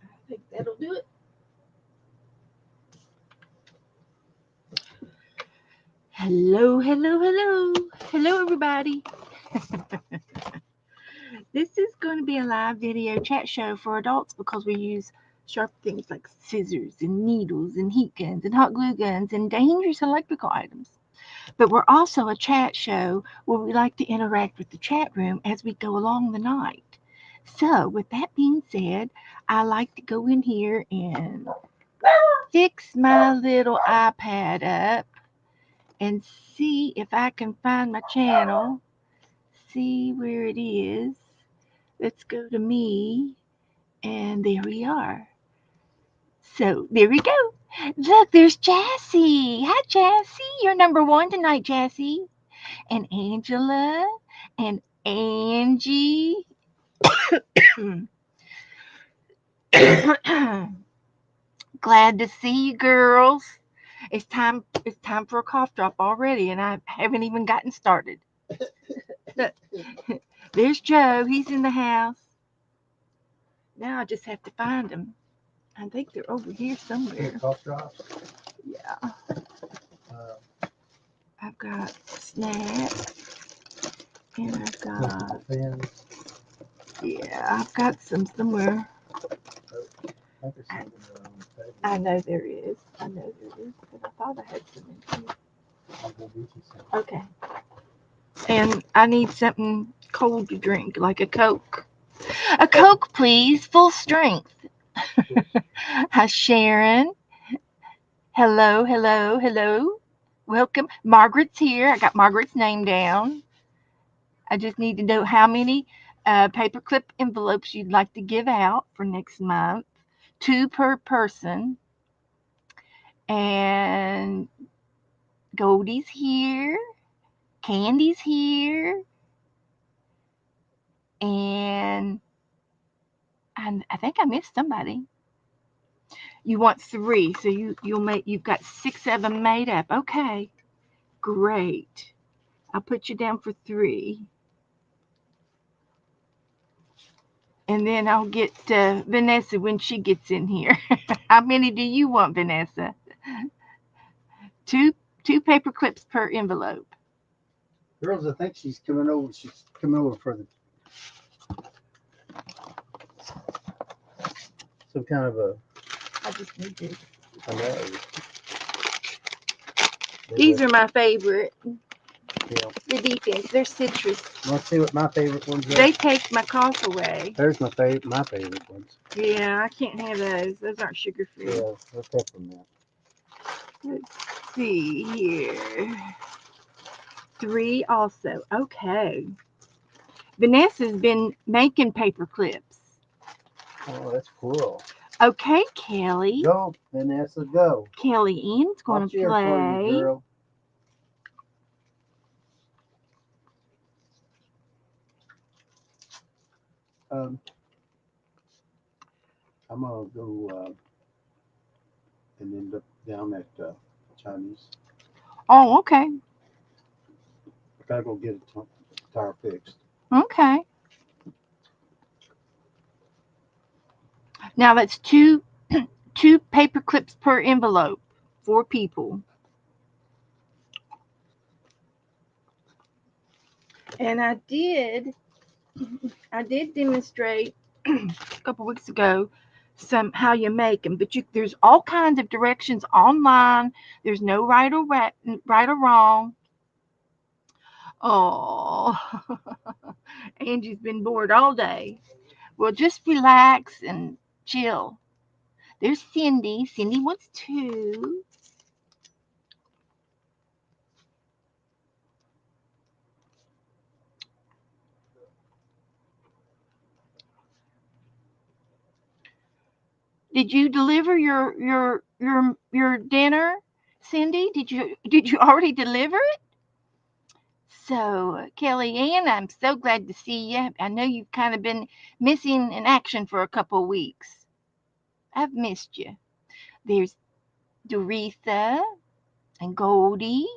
I think that'll do it. Hello, hello, hello. Hello, everybody. This is going to be a live video chat show for adults because we use sharp things like scissors and needles and heat guns and hot glue guns and dangerous electrical items. But we're also a chat show where we like to interact with the chat room as we go along the night. So, with that being said, I like to go in here and fix my little iPad up and see if I can find my channel. See where it is. Let's go to me, and there we are. So, there we go. Look, there's Jassy. Hi, Jassy. You're number one tonight, Jassy. And Angela and Angie. Glad to see you, girls. It's time for a cough drop already, and I haven't even gotten started. There's Joe. He's in the house. Now I just have to find him. I think they're over here somewhere. Cough drops. Yeah. I've got Snap, and I've got I've got some somewhere. I know there is. I know there is, but I thought I had some in here. Okay. And I need something cold to drink, like a Coke. A Coke, please, full strength. Hi, Sharon. Hello, hello, hello. Welcome. Margaret's here. I got Margaret's name down. I just need to know how many paperclip envelopes you'd like to give out for next month. 2 per person. And Goldie's here. Candy's here. And I think I missed somebody. You want 3, so you've got 6 of them made up. Okay, great. I'll put you down for 3, and then I'll get Vanessa when she gets in here. How many do you want, Vanessa? 2 paper clips per envelope. Girls, I think she's coming over. She's coming over for some kind of a. I just need this. I know. These are my favorite. Yeah. The defense. They're citrus. Want to see what my favorite ones are? They take my cough away. There's my favorite ones. Yeah, I can't have those. Those aren't sugar free. Yeah, let's have them now. Let's see here. 3 also. Okay. Vanessa's been making paper clips. Oh, that's cool. Okay, Kelly. Go, Vanessa, go. Kelly Ann's going to play. For you, girl. I'm gonna go and then look down at Chinese. Oh, okay. I gotta go get a tire fixed. Okay. Now that's 2 paper clips per envelope. 4 people. And I did demonstrate a couple weeks ago how you make them, but there's all kinds of directions online. There's no right or wrong. Oh, Angie's been bored all day. Well, just relax and chill. There's Cindy. Cindy wants 2. Did you deliver your dinner, Cindy? Did you already deliver it? So, Kelly Ann, I'm so glad to see you. I know you've kind of been missing in action for a couple of weeks. I've missed you. There's Doretha and Goldie.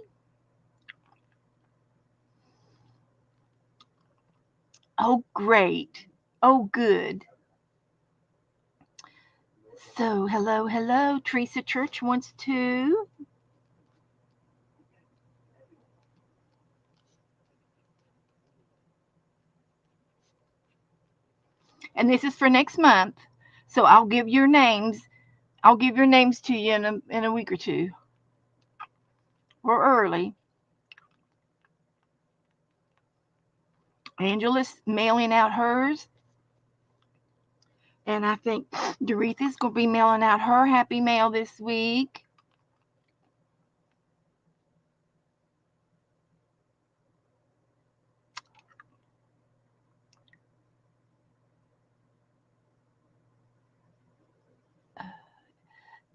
Oh, great. Oh, good. So, hello, hello. Teresa Church wants to. And this is for next month. So I'll give your names. I'll give your names to you in a week or two. Or early. Angela's mailing out hers. And I think Doretha's going to be mailing out her happy mail this week.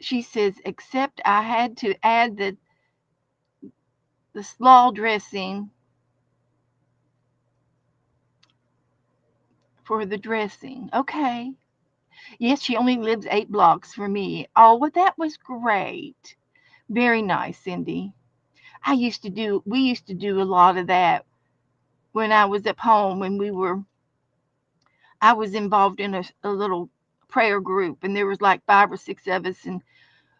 She says, except I had to add the slaw dressing for the dressing. Okay. Yes, she only lives 8 blocks from me. Oh, well, that was great. Very nice, Cindy. We used to do a lot of that when I was at home when I was involved in a little prayer group and there was like 5 or 6 of us and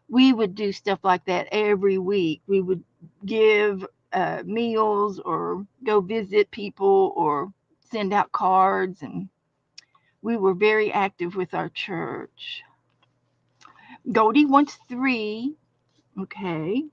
we would do stuff like that every week. We would give meals or go visit people or send out cards, and we were very active with our church. Goldie wants 3. Okay.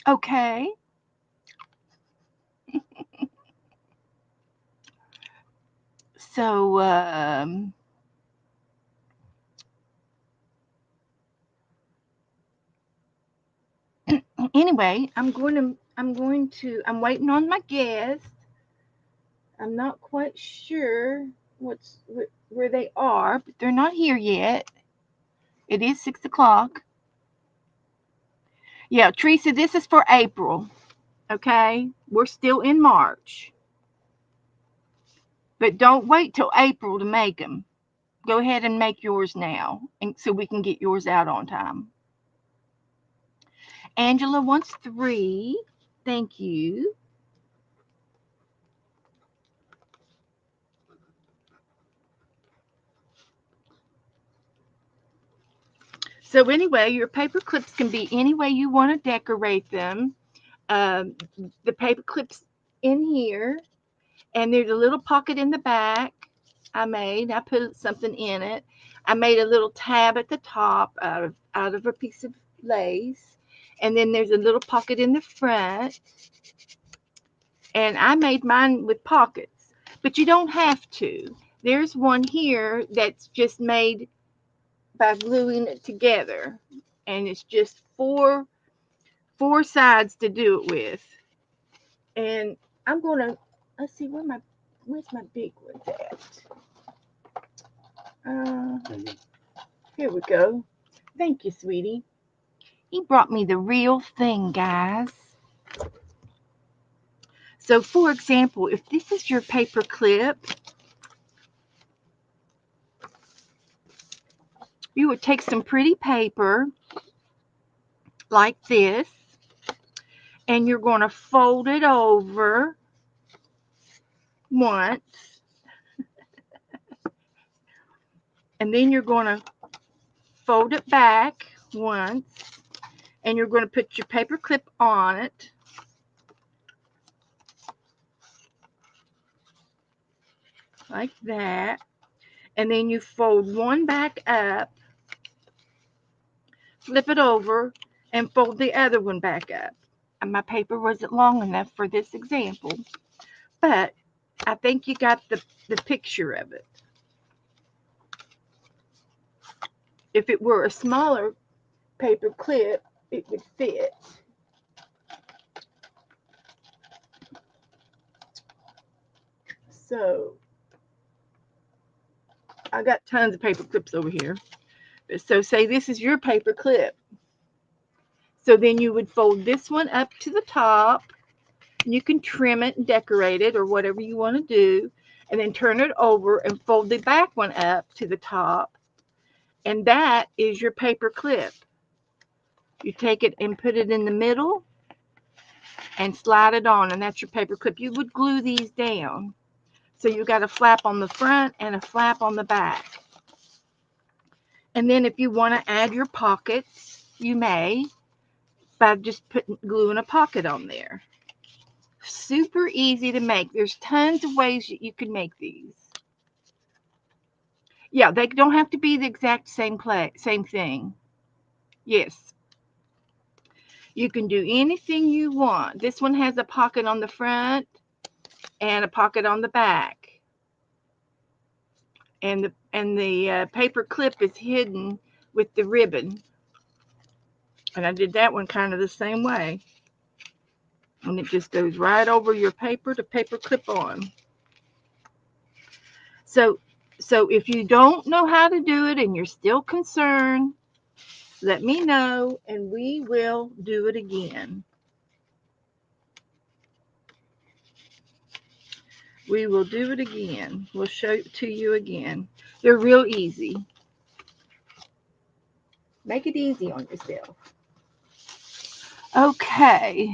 Okay. So anyway, I'm waiting on my guest. I'm not quite sure where they are, but they're not here yet. It is 6 o'clock. Yeah, Teresa, this is for April. Okay, we're still in March, but don't wait till April to make them. Go ahead and make yours now, and so we can get yours out on time. Angela wants 3. Thank you. So anyway, your paper clips can be any way you want to decorate them. Um, the paper clips in here, and there's a little pocket in the back. I put something in it. I made a little tab at the top out of a piece of lace, and then there's a little pocket in the front. And I made mine with pockets, but you don't have to. There's one here that's just made by gluing it together, and it's just four sides to do it with. And I'm gonna let's see where's my big ones at. Here we go. Thank you, sweetie. He brought me the real thing, guys. So, for example, if this is your paper clip, you would take some pretty paper like this, and you're going to fold it over once, and then you're going to fold it back once, and you're going to put your paper clip on it. Like that. And then you fold one back up, flip it over, and fold the other one back up. And my paper wasn't long enough for this example, but I think you got the picture of it. If it were a smaller paper clip, it would fit. So I got tons of paper clips over here. So say this is your paper clip. So then you would fold this one up to the top. You can trim it and decorate it or whatever you want to do. And then turn it over and fold the back one up to the top. And that is your paper clip. You take it and put it in the middle and slide it on, and that's your paper clip. You would glue these down. So you got a flap on the front and a flap on the back. And then if you want to add your pockets, you may by just gluing a pocket on there. Super easy to make. There's tons of ways that you can make these. Yeah, they don't have to be the exact same thing. Yes, you can do anything you want. This one has a pocket on the front and a pocket on the back. And the paper clip is hidden with the ribbon. And I did that one kind of the same way. And it just goes right over your paper to paper clip on. So if you don't know how to do it and you're still concerned, let me know and we will do it again. We will do it again. We'll show it to you again. They're real easy. Make it easy on yourself. Okay.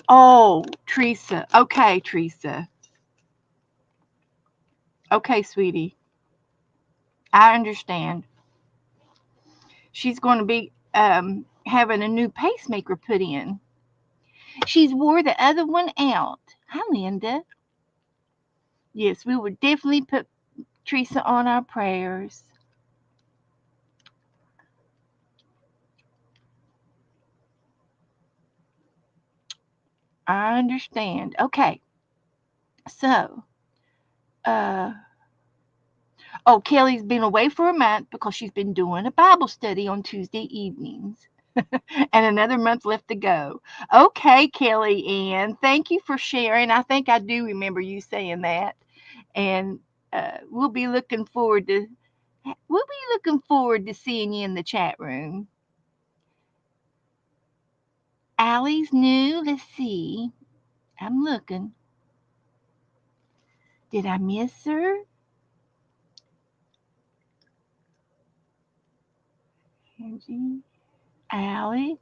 Oh, Teresa. Okay, Teresa. Okay, sweetie. I understand. She's going to be having a new pacemaker put in. She's wore the other one out. Hi, Linda. Yes, we would definitely put Teresa on our prayers. I understand. Okay. So, uh, oh, Kelly's been away for a month because she's been doing a Bible study on Tuesday evenings. And another month left to go. Okay, Kelly Ann, thank you for sharing. I think I do remember you saying that. And we'll be looking forward to seeing you in the chat room. Allie's new. Let's see. I'm looking. Did I miss her? Angie, Allie.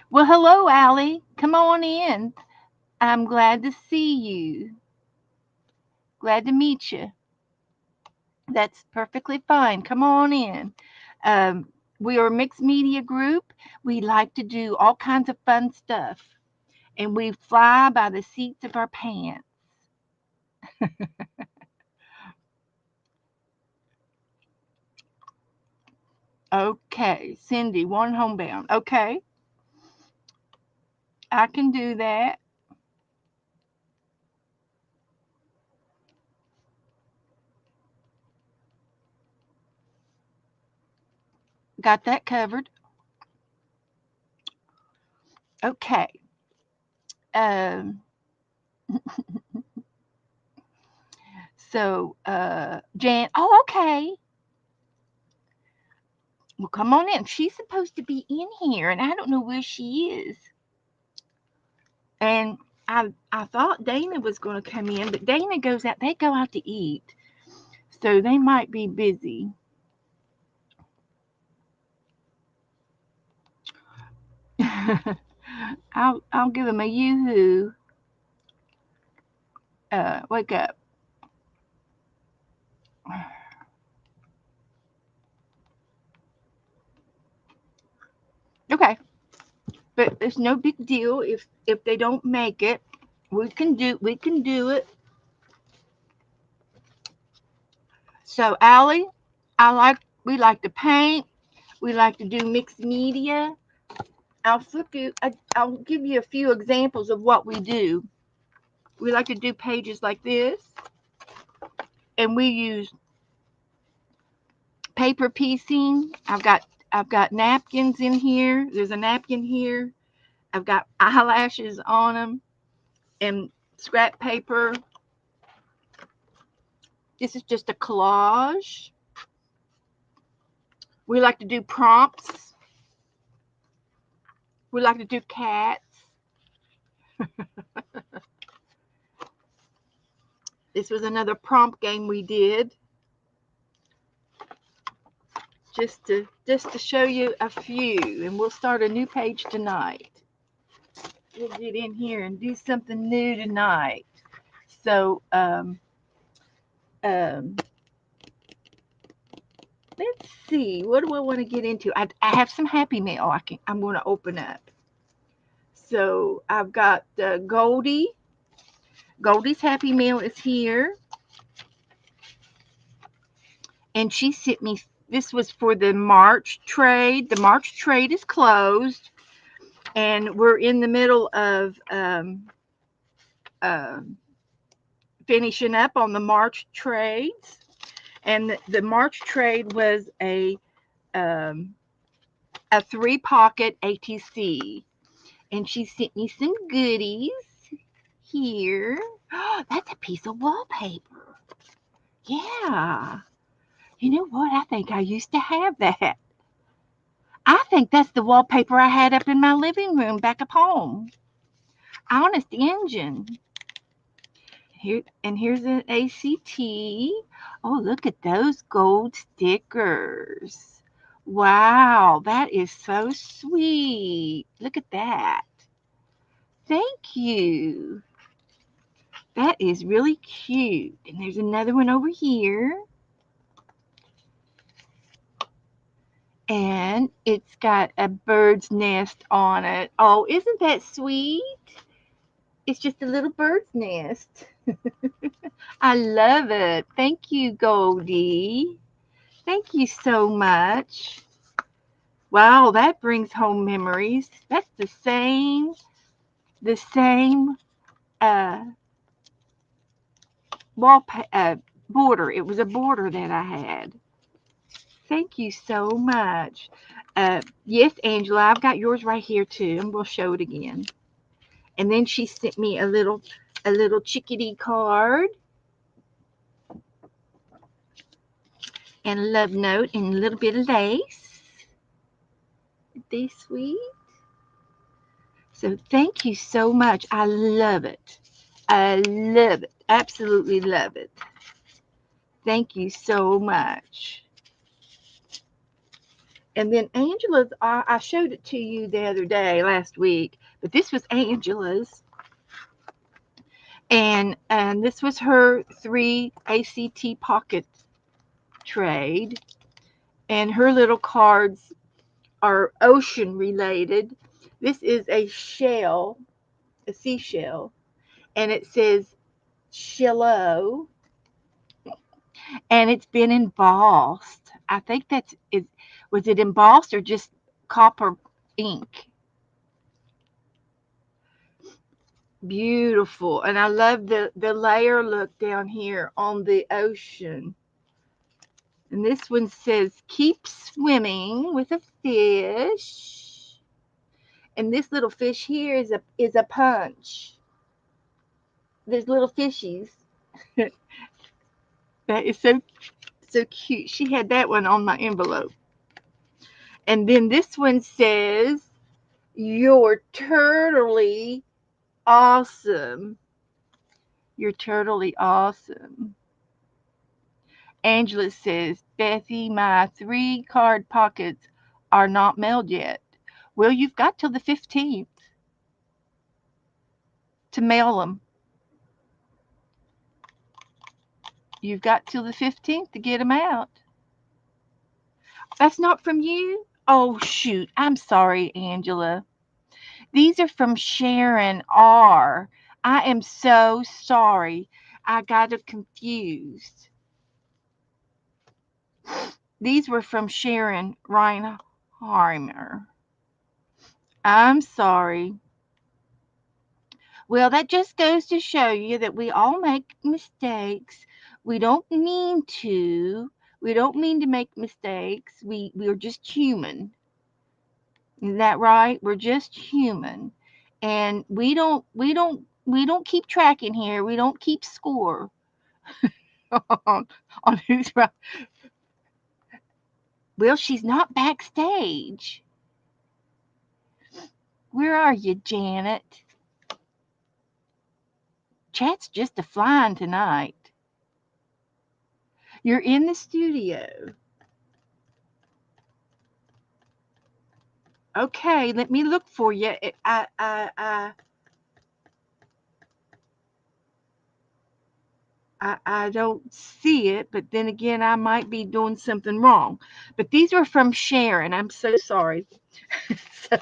Well, hello, Allie. Come on in. I'm glad to see you. Glad to meet you. That's perfectly fine. Come on in. Um, we are a mixed media group. We like to do all kinds of fun stuff, and we fly by the seats of our pants. Okay, Cindy, one homebound. Okay, I can do that. Got that covered. Okay. Um, Jan. Oh, okay. Well, come on in. She's supposed to be in here, and I don't know where she is. And I thought Dana was going to come in, but Dana goes out. They go out to eat, so they might be busy. I'll give him a yoo-hoo. Wake up. Okay, but it's no big deal if they don't make it. We can do it. So Allie, we like to paint. We like to do mixed media. I'll give you a few examples of what we do. We like to do pages like this, and we use paper piecing. I've got napkins in here. There's a napkin here. I've got eyelashes on them and scrap paper. This is just a collage. We like to do prompts. We like to do cats. This was another prompt game we did. just to show you a few, and we'll start a new page tonight. We'll get in here and do something new tonight. So um, let's see. What do I want to get into? I have some Happy Mail. I'm going to open up. So I've got Goldie. Goldie's Happy Mail is here, and she sent me. This was for the March trade. The March trade is closed, and we're in the middle of uh, finishing up on the March trades. And the March trade was um, a 3-pocket ATC, and she sent me some goodies here. That's a piece of wallpaper. Yeah. You know what? I think I used to have that. I think that's the wallpaper I had up in my living room back at home. Honest engine. Here's an ACT. Oh, look at those gold stickers. Wow, that is so sweet. Look at that. Thank you. That is really cute. And there's another one over here. And it's got a bird's nest on it. Oh, isn't that sweet? It's just a little bird's nest. I love it. Thank you, Goldie. Thank you so much. Wow, that brings home memories. That's the same uh, border. It was a border that I had. Thank you so much. Yes, Angela, I've got yours right here too, and we'll show it again. And then she sent me a little chickadee card and a love note and a little bit of lace. Aren't they sweet? So thank you so much. I love it. I love it. Absolutely love it. Thank you so much. And then Angela's, I showed it to you the other day, last week, but this was Angela's. And this was her 3 ACT pocket trade. And her little cards are ocean related. This is a shell, a seashell, and it says Shallow, and it's been embossed. I think that's it. Was it embossed or just copper ink? Beautiful. And I love the layer look down here on the ocean. And this one says keep swimming with a fish. And this little fish here is a punch. There's little fishies. That is so cute. She had that one on my envelope. And then this one says you're totally awesome. You're totally awesome. Angela says, Bethy, my 3 card pockets are not mailed yet. Well, you've got till the 15th to mail them. You've got till the 15th to get them out. That's not from you? Oh, shoot. I'm sorry, Angela. These are from Sharon R. I am so sorry. I got it confused. These were from Sharon Reinheimer. I'm sorry. Well, that just goes to show you that we all make mistakes. We don't mean to. We don't mean to make mistakes. We're just human. Is that right? We're just human. And we don't keep track in here. We don't keep score on who's right. Well, she's not backstage. Where are you, Janet? Chat's just a flying tonight. You're in the studio. Okay, let me look for you. I don't see it, but then again, I might be doing something wrong. But these are from Sharon. I'm so sorry. So,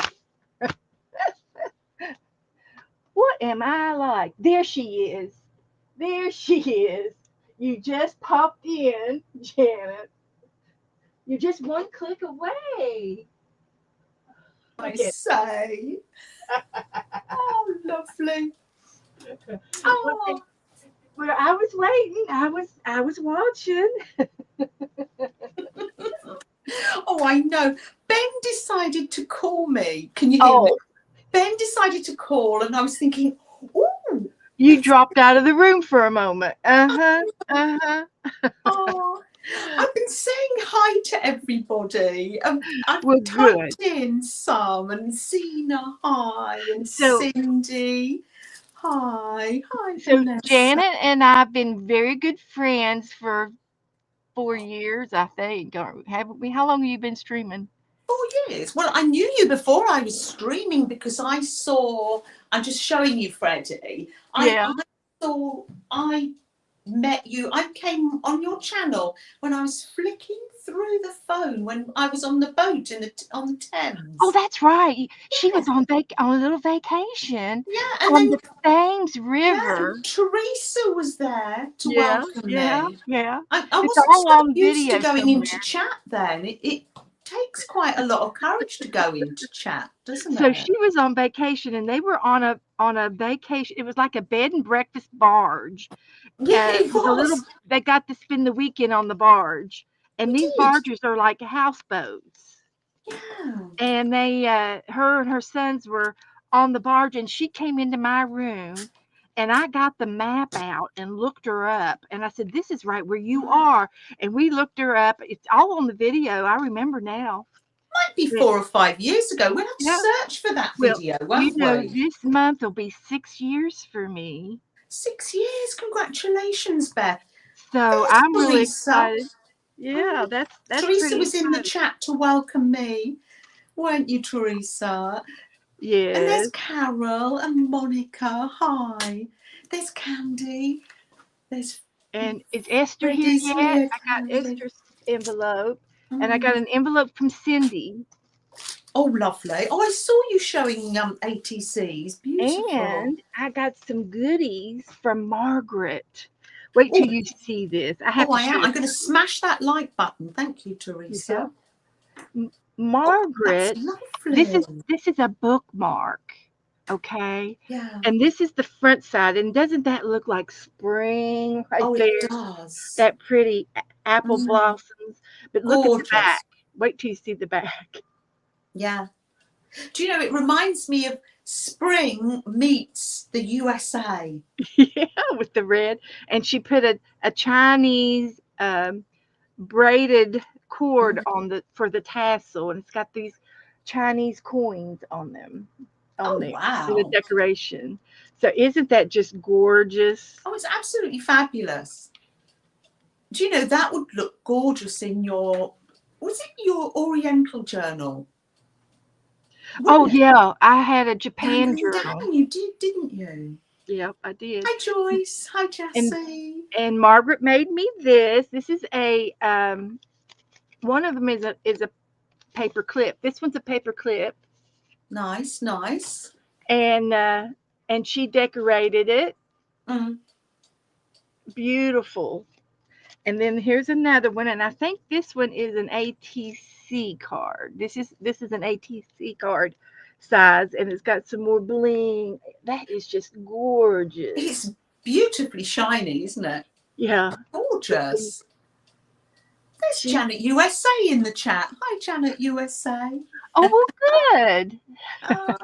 what am I like? There she is. There she is. You just popped in, Janet. You're just one click away. I Look at say. Oh, lovely. okay. Oh, Well, I was waiting. I was watching. oh, I know. Ben decided to call me. Can you hear me? Oh, Ben decided to call, and I was thinking, oh, you it's dropped out of the room for a moment. Uh-huh. Uh-huh. oh. I've been saying hi to everybody. I've Well, good. typed in some, and Zena, hi, and So Cindy, hi, hi, so Vanessa. Janet and I've been very good friends for 4 years, I think. Or haven't we? How long have you been streaming? 4 years. Well, I knew you before I was streaming because I saw. I'm just showing you, Freddie. Yeah. I saw. I met you. I came on your channel when I was flicking through the phone when I was on the boat on the Oh, Thames. that's right. She Yeah, was on a little vacation yeah, and on then the Thames yeah, River. and Teresa was there to Yeah, welcome yeah, me. yeah. I It's wasn't all so on used to video going into somewhere. chat then. It takes quite a lot of courage to go into chat, doesn't So it? she was on vacation, and they were on a vacation. It was like a bed and breakfast barge. Yeah, it With a little, was. they got to spend the weekend on the barge, You and these did. barges are like houseboats. Yeah. And her and her sons were on the barge, and she came into my room, and I got the map out and looked her up, and I said, "This is right where you Might are." And we looked her up. It's all on the video. I remember now. be It, 4 or 5 years ago. We'll have to yeah. search for that Well, video, won't we? this month will be 6 years for me. 6 years. Congratulations, Beth. So There's I'm really Teresa. excited. Mm. Yeah, that's Teresa pretty was in the exciting. chat to welcome me, weren't you, Teresa? And there's Yes. Carol and Monica. Hi. There's Candy. There's And is Esther here Freddie's yet? here, I got Candy. Esther's envelope, and I got Mm. an envelope from Cindy, Oh, lovely. Oh, I saw you showing ATCs. Beautiful. and I got some goodies from Margaret. Wait till Oh, you see this. I have oh, to I show am. it I'm going to to you. smash that like button. Thank you, Yeah. Teresa. Oh, that's Margaret, this is lovely. this is a bookmark, okay? Yeah. And this is the front side, and doesn't that look like spring right Oh, it there? does. That pretty apple Mm, blossoms. But look at the back. gorgeous. Wait till you see the back. Yeah. Do you know, it reminds me of spring meets the USA. Yeah, with the red. And she put a Chinese braided cord Mm. on the for the tassel, and it's got these Chinese coins on them on Oh, there for the wow. decoration. So isn't that just gorgeous? Oh, it's absolutely fabulous. Do you know that would look gorgeous in your, was it your Oriental journal? Oh Wouldn't it? yeah, I had a Japan Dangling journal. down, you did, didn't you? Yep, I did. Hi, Joyce. Hi, And Jessie. and Margaret made me this. This is a one of them is a paper clip. This one's a paper clip, Nice, nice. and she decorated it Mm. beautiful. And then here's another one, and I think this one is an ATC card. This is an ATC card size, and it's got some more bling. That is just gorgeous. It's beautifully shiny, isn't it? Yeah, Gorgeous. There's she. Janet USA in the chat. Hi, Janet USA. Oh well, good. Uh,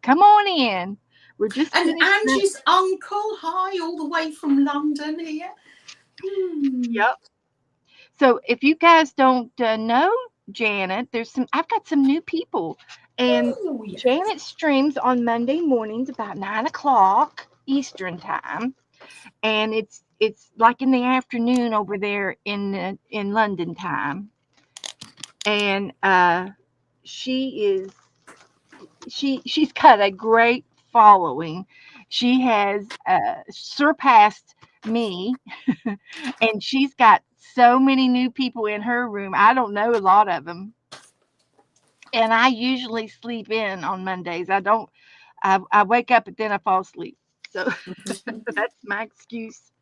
Come on in. We're just and finishing up. Angie's uncle. Hi, all the way from London here. Hmm. Yep. So if you guys don't know Janet, I've got some new people, and Oh, yes. Janet streams on Monday mornings about 9 o'clock Eastern time, and it's like in the afternoon over there in London time, and she she's got a great following. She has surpassed me, and she's got so many new people in her room. I don't know a lot of them, and I usually sleep in on Mondays. I don't. I wake up and then I fall asleep. So that's my excuse,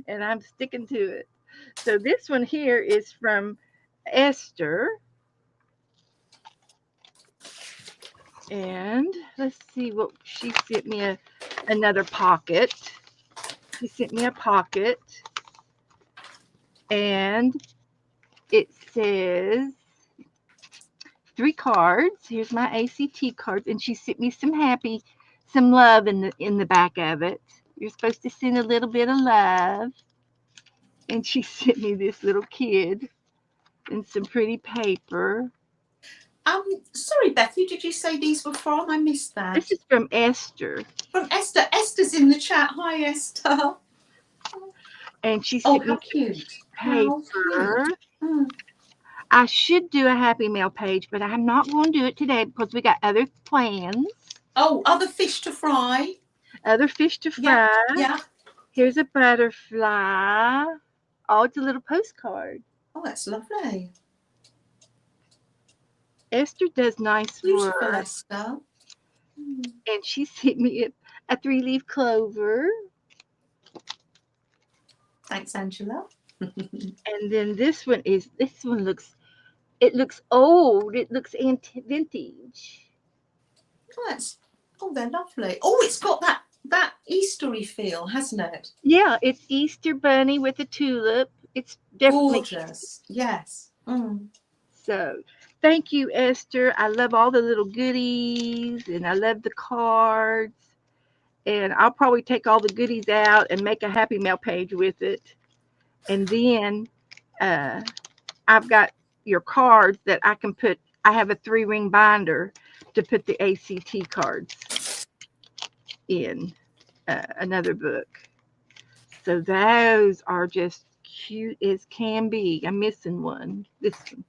and I'm sticking to it. So this one here is from Esther, and let's see what she sent me another pocket. She sent me a pocket, and it says three cards. Here's my ACT cards, and she sent me some love in the back of it. You're supposed to send a little bit of love, and she sent me this little kid and some pretty paper. Sorry, Beth, who did you say these were from? I missed that. This is from Esther. From Esther. Esther's in the chat. Hi, Esther. And she Oh, sent how me cute. paper. How cute. Mm. I should do a Happy Mail page, but I'm not going to do it today because we got other plans. Oh, other fish to fry. Other fish to Yeah, fry. yeah. Here's a butterfly. Oh, it's a little postcard. Oh, that's lovely. Esther does nice Beautiful, work. Esther. Mm. And she sent me a 3-leaf clover. Thanks, Angela. And then this one looks, it looks old. It looks vintage. Oh, they're lovely. Oh, it's got that Eastery feel, hasn't it? Yeah, it's Easter bunny with a tulip. It's definitely Gorgeous. Yes. Mm. so. Thank you, Esther. I love all the little goodies, and I love the cards. And I'll probably take all the goodies out and make a Happy Mail page with it. And then uh, I've got your cards that I can put. I have a 3-ring binder to put the ACT cards in another book. So those are just cute as can be. I'm missing one. This one.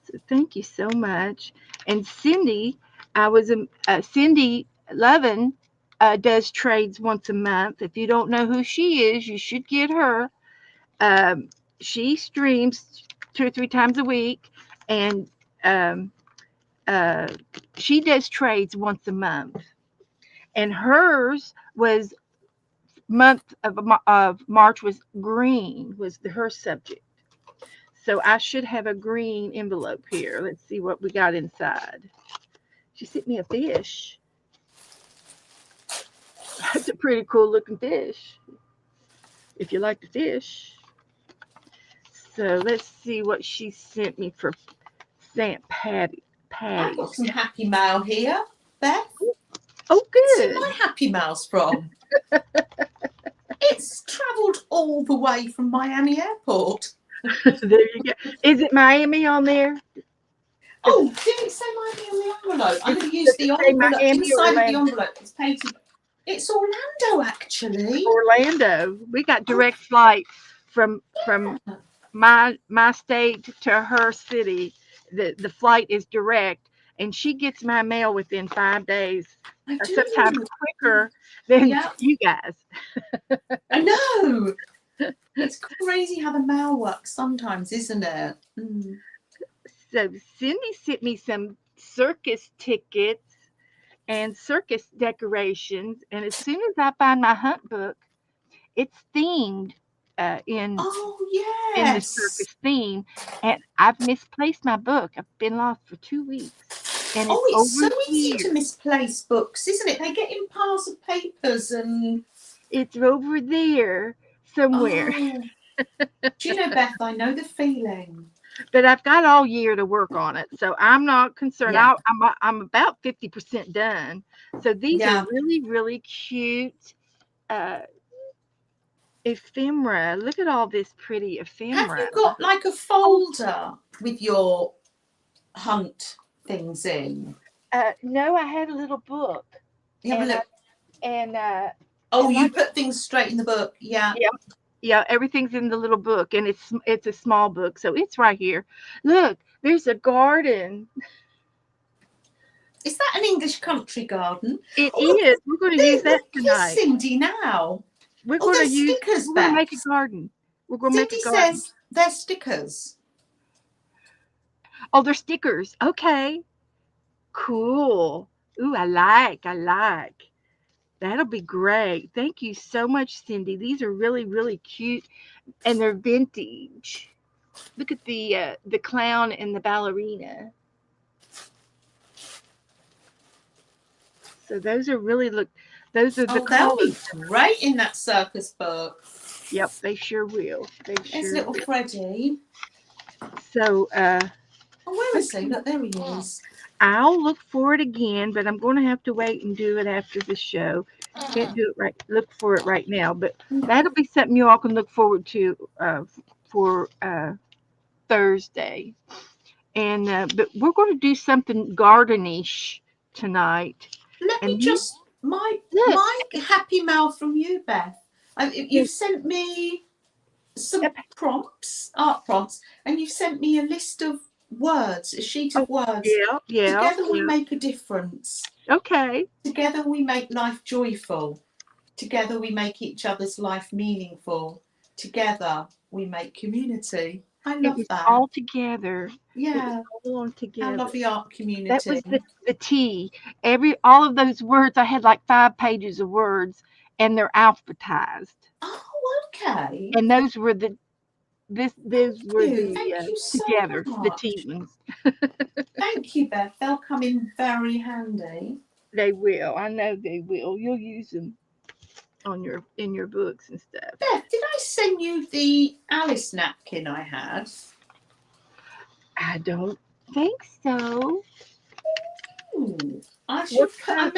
So thank you so much. And Cindy, Cindy Levin does trades once a month. If you don't know who she is, you should get her. She streams 2 or 3 times a week, and um, uh, she does trades once a month. And hers was month of March was green was her subject. So I should have a green envelope here. Let's see what we got inside. She sent me a fish. That's a pretty cool looking fish. If you like the fish. So let's see what she sent me for St. Patty. I've got some Happy Mail here, Beth. Oh, Let's see good. my Happy Mail's from. It's travelled all the way from Miami Airport. There you go. Is it Miami on there? Oh, didn't it say Miami on the envelope? I'm going to use Does the it say envelope. Miami Inside or of the Orlando? envelope, it's painted. It's Orlando, actually. Orlando. We got direct flight from my state to her city. The flight is direct, and she gets my mail within 5 days. I do. Sometimes quicker than Yeah. you guys. I know. It's crazy how the mail works sometimes, isn't it? Mm. So Cindy sent me some circus tickets and circus decorations, and as soon as I find my hunt book, it's themed in Oh, in the yes. circus theme, and I've misplaced my book. I've been lost for 2 weeks, and Oh, it's so over easy to here. misplace books, isn't it? They get in piles of papers and... It's over there somewhere. Oh. Do you know, Beth, I know the feeling. But I've got all year to work on it, so I'm not concerned. Yeah. I'm about 50% done. So these Yeah. are really, really cute ephemera. Look at all this pretty Have ephemera. you got like a folder with your hunt things in? No, I had a little book. You have a look. And Oh, and you like, put things straight in the book. Yeah. yeah, Yeah, everything's in the little book, and it's a small book, so it's right here. Look, there's a garden. Is that an English country garden? It Oh, look, is. We're going to use that look, here's tonight. Cindy now. We're Oh, going to there's use. stickers, We're going to Beth. make a garden. We're going to make a Cindy garden. says they're stickers. Oh, they're stickers. Okay, cool. Ooh, I like. That'll be great. Thank you so much, Cindy. These are really, really cute, and they're vintage. Look at the clown and the ballerina. So those are really look. Those are the Oh, they'll be colors. great in that circus book. Yep, they sure will. They There's sure little will. Freddie. So Oh, where is he? Look, there he is. I'll look for it again, but I'm going to have to wait and do it after the show. Can't do it right. Look for it right now, but that'll be something you all can look forward to for Thursday. And but we're going to do something gardenish tonight. Let me And you just my look, happy mail from you, Beth. You've yes, sent me some yep. prompts, art prompts, and you've sent me a list of words, a sheet Oh, of words. yeah. Together we make a difference. Okay. Together we make life joyful. Together we make each other's life meaningful. Together we make community. I It love was that. all together. It was Yeah, all on I together. love the art That community. was the T. All of those words. I had like 5 pages of words, and they're alphabetized. Oh, okay. And those were those were the Thank you so together the much. T ones. Thank you, Beth. They'll come in very handy. They will. I know they will. You'll use them on your in your books and stuff. Beth, did I send you the Alice napkin I had? I don't think so. Ooh, I should. What kind?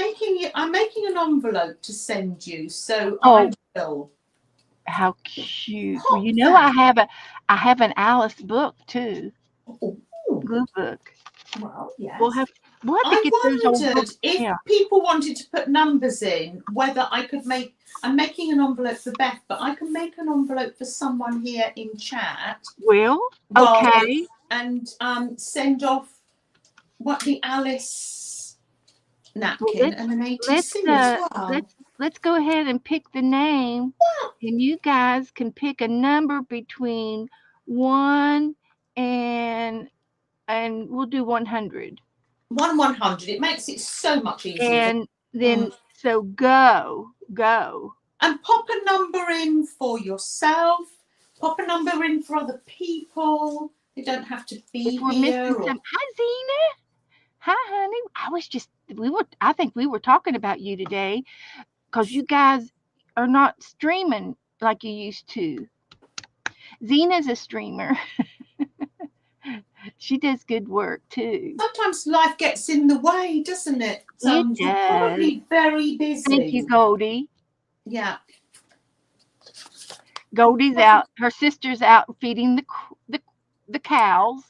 I'm making an envelope to send you, so I Oh, will how cute. Well, pop you know that. I have an Alice book too. Oh, Glue book. well, We'll yes. have we'll have to I get those old wondered books if out. people wanted to put numbers in, whether I could make. I'm making an envelope for Beth, but I can make an envelope for someone here in chat. Well, Well, okay. and send off what the Alice Well, napkin and an let's ATC as uh well. let's go ahead and pick the name, and you guys can pick a number between 1 and we'll do 100. 100. It makes it so much easier. And then so go. And pop a number in for yourself. Pop a number in for other people. They don't have to If be we're missing here. Or some, hi Zena. Hi honey. I think we were talking about you today because you guys are not streaming like you used to. Zena's a streamer. She does good work too. sometimes life gets in the way, doesn't it? It You're does. probably very Thank you, busy. Goldie. Yeah. Goldie's out. Her sister's out feeding the cows.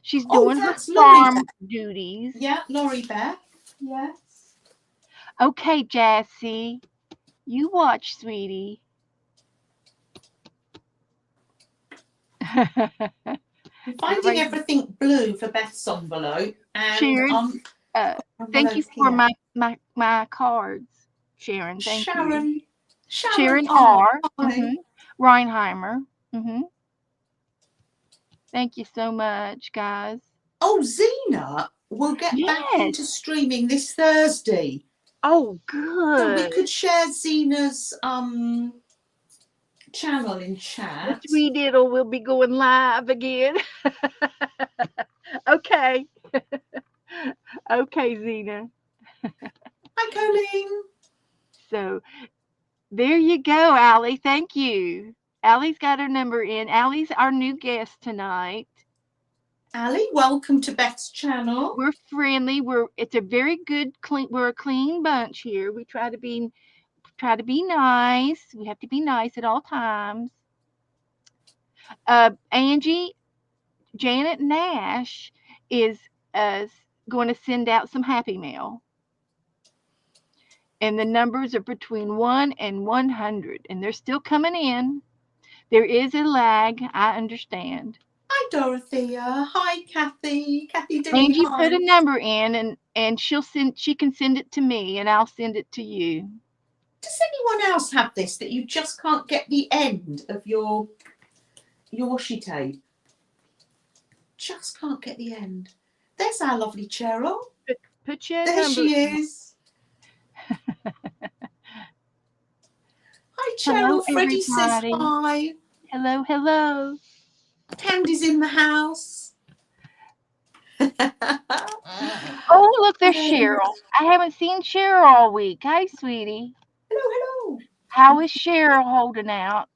She's Oh, doing her that's Laurie farm Beth. duties. Yeah, Laurie Beth. Yes. Okay, Jassy, you watch, sweetie. I'm finding everything blue for Beth's envelope, and Sharon, thank you for here. my cards, Sharon. Thank you. Sharon Oh, R. hi. Reinheimer. Thank you so much, guys. Oh, Zena will get back into Yes. streaming this Thursday. Oh, So we good. could share Zena's channel in The chat. sweet diddle will be going live again. Okay. Okay, Zena. Hi, Colleen. So there you go, Allie. Thank you. Allie's got her number in. Allie's our new guest tonight. Ali, welcome to Beth's channel. We're friendly. It's a very good clean. We're a clean bunch here. We try to be nice. We have to be nice at all times. Angie, Janet Nash is going to send out some happy mail. And the numbers are between 1 and 100, and they're still coming in. There is a lag. I understand. Hi, Dorothea. Hi, Kathy. Kathy D. Angie Hi. put a number in, and she can send it to me, and I'll send it to you. Does anyone else have this, that you just can't get the end of your washi tape? Just can't get the end. There's our lovely Cheryl. Put your There number. she is. Hi, Hello, Cheryl. Freddie says everybody. hi. Hello, hello. Candy's in the house. Oh, look, there's Cheryl. I haven't seen Cheryl all week. Hi, sweetie. Hello. How is Cheryl holding out?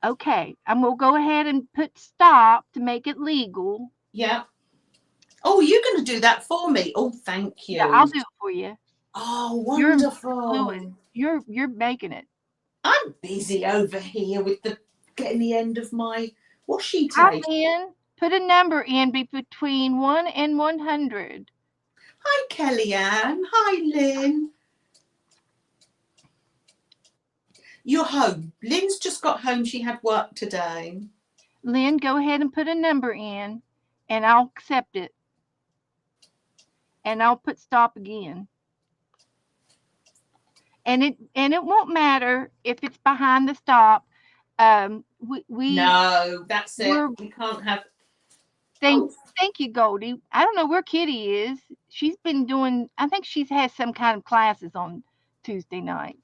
Okay, I'm going to go ahead and put stop to make it legal. Yeah. Oh, you're going to do that for me. Oh, thank you. Yeah, I'll do it for you. Oh, wonderful. You're making it. I'm busy over here with getting the end of my washi Hi, tape. Lynn. Put a number in between 1 and 100. Hi, Kellyanne. Hi, Lynn. You're home. Lynn's just got home. She had work today. Lynn, go ahead and put a number in, and I'll accept it. And I'll put stop again. And it won't matter if it's behind the stop. No, that's it. We can't have. Thank you, Goldie. I don't know where Kitty is. She's been doing. I think she's had some kind of classes on Tuesday nights.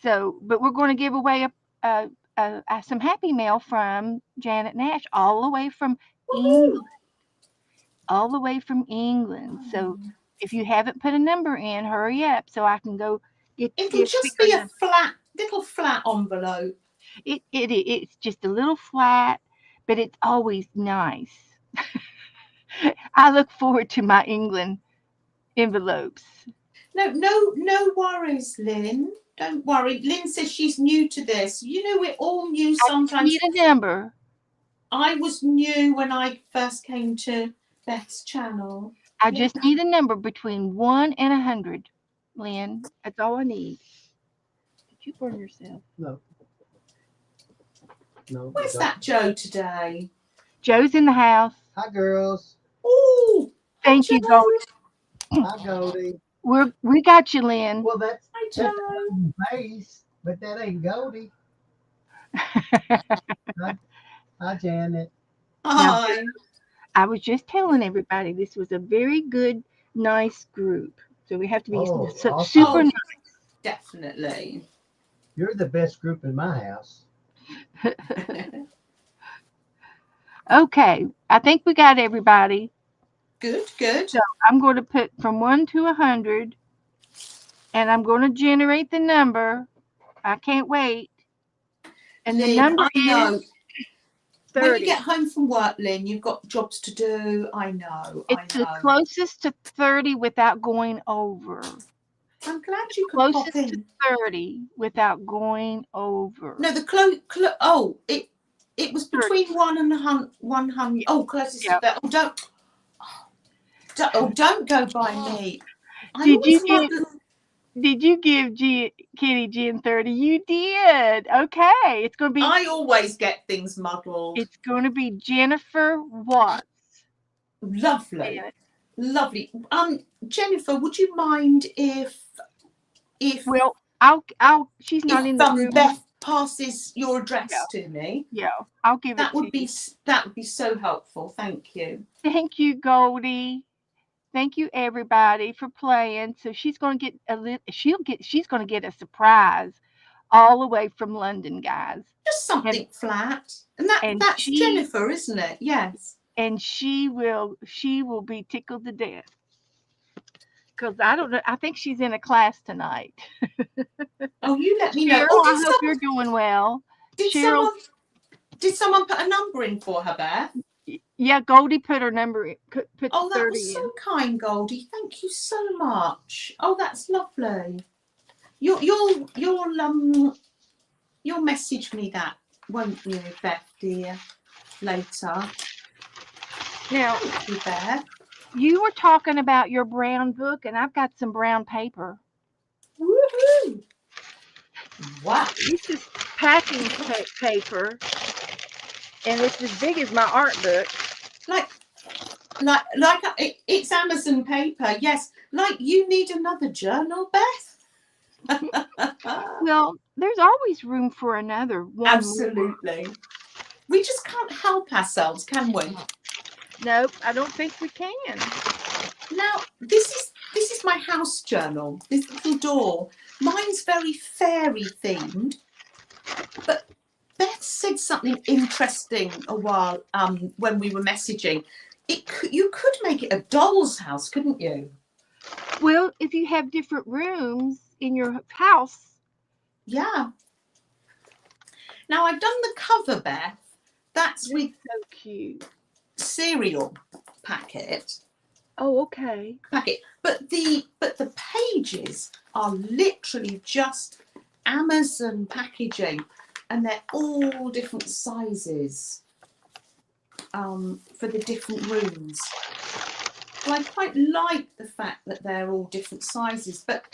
So, but we're going to give away some Happy Mail from Janet Nash, all the way from England. All the way from England. So, if you haven't put a number in, hurry up so I can go get. It'll just be a little flat envelope. It's just a little flat, but it's always nice. I look forward to my England envelopes. No worries, Lynn. Don't worry. Lynn says she's new to this. You know, we're all new sometimes. I need a number. I was new when I first came to Beth's channel. I just need a number between 1 and 100, Lynn. That's all I need. Did you burn yourself? No. Where's that Joe today? Joe's in the house. Hi, girls. Oh, thank you, Goldie. Hi, Goldie. We got you, Lynn. Well, that's Joe. face, but that ain't Goldie. Hi, Janet. Hi. Now, I was just telling everybody this was a very good, nice group. So we have to be awesome. super nice. Definitely. You're the best group in my house. Okay, I think we got everybody. Good. So I'm going to put from 1 to 100, and I'm going to generate the number. I can't wait. And Lynn, the number is 30. When you get home from work, Lynn, you've got jobs to do. I know. It's the closest to 30 without going over. I'm glad you could pop in. Closest to 30 without going over. No, it was between 1 and 100. Oh, closest to that. Don't go by me. Did you give Kitty Jen 30? You did. Okay. It's going to be. I always get things muddled. It's going to be Jennifer Watts. Lovely. Jennifer, would you mind if well, she's not in the room. Beth passes your address to me? Yeah, I'll give that it would to you. That would be so helpful. Thank you. Thank you, Goldie. Thank you, everybody, for playing. So she's going to get she's going to get a surprise all the way from London, guys. Just something flat. And that's Jennifer, isn't it? Yes. And she will be tickled to death. Because I don't know. I think she's in a class tonight. Oh, you let me know. Cheryl, I hope you're doing well. Did someone put a number in for her, Beth? Yeah, Goldie put her number in. Put that 30 was so in. kind, Goldie. Thank you so much. Oh, that's lovely. You'll message me that, won't you, Beth, dear, later. Now, thank you, Beth. You were talking about your brown book, and I've got some brown paper. Woohoo! Wow. This is packing paper, and it's as big as my art book. It's Amazon paper. Yes. Like you need another journal, Beth. Well, there's always room for another one. Absolutely. We just can't help ourselves, can we? Nope, I don't think we can. Now, this is my house journal. This little door. Mine's very fairy themed, but Beth said something interesting a while when we were messaging. You could make it a doll's house, couldn't you? Well, if you have different rooms in your house. Yeah. Now I've done the cover, Beth. That's with So cute. cereal packet. Oh, okay. Packet. But the pages are literally just Amazon packaging, and they're all different sizes for the different rooms. So I quite like the fact that they're all different sizes, but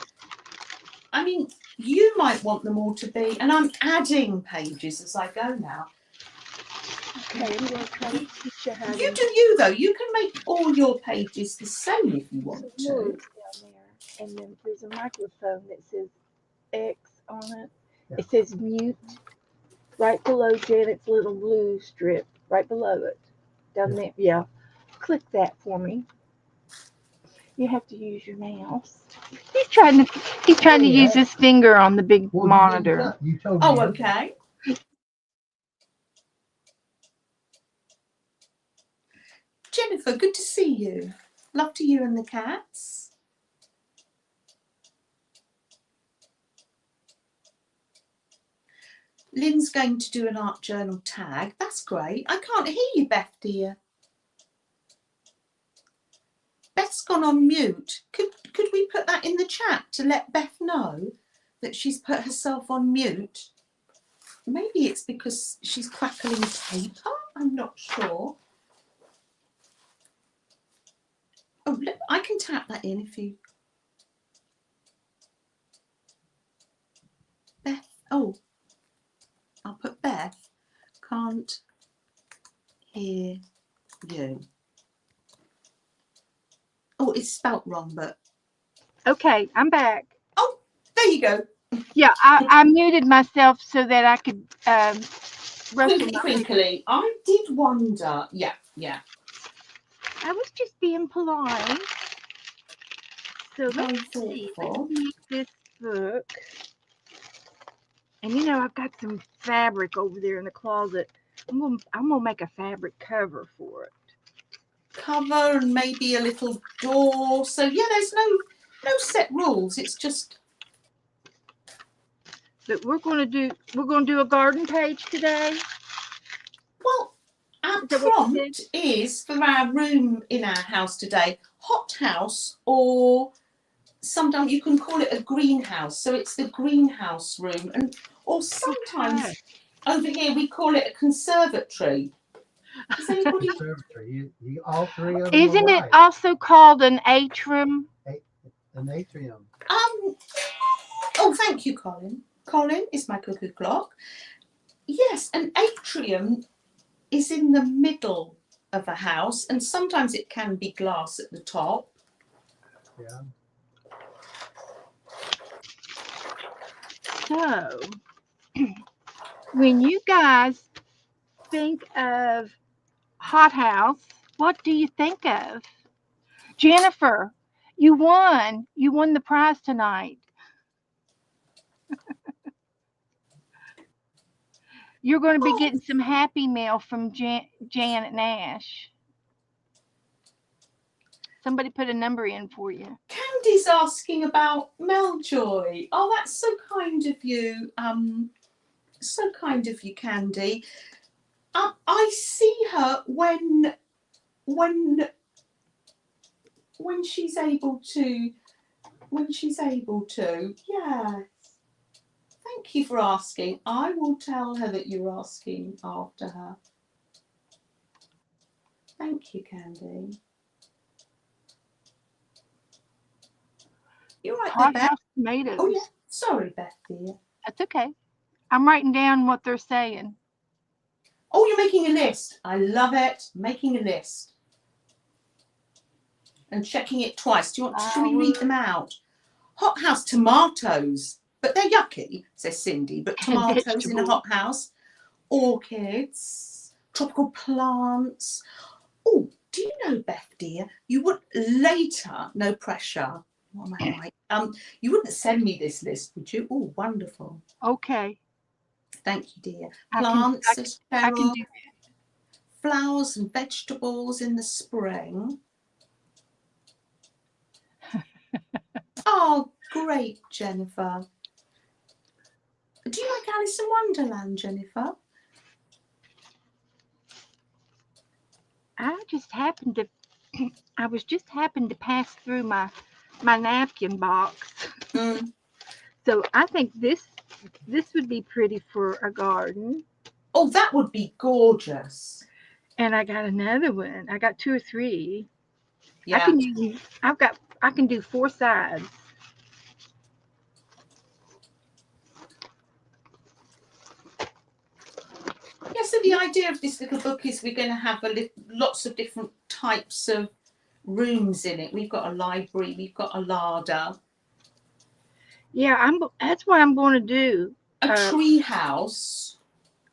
I mean, you might want them all to be, and I'm adding pages as I go now. Okay, I'm going to try to teach you how You to do you, though. You can make all your pages the same if you want to. words down there. And then there's a microphone that says X on it. Yeah. It says mute right below Janet's little blue strip, right below it. Down there. Yeah. Click that for me. You have to use your mouse. He's trying to use his finger on the big Well, monitor. You told me. Oh, okay. Jennifer, good to see you. Love to you and the cats. Lynn's going to do an art journal tag. That's great. I can't hear you, Beth, dear. Beth's gone on mute. Could we put that in the chat to let Beth know that she's put herself on mute? Maybe it's because she's crackling paper. I'm not sure. Oh, look, I can tap that in if you... Beth, oh, I'll put Beth, can't hear you. Oh, it's spelt wrong, but... Okay, I'm back. Oh, there you go. Yeah, I muted myself so that I could Crinkly, crinkly. I did wonder. Yeah, yeah. I was just being polite. So Very let's see. thoughtful. Let's make this book. And you know, I've got some fabric over there in the closet. I'm gonna make a fabric cover for it. Cover and maybe a little door. So yeah, there's no set rules. It's just... But we're gonna do a garden page today. Well, our prompt is for our room in our house today, hothouse, or sometimes you can call it a greenhouse. So it's the greenhouse room, and or sometimes over here we call it a conservatory. Is anybody? Conservatory. All three of them. Isn't it also called an atrium? An atrium. Oh, thank you, Colin. Colin is my cuckoo clock. Yes, an atrium is in the middle of a house, and sometimes it can be glass at the top. Yeah. So, when you guys think of hothouse, what do you think of? Jennifer, you won. You won the prize tonight. You're going to be getting some Happy Mail from Janet Nash. Somebody put a number in for you. Candy's asking about Meljoy. Oh, that's so kind of you. So kind of you, Candy. I see her when she's able to. When she's able to. Yes. Thank you for asking. I will tell her that you're asking after her. Thank you, Candy. You're right there, Beth. Hothouse tomatoes. Oh, yeah. Sorry, Beth, dear. That's okay. I'm writing down what they're saying. Oh, you're making a list. I love it. Making a list and checking it twice. Do you want? Should we read them out? Hothouse tomatoes, but they're yucky, says Cindy. But And tomatoes in a vegetables. hothouse, orchids, tropical plants. Oh, do you know, Beth dear? You would later, no pressure. What am I like? You wouldn't send me this list, would you? Oh, wonderful. Okay. Thank you, dear. I can Plants, says I can Cheryl. do Flowers and vegetables in the spring. Oh, great, Jennifer. Do you like Alice in Wonderland, Jennifer? I just happened to I was just happened to pass through my napkin box. Mm. So I think this would be pretty for a garden. Oh, that would be gorgeous. And I got another one. I got two or three. Yeah. I can do four sides. Yeah, so the idea of this little book is we're going to have lots of different types of rooms in it. We've got a library, we've got a larder, Yeah, that's what I'm going to do. a tree house,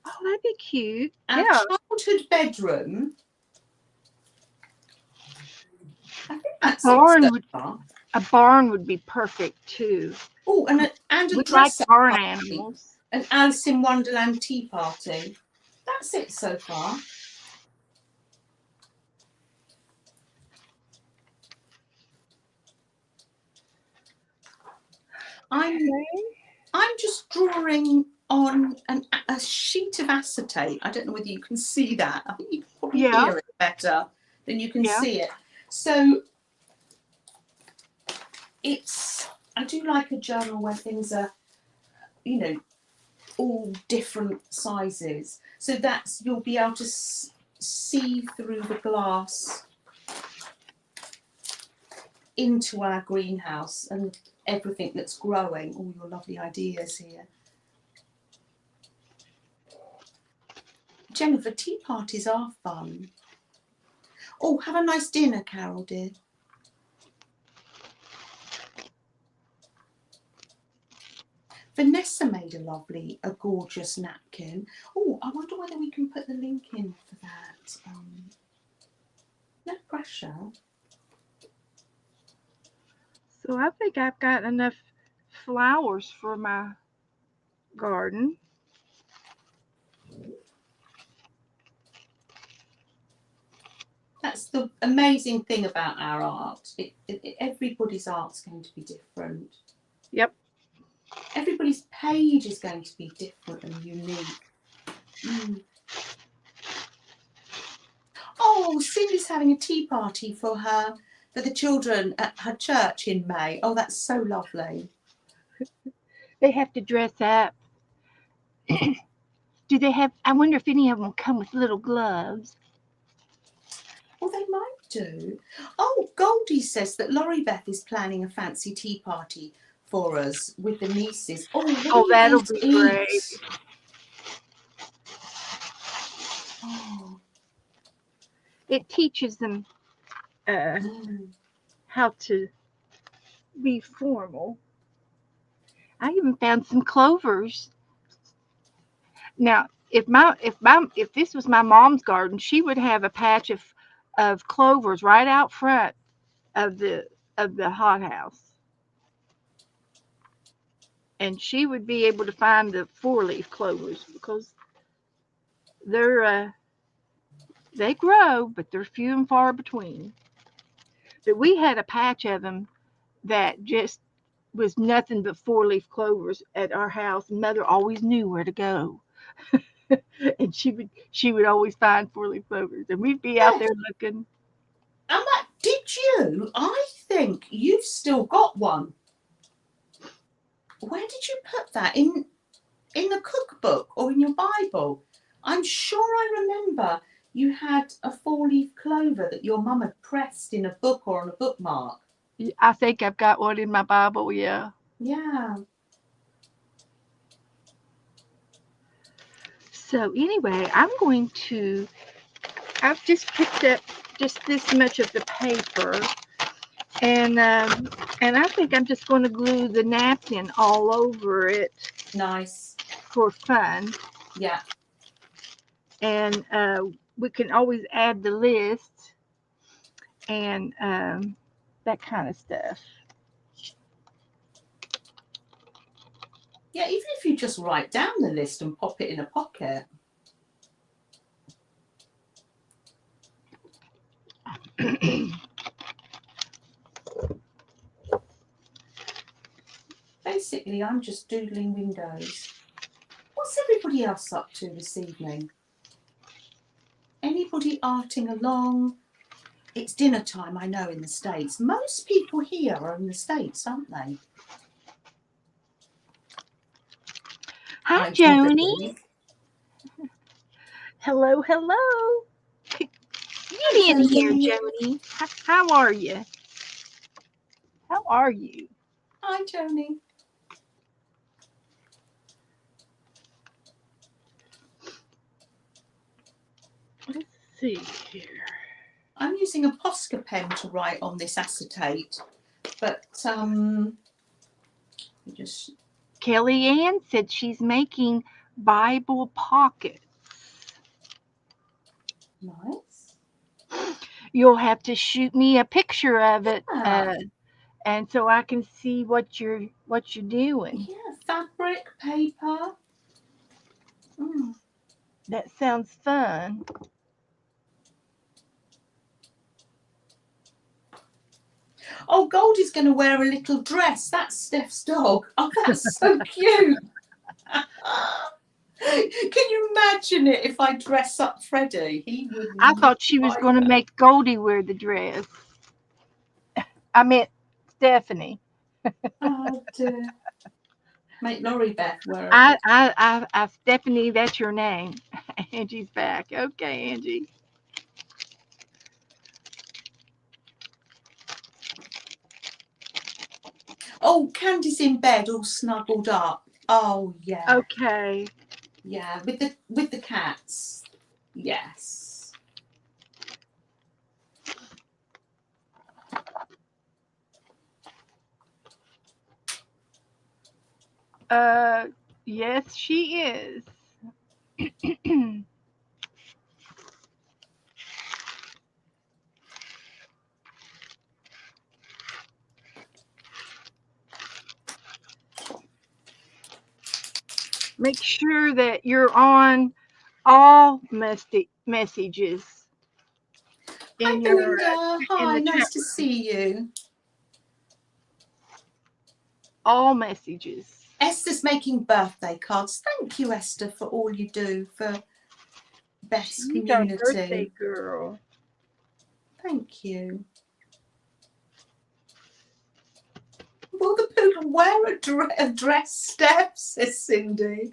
Oh, that'd be cute. and Yeah, a childhood bedroom. I think that's it so barn would far. a barn would be perfect too. Oh, and a We like dress up barn party, animals. an Alice in Wonderland tea party. That's it so far. I'm just drawing on a sheet of acetate. I don't know whether you can see that. I think you can probably Yeah, hear it better than you can yeah. see it. So I do like a journal where things are, you know, all different sizes. So that's, you'll be able to see through the glass into our greenhouse and everything that's growing. All your lovely ideas here. Jennifer, tea parties are fun. Oh, have a nice dinner, Carol, dear. Vanessa made a gorgeous napkin. Oh, I wonder whether we can put the link in for that. No pressure. So I think I've got enough flowers for my garden. That's the amazing thing about our art. Everybody's art's going to be different. Yep. Everybody's page is going to be different and unique. Mm. Oh, Cindy's having a tea party for the children at her church in May. Oh, that's so lovely. They have to dress up. Do they have? I wonder if any of them come with little gloves. Well, they might do. Oh, Goldie says that Laurie Beth is planning a fancy tea party for us with the nieces. Oh, what Oh, are you that'll going to be eat? great. Oh. It teaches them how to be formal. I even found some clovers. Now, if this was my mom's garden, she would have a patch of clovers right out front of the hothouse, and she would be able to find the four leaf clovers because they're they grow, but they're few and far between. But we had a patch of them that just was nothing but four leaf clovers at our house, and mother always knew where to go. And she would always find four leaf clovers, and we'd be out Yes. there looking. And that, did you? I think you've still got one. Where did you put that? In the cookbook or in your Bible? I'm sure I remember you had a four-leaf clover that your mum had pressed in a book or on a bookmark. I think I've got one in my Bible. Yeah. Yeah. So anyway, I've just picked up just this much of the paper, and I think I'm just going to glue the napkin all over it Nice. for fun. Yeah. And we can always add the list and that kind of stuff. Yeah, even if you just write down the list and pop it in a pocket. Basically, I'm just doodling windows. What's everybody else up to this evening? Anybody arting along? It's dinner time, I know, in the States. Most people here are in the States, aren't they? Hi, I wouldn't Joni. be. Hello, hello. Get Hi, in here, Joni. Joni. How are you? How are you? Hi, Joni. Let's see here. I'm using a Posca pen to write on this acetate, but just Kelly Ann said she's making Bible pockets. nice. You'll have to shoot me a picture of it, Yeah, and so I can see what you're doing. yeah, fabric, paper. Mm. That sounds fun. Oh, Goldie's going to wear a little dress. That's Steph's dog. Oh, that's so cute. Can you imagine it if I dress up Freddie? He would I thought she was like going to that. make Goldie wear the dress. I meant Stephanie. Oh dear. Make Laurie Beth wear it. Stephanie, that's your name. Angie's back. Okay, Angie. Oh, Candy's in bed, all snuggled up. Oh yeah, Okay. yeah, with the cats. Yes. Yes, she is. Make sure that you're on all messages Hi, in your Belinda. in Hi, the chat nice to room. see you. All messages. Esther's making birthday cards. Thank you, Esther, for all you do for Beth's She's our birthday community. girl. Thank you. Will the poodle wear a dress, Steph? Says Cindy.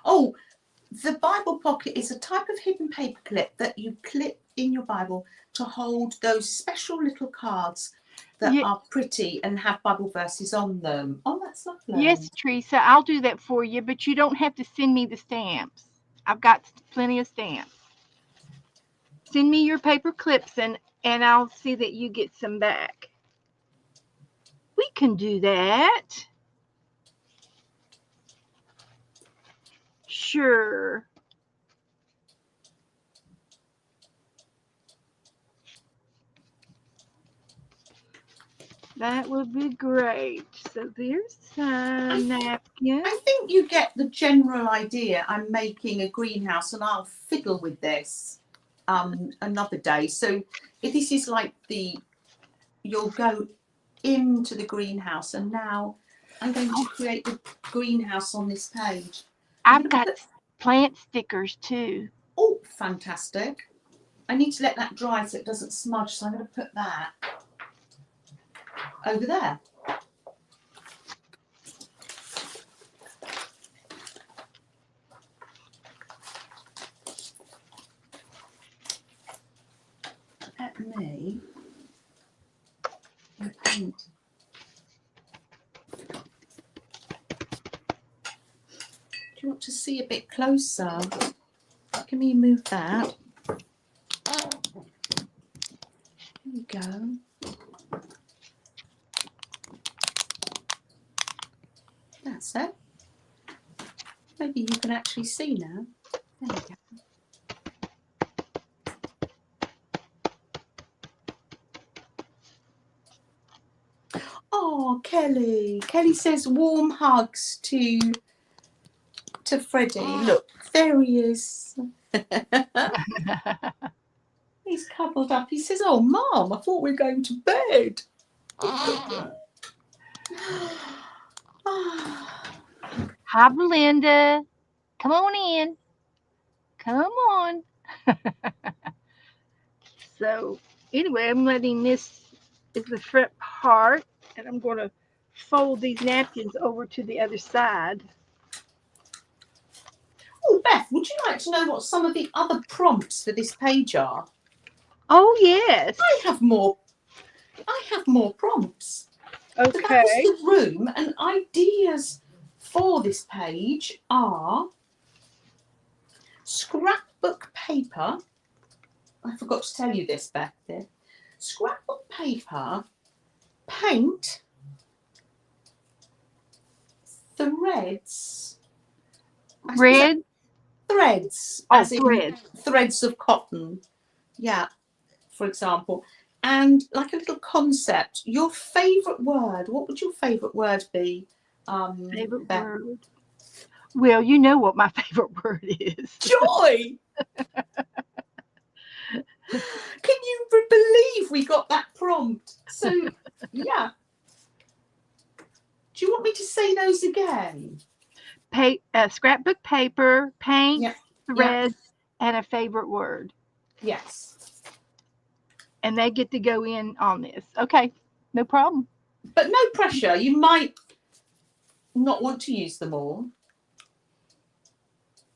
Oh, the Bible pocket is a type of hidden paper clip that you clip in your Bible to hold those special little cards that Ye- are pretty and have Bible verses on them. Oh, that's lovely. yes, Teresa, I'll do that for you, but you don't have to send me the stamps. I've got plenty of stamps. Send me your paper clips and I'll see that you get some back. We can do that. Sure. That would be great. So there's some napkins. I think you get the general idea. I'm making a greenhouse and I'll fiddle with this another day. So if this is like you'll go into the greenhouse, and now I'm going to create the greenhouse on this page. I've got plant stickers too. Oh, fantastic. I need to let that dry so it doesn't smudge, so I'm going to put that over there. Let me paint. to see a bit closer. Can we move that? There we go. That's it. Maybe you can actually see now. There we go. Oh, Kelly. Kelly says warm hugs to Freddie. Look, there he is. He's cuddled up. He says, "Oh, Mum, I thought we were going to bed." Hi, Belinda. Come on in. Come on. So, anyway, I'm letting this is the front part, and I'm going to fold these napkins over to the other side. Oh, Beth, would you like to know what some of the other prompts for this page are? Oh, yes. I have more prompts. So that Okay. was the room, and ideas for this page are scrapbook paper. I forgot to tell you this, Beth. There. Scrapbook paper, paint, threads. Red. Threads. Oh, as in threads. threads of cotton. Yeah, for example. And like a little concept, your favourite word, what would your favourite word be? Favorite Beth? word. Well, you know what my favorite word is. Joy! Can you believe we got that prompt? So, yeah. Do you want me to say those again? Scrapbook paper, paint, Yeah. threads, and a favorite word. Yes. And they get to go in on this. Okay, no problem. But no pressure. You might not want to use them all.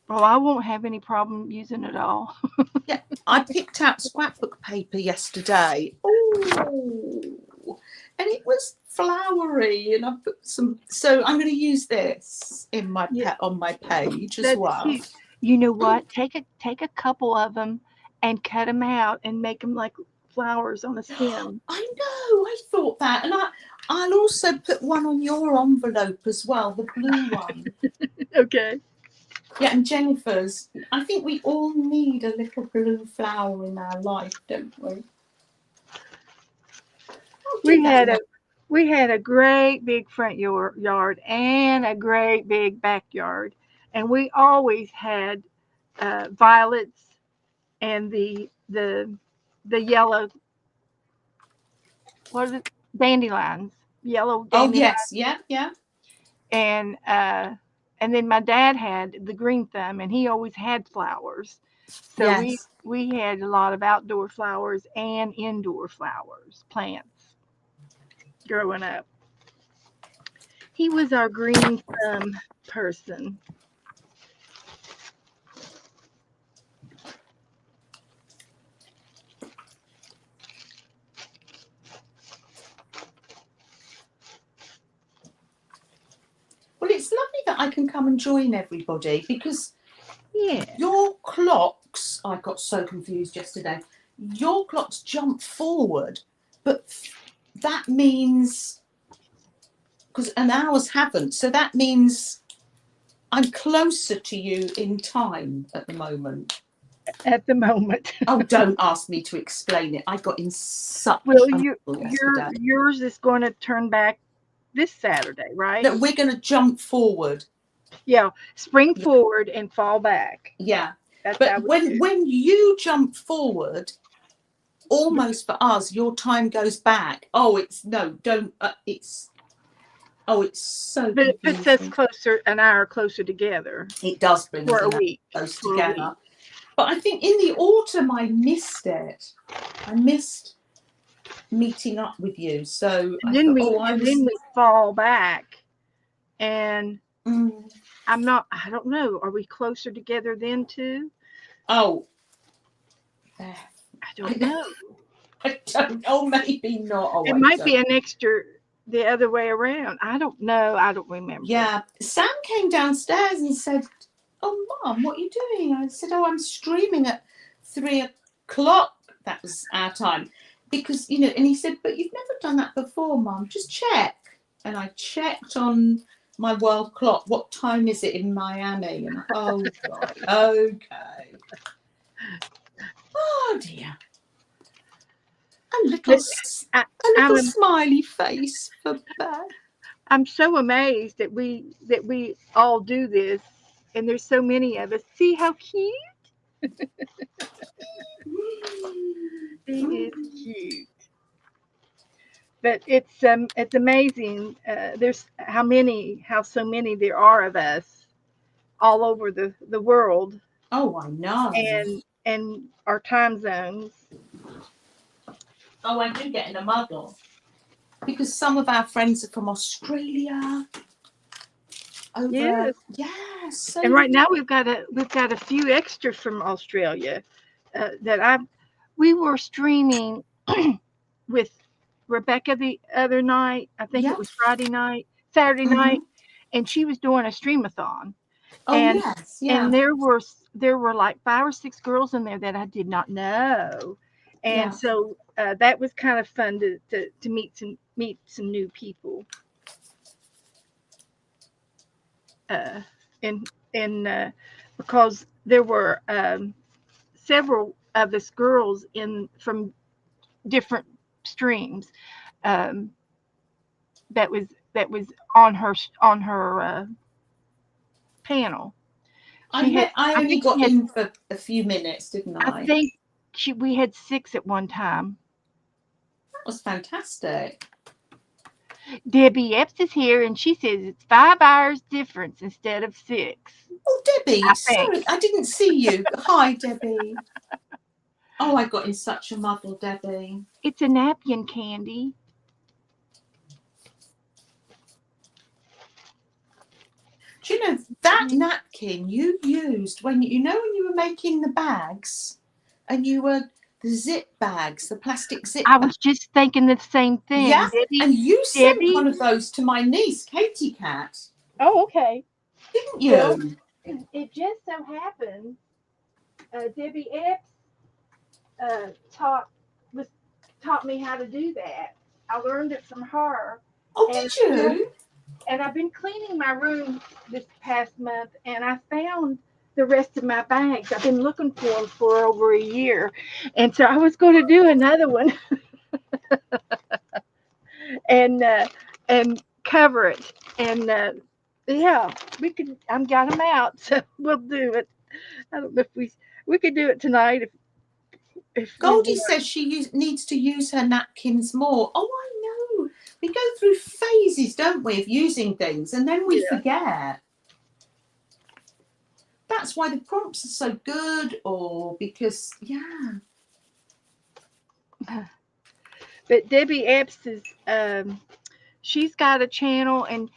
Well, I won't have any problem using it all. Yeah, I picked out scrapbook paper yesterday. Oh, and it was flowery, and I put some. So I'm going to use this in my on my page as That's well. cute. You know what? Take a couple of them and cut them out and make them like flowers on a stem. I know. I thought that, and I'll also put one on your envelope as well, the blue one. Okay. Yeah, and Jennifer's. I think we all need a little blue flower in our life, don't we? We had a great big front yard and a great big backyard, and we always had violets and the yellow, what is it, dandelions, yellow Oh dandelions. yes, yeah. And then my dad had the green thumb, and he always had flowers. So Yes. we had a lot of outdoor flowers and indoor flowers, plants, growing up. He was our green thumb person. Well, it's lovely that I can come and join everybody because Yeah. your clocks, I got so confused yesterday. Your clocks jump forward, but that means, and ours haven't, so that means I'm closer to you in time at the moment. At the moment. Oh, don't ask me to explain it. I got in such a trouble yesterday. Yours is going to turn back this Saturday, right? No, we're going to jump forward. Yeah, spring forward and fall back. Yeah. That's but when you jump forward, almost for us, your time goes back. Oh, it's no, don't. It's so. But it puts us closer, an hour closer together. It does bring us a week close together. But I think in the autumn I missed it. I missed meeting up with you. So then we fall back, and I don't know. Are we closer together then too? Oh, I don't know. I don't know. Maybe not. Oh, it might be an extra the other way around. I don't know. I don't remember. Yeah, Sam came downstairs and said, oh, Mum, what are you doing? I said, oh, I'm streaming at 3 o'clock. That was our time. Because, you know, and he said, but you've never done that before, Mum. Just check. And I checked on my world clock. What time is it in Miami? And oh, God, okay. Oh, dear. A little, I, a little I'm smiley face for Beth. I'm so amazed that we all do this, and there's so many of us. See how cute he is, cute. But it's amazing. There's how so many there are of us all over the world, Oh, I know. and our time zones. Oh, I do get in a muddle. Because some of our friends are from Australia. Over, Yes, yes. So and right now we've got a few extras from Australia that we were streaming with Rebecca the other night. I think it yeah. was Saturday night, and she was doing a streamathon. Oh, And yes, and yeah, there were like 5 or 6 girls in there that I did not know, and yeah. so that was kind of fun to meet some new people. Uh, and because there were several of us girls in from different streams, um, that was on her panel. She had, I I only think she got had, in for a few minutes, didn't I I? think we had 6 at one time. That was fantastic. Debbie Epps is here, and she says it's 5 hours difference instead of 6. Oh, Debbie, I think sorry, I didn't see you. Hi, Debbie. Oh, I got in such a muddle, Debbie. it's a napkin candy. Do you know that napkin you used when you know when you were making the bags, and you were the zip bags, the plastic zip I bags. was just thinking the same Yeah, thing, Debbie. and you sent Debbie. one of those to my niece, Katie Cat, Oh, okay. didn't Well, you? it just so happened Debbie Epps uh, taught was taught me how to do that. I learned it from her, Oh, and did you? and I've been cleaning my room this past month, and I found the rest of my bags. I've been looking for them for over a year, and so I was going to do another one and cover it, and yeah, we could. I'm got them out, so we'll do it. I don't know if we could do it tonight if we Goldie want. says she needs to use her napkins more. Oh, I know. We go through phases, don't we, of using things, and then we Yeah. forget. That's why the prompts are so good, or because, yeah. But Debbie Epps is she's got a channel, and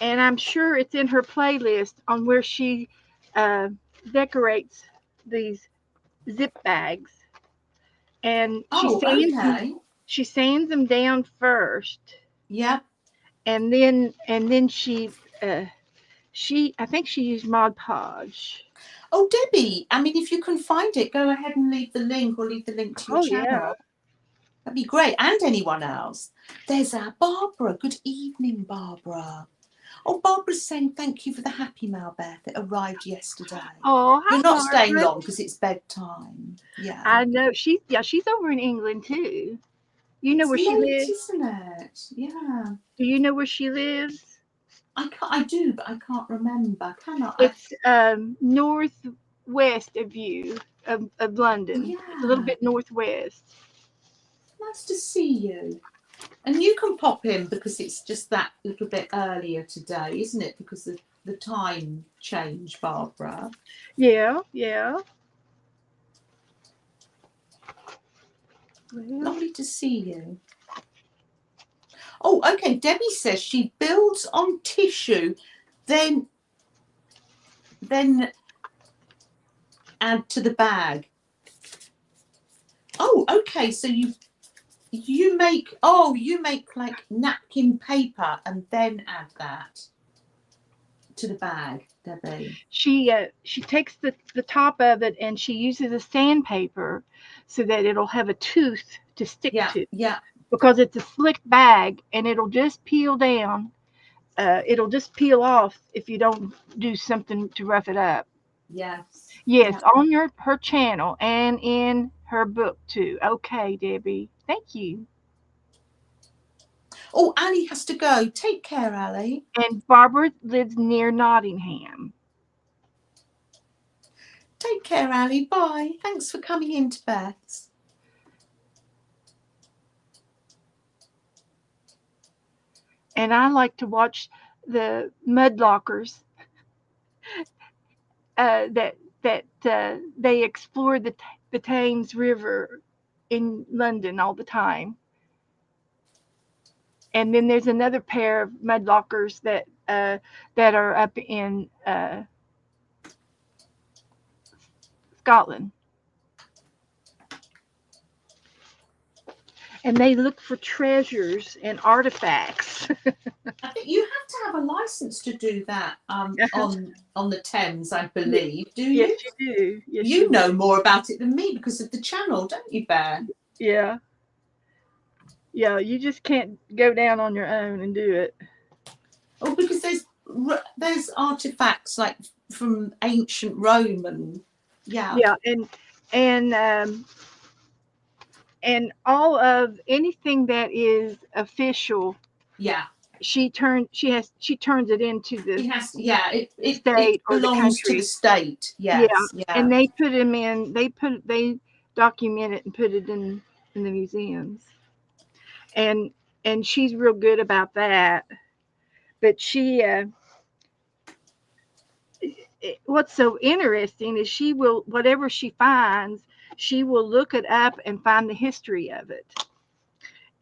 I'm sure it's in her playlist on where she uh, decorates these zip bags, and Oh, okay. she sands them down first, Yeah. and then uh, she I think she used Mod Podge. Oh, Debbie, I mean, if you can find it, go ahead and leave the link or leave the link to your Oh yeah. channel. That'd be great. And anyone else. There's our Barbara. Good evening, Barbara. Oh, Barbara's saying thank you for the Happy Mail, Beth. It arrived yesterday. Oh, hi, You're not staying Barbara. long because it's bedtime. Yeah. I know she's over in England too. You know It's where she late, lives? isn't it? Yeah. Do you know where she lives? I do, but I can't remember. Can I? It's northwest of you, of London. It's a little Yeah. bit northwest. Nice to see you. And you can pop in because it's just that little bit earlier today, isn't it? Because of the time change, Barbara. Yeah, yeah. Well, Lovely to see you. Oh, okay. Debbie says she builds on tissue, then add to the bag. Oh, okay. So you make like napkin paper and then add that. to the bag, Debbie? She takes the top of it and she uses a sandpaper so that it'll have a tooth to stick Yeah, to, yeah, because it's a slick bag and it'll just peel down. It'll just peel off if you don't do something to rough it up. yes, Yes, yeah. on her channel and in her book too. Okay, Debbie. Thank you. Oh, Ali has to go. Take care, Ali. And Barbara lives near Nottingham. Take care, Ali. Bye. Thanks for coming in to Beth's. And I like to watch the mudlockers that they explore the Thames River in London all the time. And then there's another pair of mudlockers that are up in Scotland, and they look for treasures and artifacts. I think you have to have a license to do that on the Thames, I believe. Do Yes, you? you do. Yes, You you do. know more about it than me because of the channel, don't you, Bear? Yeah, yeah. You just can't go down on your own and do it. Oh, because there's artifacts like from ancient Rome and yeah, Yeah, and and all of anything that is official, yeah. she turns it into the It has, yeah. It state or the belongs to the country. state. Yeah, Yes, yeah. and they put them in. They document it and put it in the museums. And she's real good about that. But what's so interesting is she will, whatever she finds, she will look it up and find the history of it,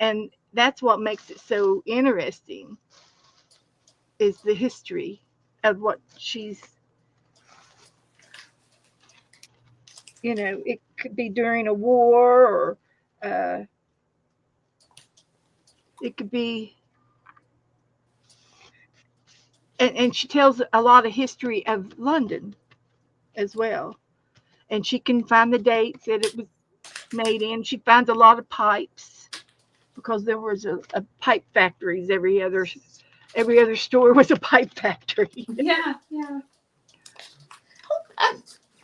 and that's what makes it so interesting, is the history of what she's, it could be during a war, or uh, it could be, and she tells a lot of history of London as well, and she can find the dates that it was made in. She finds a lot of pipes because there was a pipe factories. Every other store was a pipe factory. Yeah, yeah.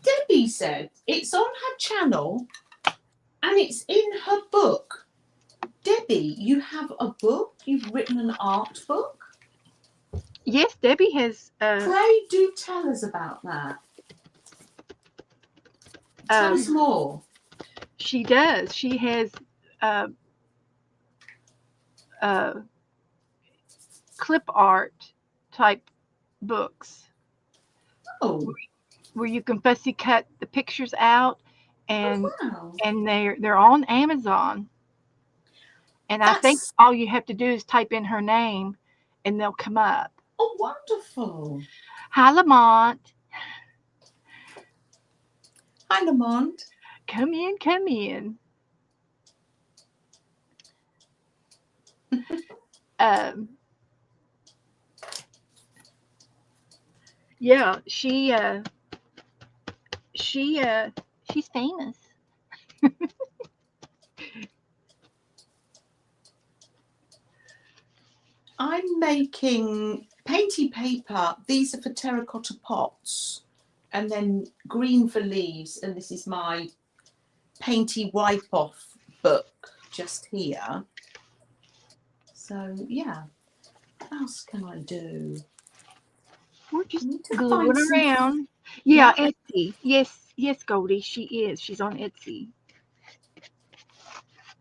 Debbie said it's on her channel and it's in her book. Debbie, you have a book? You've written an art book? Yes, Debbie has. Pray do tell us about that. Tell us more. She does. She has uh, uh, clip art type books Oh, where you can fussy cut the pictures out, and wow. they're on Amazon. And I think That's all you have to do is type in her name, and they'll come up. wonderful. Hi, Lamont. Hi, Lamont. Come in, come in. Um, yeah, she she's famous. I'm making painty paper. These are for terracotta pots, and then green for leaves. And this is my painty wipe off book just here. So yeah, what else can I do? We're I just need to gluing find some. around. Yeah, Yeah. Etsy. Yes, yes, Goldie, she is. She's on Etsy.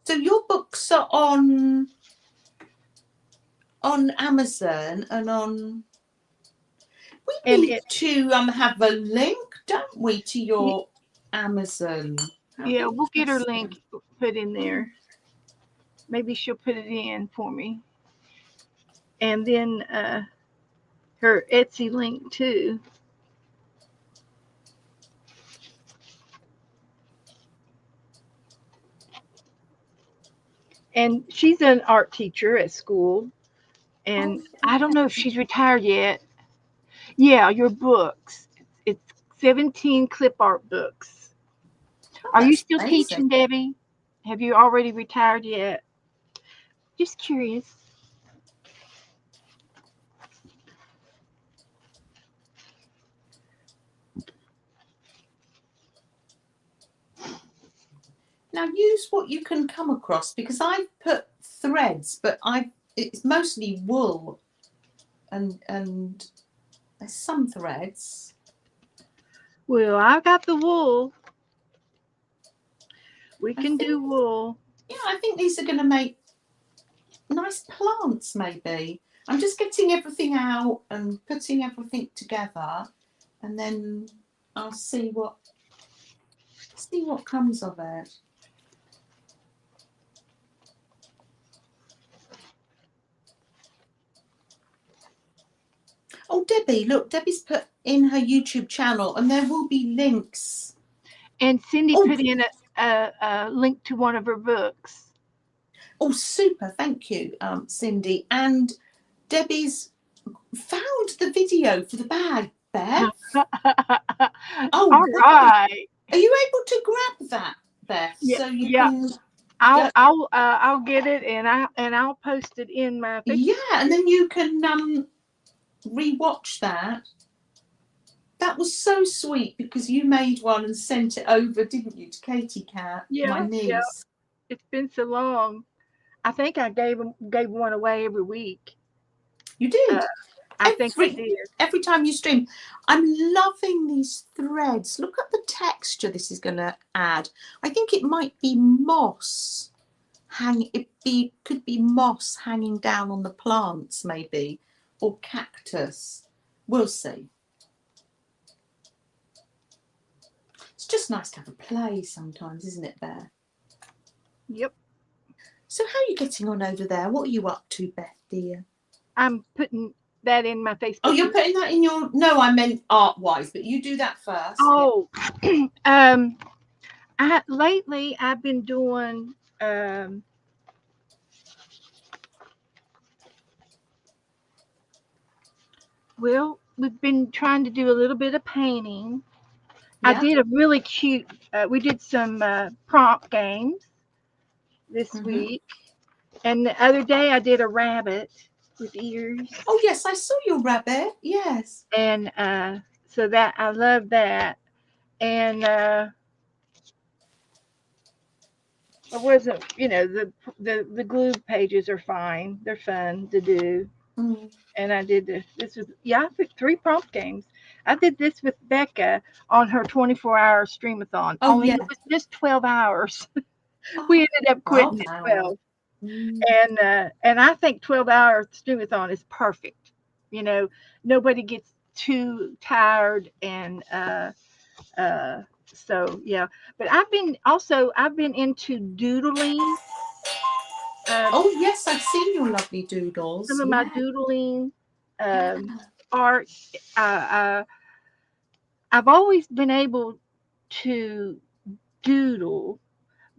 So your books are on Amazon and on. We And need to have a link, don't we, to your Amazon? How yeah, we'll get her interesting. link put in there. Maybe she'll put it in for me. And then her Etsy link too. And she's an art teacher at school. And I don't know if she's retired yet. Yeah, your books. It's 17 clip art books. Oh, Are you that's still amazing. teaching, Debbie? Have you already retired yet? Just curious. Now use what you can come across, because I've put threads, but it's mostly wool and there's some threads. Well, I've got the wool. We I can think do wool. yeah, I think these are going to make nice plants. Maybe I'm just getting everything out and putting everything together, and then I'll see what comes of it. Oh, Debbie, look, Debbie's put in her YouTube channel, and there will be links. And Cindy Oh, put in a link to one of her books. oh, super! Thank you, Cindy. And Debbie's found the video for the bag, Beth. Oh, All look at, right. are you able to grab that, Beth, Yeah, so you yeah. can? I'll get it and I'll post it in my Yeah, Facebook. and then you can rewatch that. That was so sweet because you made one and sent it over, didn't you, to Katie Cat, my Yeah, yeah. niece? It's been so long. I think I gave one away every week. You Uh, did. I think I did. Every time you stream. I'm loving these threads. Look at the texture this is going to add. I think it might be moss. Could be moss hanging down on the plants, maybe, or cactus. We'll see. It's just nice to have a play sometimes, isn't it, Bear? Yep. So how are you getting on over there? What are you up to, Beth, dear? I'm putting that in my Facebook. Oh, you're putting that in your... No, I meant art-wise, but you do that first. Oh, lately I've been doing well, we've been trying to do a little bit of painting. I Yeah. did a really cute. We did some prompt games this week, and the other day I did a rabbit with ears. Oh yes, I saw your rabbit. Yes. And so that I love that. And I wasn't, the glue pages are fine. They're fun to do. Mm. And I did this. This was I picked 3 prompt games. I did this with Becca on her 24-hour streamathon. Oh Only yeah. it was just 12 hours. Oh, We ended up quitting at hours. 12. Mm. And I think 12-hour streamathon is perfect. Nobody gets too tired and so yeah. But I've been into doodling. Oh yes, I've seen your lovely doodles. Some of my doodling art. I've always been able to doodle,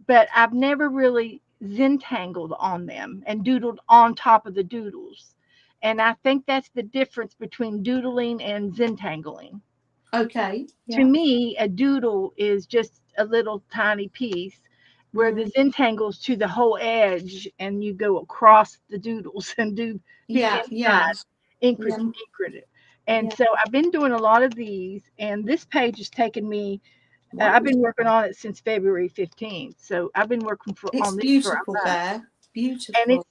but I've never really zentangled on them and doodled on top of the doodles. And I think that's the difference between doodling and zentangling. Okay. To Yeah. me, a doodle is just a little tiny piece, where the zentangles to the whole edge, and you go across the doodles and do Yeah. Yeah. inside, ink Yeah. it. And Yeah. so I've been doing a lot of these, and this page has taken me. I've been Wonderful. working on it since February 15th, so I've been working It's on this for a beautiful, month, Bear. and Beautiful.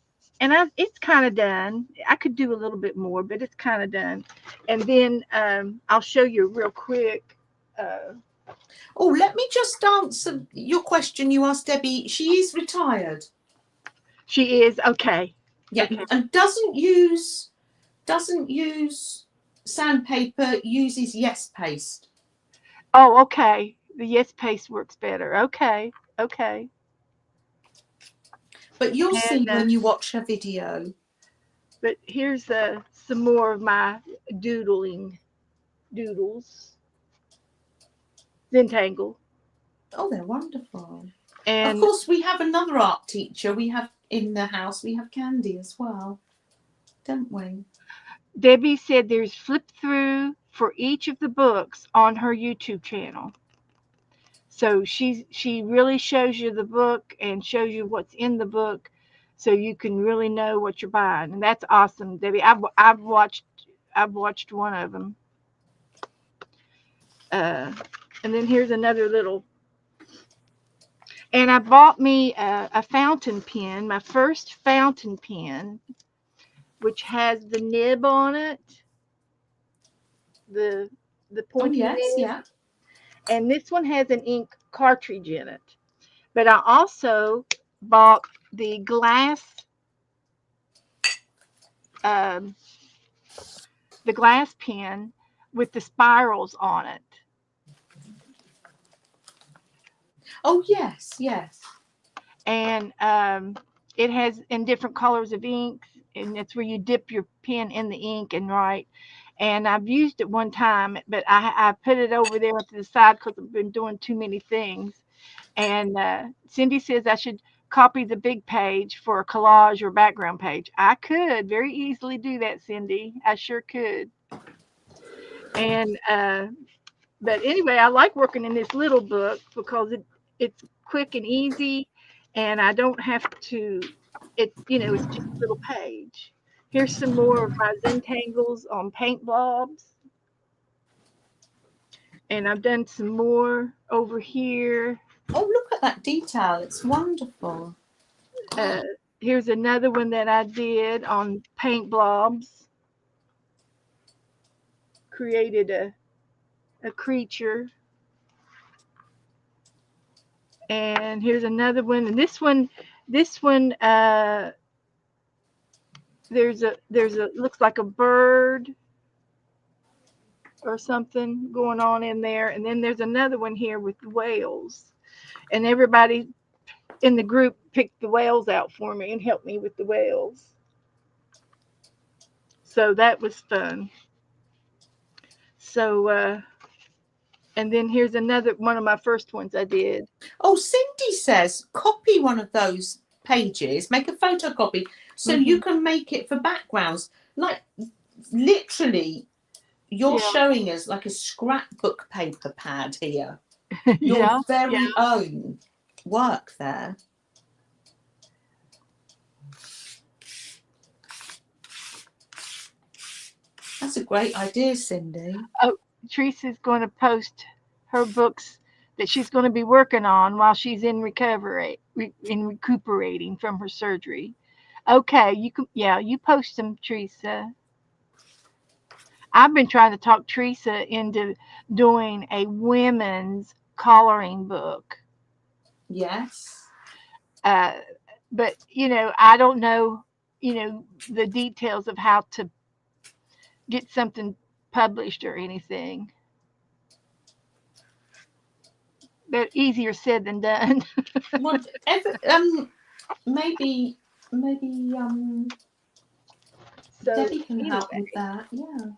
it's kind of done. I could do a little bit more, but it's kind of done. And then I'll show you real quick. Oh, let me just answer your question you asked Debbie. She is retired. She is okay. Yeah, Okay. and doesn't use sandpaper. Uses Yes Paste. Oh, okay. The Yes Paste works better. Okay. Okay. But you'll see And when you watch her video. but here's some more of my doodles. Zentangle. Oh, they're wonderful. Of And course, we have another art teacher. We have in the house. We have Candy as well, don't we? Debbie said there's flip through for each of the books on her YouTube channel. So she really shows you the book and shows you what's in the book, so you can really know what you're buying, and that's awesome, Debbie. I've watched one of them, uh, and then here's another little. And I bought me a fountain pen, my first fountain pen, which has the nib on it, the the Oh pointy yes, nib, yeah. and this one has an ink cartridge in it. But I also bought the um, glass pen with the spirals on it, Oh yes, yes. and it has in different colors of inks, and it's where you dip your pen in the ink and write. And I've used it one time, but I put it over there to the side because I've been doing too many things. And Cindy says I should copy the big page for a collage or background page. I could very easily do that, Cindy. I sure could. And but anyway, I like working in this little book because it's quick and easy, and I don't have to. It's just a little page. Here's some more of my Zentangles on paint blobs, and I've done some more over here. Oh, look at that detail. It's wonderful. Uh, Here's another one that I did on paint blobs. Created a creature, and here's another one. And this one, there's a looks like a bird or something going on in there, and then there's another one here with whales, and everybody in the group picked the whales out for me and helped me with the whales. So that was fun. So and then here's another one of my first ones I did. Oh, Cindy says copy one of those pages, make a photocopy so you Hmm. can make it for backgrounds. Like literally, you're Yeah. showing us like a scrapbook paper pad here. Your Yeah. Yeah. very own work there. That's a great idea, Cindy. Oh, Teresa's going to post her books that she's going to be working on while she's in recovery, in recuperating from her surgery. Okay, you can, yeah, you post them, Teresa. I've been trying to talk Teresa into doing a women's coloring book. Yes. Uh, but I don't know, the details of how to get something published or anything. But easier said than done. Whatever. Maybe, maybe So Debbie can help anyway, with that. Yeah.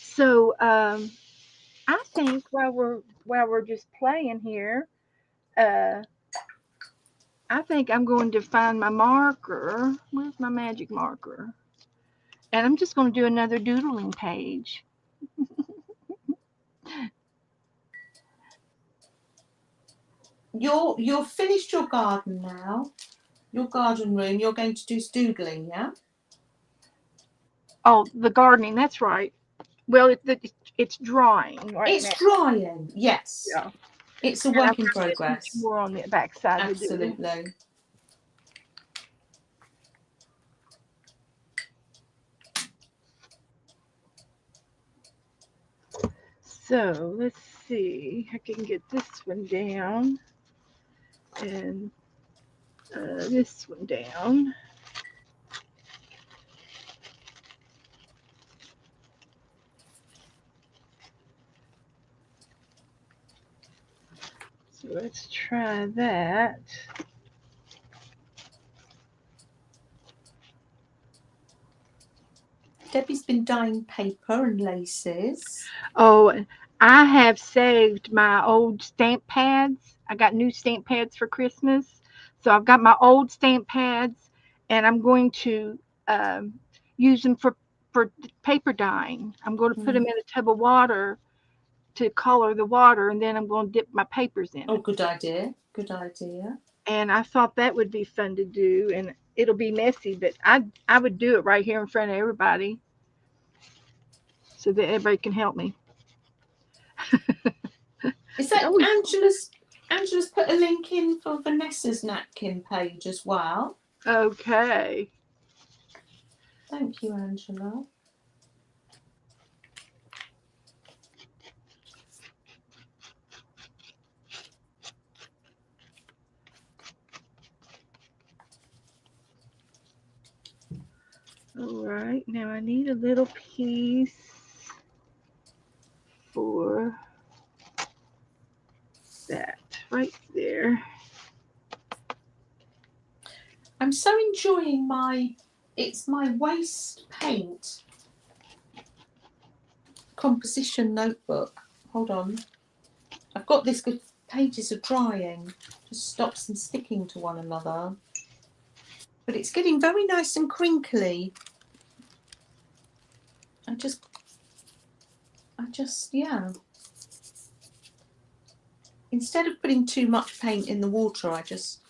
so I think while we're just playing here, uh, I think I'm going to find my marker. Where's my magic marker? And I'm just going to do another doodling page. You're finished your garden now. Your garden room. You're going to do doodling, yeah? Oh, the gardening. That's right. Well, it's drying right now. It's drying. Yes. Yeah. It's a And I'm work in going to do some progress. more on the back side to do. Absolutely. So let's see. I can get this one down and this one down. So let's try that. Debbie's been dyeing paper and laces. Oh, I have saved my old stamp pads. I got new stamp pads for Christmas. So I've got my old stamp pads, and I'm going to um, use them for for paper dyeing. I'm going to put them Mm. in a tub of water to color the water, and then I'm going to dip my papers in Oh, it. good idea. Good idea. And I thought that would be fun to do, and it'll be messy, but I would do it right here in front of everybody so that everybody can help me. Is that Oh, Angela's? Angela's put a link in for Vanessa's napkin page as well. okay. Thank you, Angela. All right. Now I need a little piece for that right there. I'm so enjoying it's my waste paint composition notebook. Hold on. I've got this good pages are drying. Just stops them sticking to one another. But it's getting very nice and crinkly. I just yeah. Instead of putting too much paint in the water, I just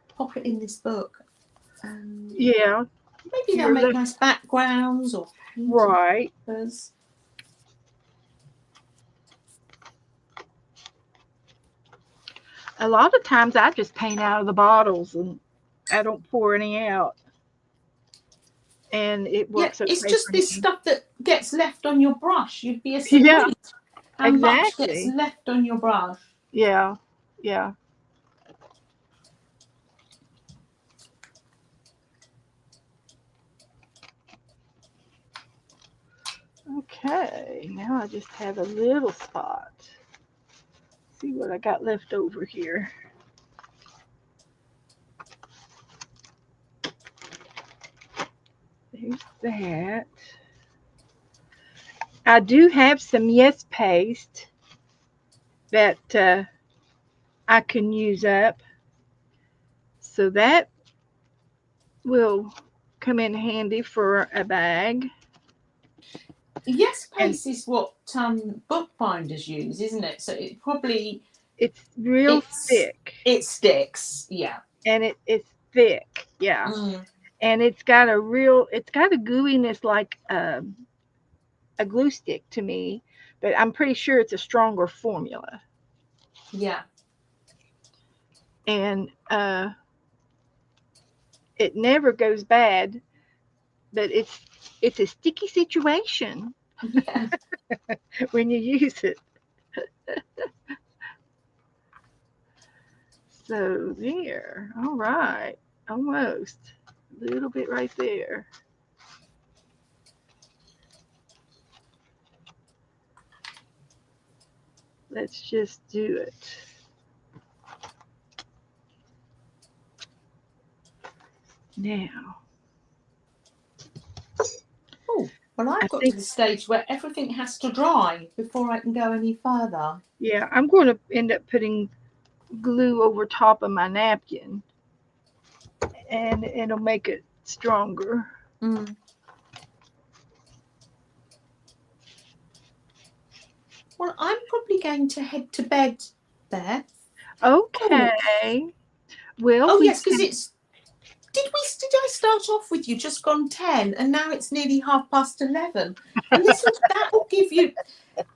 pop it in this book. And Yeah. maybe they'll You're make nice backgrounds or painted right. papers. A lot of times I just paint out of the bottles and I don't pour any out. And it Yeah, works okay it's just for this me. stuff that gets left on your brush. You'd be Yeah, surprised how much gets exactly. left on your brush. Yeah. Yeah. Okay. Now I just have a little spot. See what I got left over here. There's that. I do have some Yes paste that I can use up. So that will come in handy for a bag. Yes, And paste is what bookbinders use, isn't it? So it probably it's real it's thick. it sticks. Yeah. And it's thick. Yeah. Mm. And it's got a gooiness like a glue stick to me, but I'm pretty sure it's a stronger formula. Yeah. And it never goes bad, but it's a sticky situation Yeah. when you use it. So there. All right. Almost. A little bit right there. Let's just do it. Now, Oh, well, I I've got to think, the stage where everything has to dry before I can go any further. yeah, I'm going to end up putting glue over top of my napkin and it'll make it stronger. Mm. Well, I'm probably going to head to bed, Beth. Oh, Okay. Well, oh we yes, because can. it's. Did I start off with you just gone 10 and now it's nearly 11:30? And that will give you.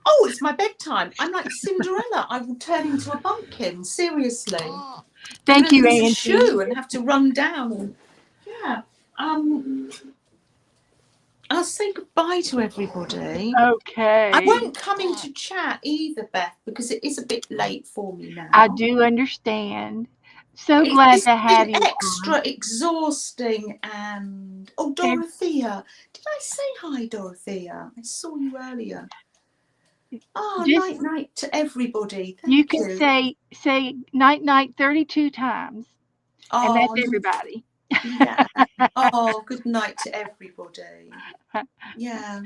Oh, it's my bedtime. I'm like Cinderella. I will turn into a pumpkin. Seriously, I'm Thank gonna you, lose a Angie. shoe and have to run down. And yeah. I'll say goodbye to everybody. I Okay. won't come into chat either, Beth, because it is a bit late for me I now. do understand. So glad It's to have been you on. extra exhausting. And oh, And Dorothea, did I say hi, Dorothea? I saw you earlier. Oh, just night to everybody. you Thank can you. say night night 32 times, and that's Oh, everybody. yeah. Oh, good night to everybody. Yeah.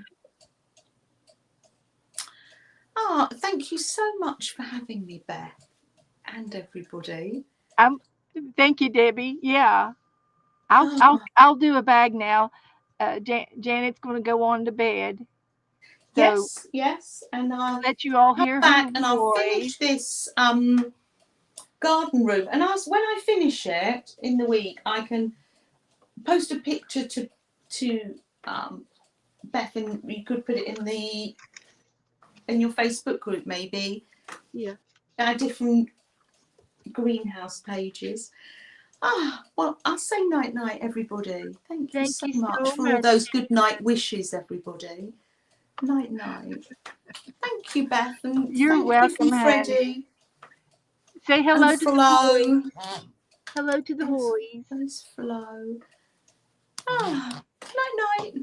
Oh, thank you so much for having me, Beth, and everybody. I'm Thank you, Debbie. Yeah. I'll Oh, I'll I'll do a bag now. Janet's going to go on to bed. So Yes, yes, and I'll let you all come hear her back and I'll voice. finish this garden room. And when I finish it in the week, I can post a picture to Beth, and you could put it in your Facebook group maybe. Yeah. Our different greenhouse pages. Well, I'll say night night, everybody. Thank you Thank so you much so for all much. those good night wishes, everybody. Night night. Thank you, Beth, and You're thank you welcome, for honey. Freddie Say and hello to the boys. Flo. Hello to the boys. There's Flo. Night night.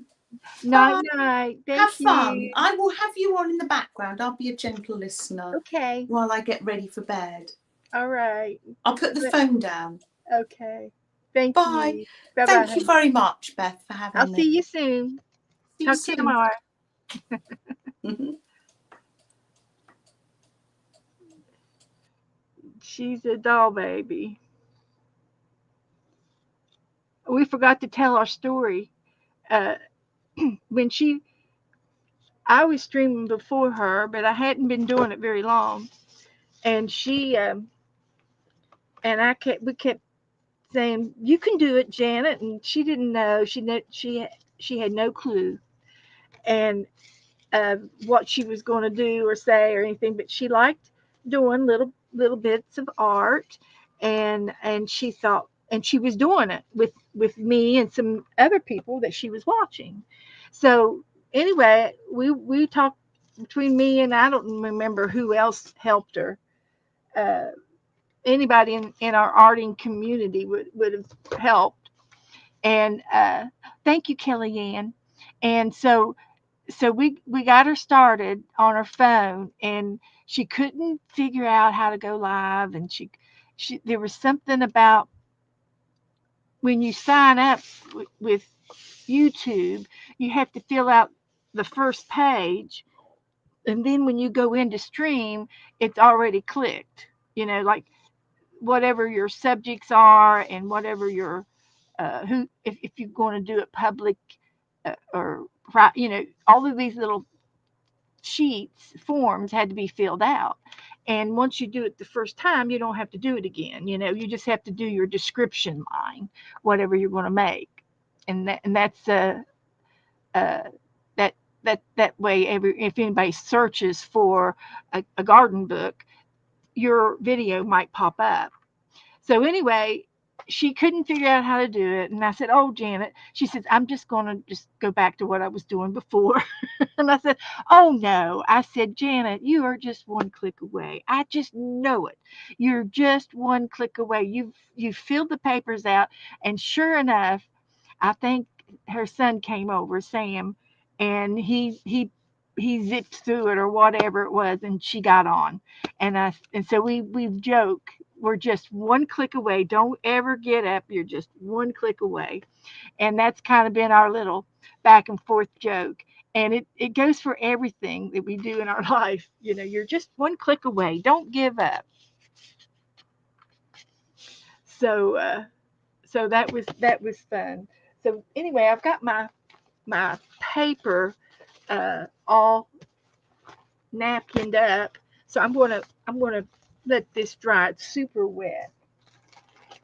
Night Bye. night. Have Thank fun. you. I will have you on in the background. I'll be a gentle listener Okay. while I get ready for bed. All right. I'll put the phone down. Okay. Thank Bye. you. Bye Thank you bye. very much, Beth, for I'll having me. see you soon. See you Talk to you soon. tomorrow. She's a doll baby. We forgot to tell our story. Uh, when I was streaming before her, but I hadn't been doing it very long. And we kept saying, "You can do it, Janet." And she didn't know. She had no clue, and what she was going to do or say or anything. But she liked doing little bits of art, and she thought, and she was doing it with me and some other people that she was watching. So anyway, we talked between me, and I don't remember who else helped her. Uh, Anybody in our arting community would have helped. And thank you, Kellyanne. And so we got her started on her phone, and she couldn't figure out how to go live. And she there was something about when you sign up with YouTube, you have to fill out the first page, and then when you go into stream, it's already clicked. Like whatever your subjects are, and whatever your who if you're going to do it public, or all of these little sheets forms had to be filled out. And once you do it the first time, you don't have to do it again. You just have to do your description line, whatever you're going to make. And that's uh that that way, if anybody searches for a garden book, your video might pop up. So anyway, she couldn't figure out how to do it, and I said, "Oh, Janet," she says, "I'm just going to just go back to what I was doing before." And I said, "Oh no," I said, "Janet, you are just one click away. I just know it. You're just one click away. You've filled the papers out." And sure enough, I think her son came over, Sam, and he zipped through it or whatever it was, and she got on. And so we joke, we're just one click away. Don't ever get up. You're just one click away. And that's kind of been our little back and forth joke. And it goes for everything that we do in our life. You're just one click away. Don't give up. So so that was fun. So anyway, I've got my paper all napkined up. So I'm gonna let this dry. It's super wet,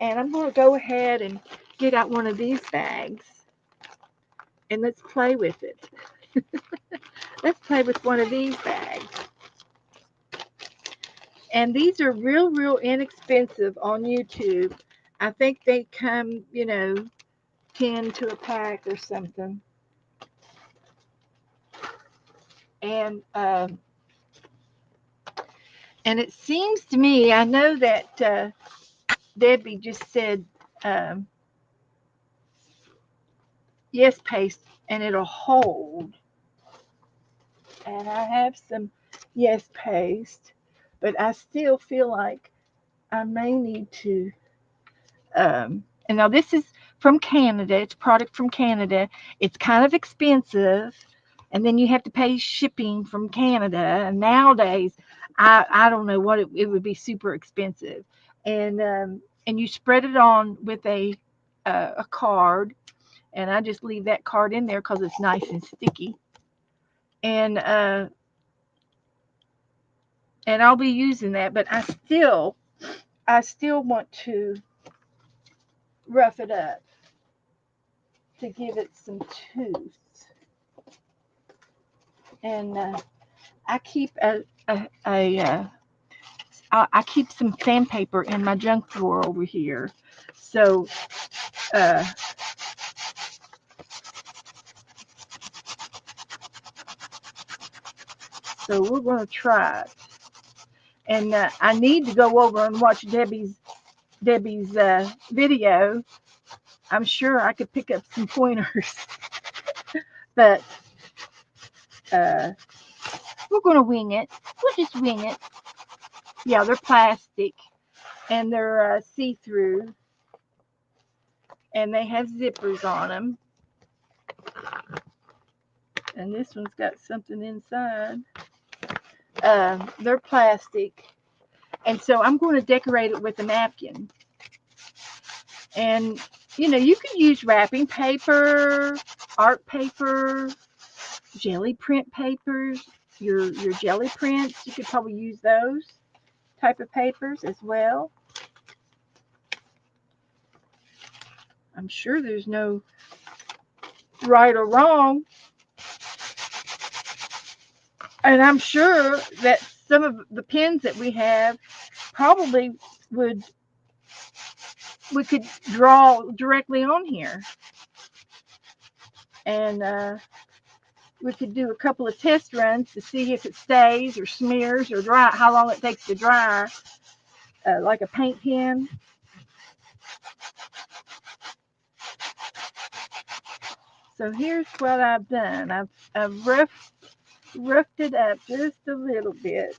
and I'm gonna go ahead and get out one of these bags, and let's play with it. Let's play with one of these bags. And these are real inexpensive on YouTube. I think they come, 10 to a pack or something. And and it seems to me, I know that Debbie just said um, yes paste, and it'll hold. And I have some yes paste, but I still feel like I may need to. And now this is from Canada. It's a product from Canada. It's kind of expensive, and then you have to pay shipping from Canada. And nowadays, I don't know what it would be super expensive. And you spread it on with a card, And I just leave that card in there because it's nice and sticky. And I'll be using that, but I still want to rough it up to give it some tooth. And I keep I keep some sandpaper in my junk drawer over here. So we're going to try it. And I need to go over and watch Debbie's video. I'm sure I could pick up some pointers, but we're going to wing it. We'll just wing it. Yeah, they're plastic and they're see-through, and they have zippers on them. And this one's got something inside. They're plastic, and so I'm going to decorate it with a napkin. And you could use wrapping paper, art paper, jelly print papers, your jelly prints. You could probably use those type of papers as well. I'm sure there's no right or wrong. And I'm sure that some of the pens that we have probably we could draw directly on here. And we could do a couple of test runs to see if it stays or smears or dry, how long it takes to dry, like a paint pen. So here's what I've done. I've roughed it up just a little bit.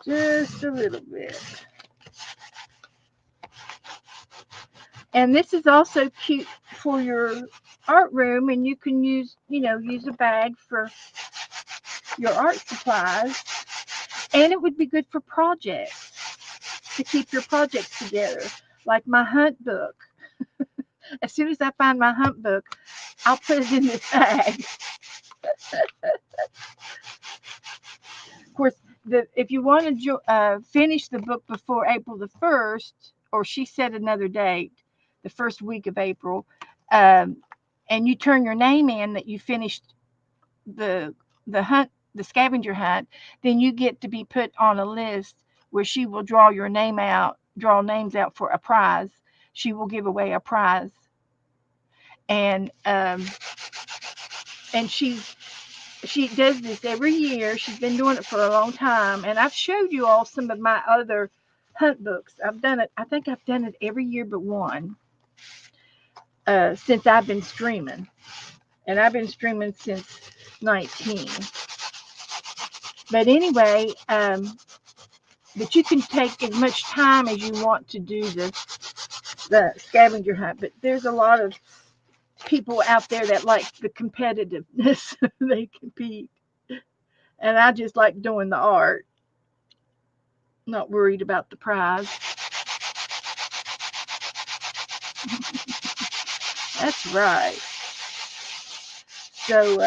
Just a little bit. And this is also cute for your art room, and you can use a bag for your art supplies. And it would be good for projects, to keep your projects together, like my hunt book. As soon as I find my hunt book, I'll put it in this bag. Of course, if you want to finish the book before April the 1st, or she said another date, the first week of April, and you turn your name in that you finished the hunt, the scavenger hunt, then you get to be put on a list where she will draw names out for a prize. She will give away a prize. And she does this every year. She's been doing it for a long time. And I've showed you all some of my other hunt books. I've done it. I think I've done it every year but one since I've been streaming. And I've been streaming since 19. But anyway, but you can take as much time as you want to do the scavenger hunt. But there's a lot of people out there that like the competitiveness. They compete. And I just like doing the art. Not worried about the prize. That's right. So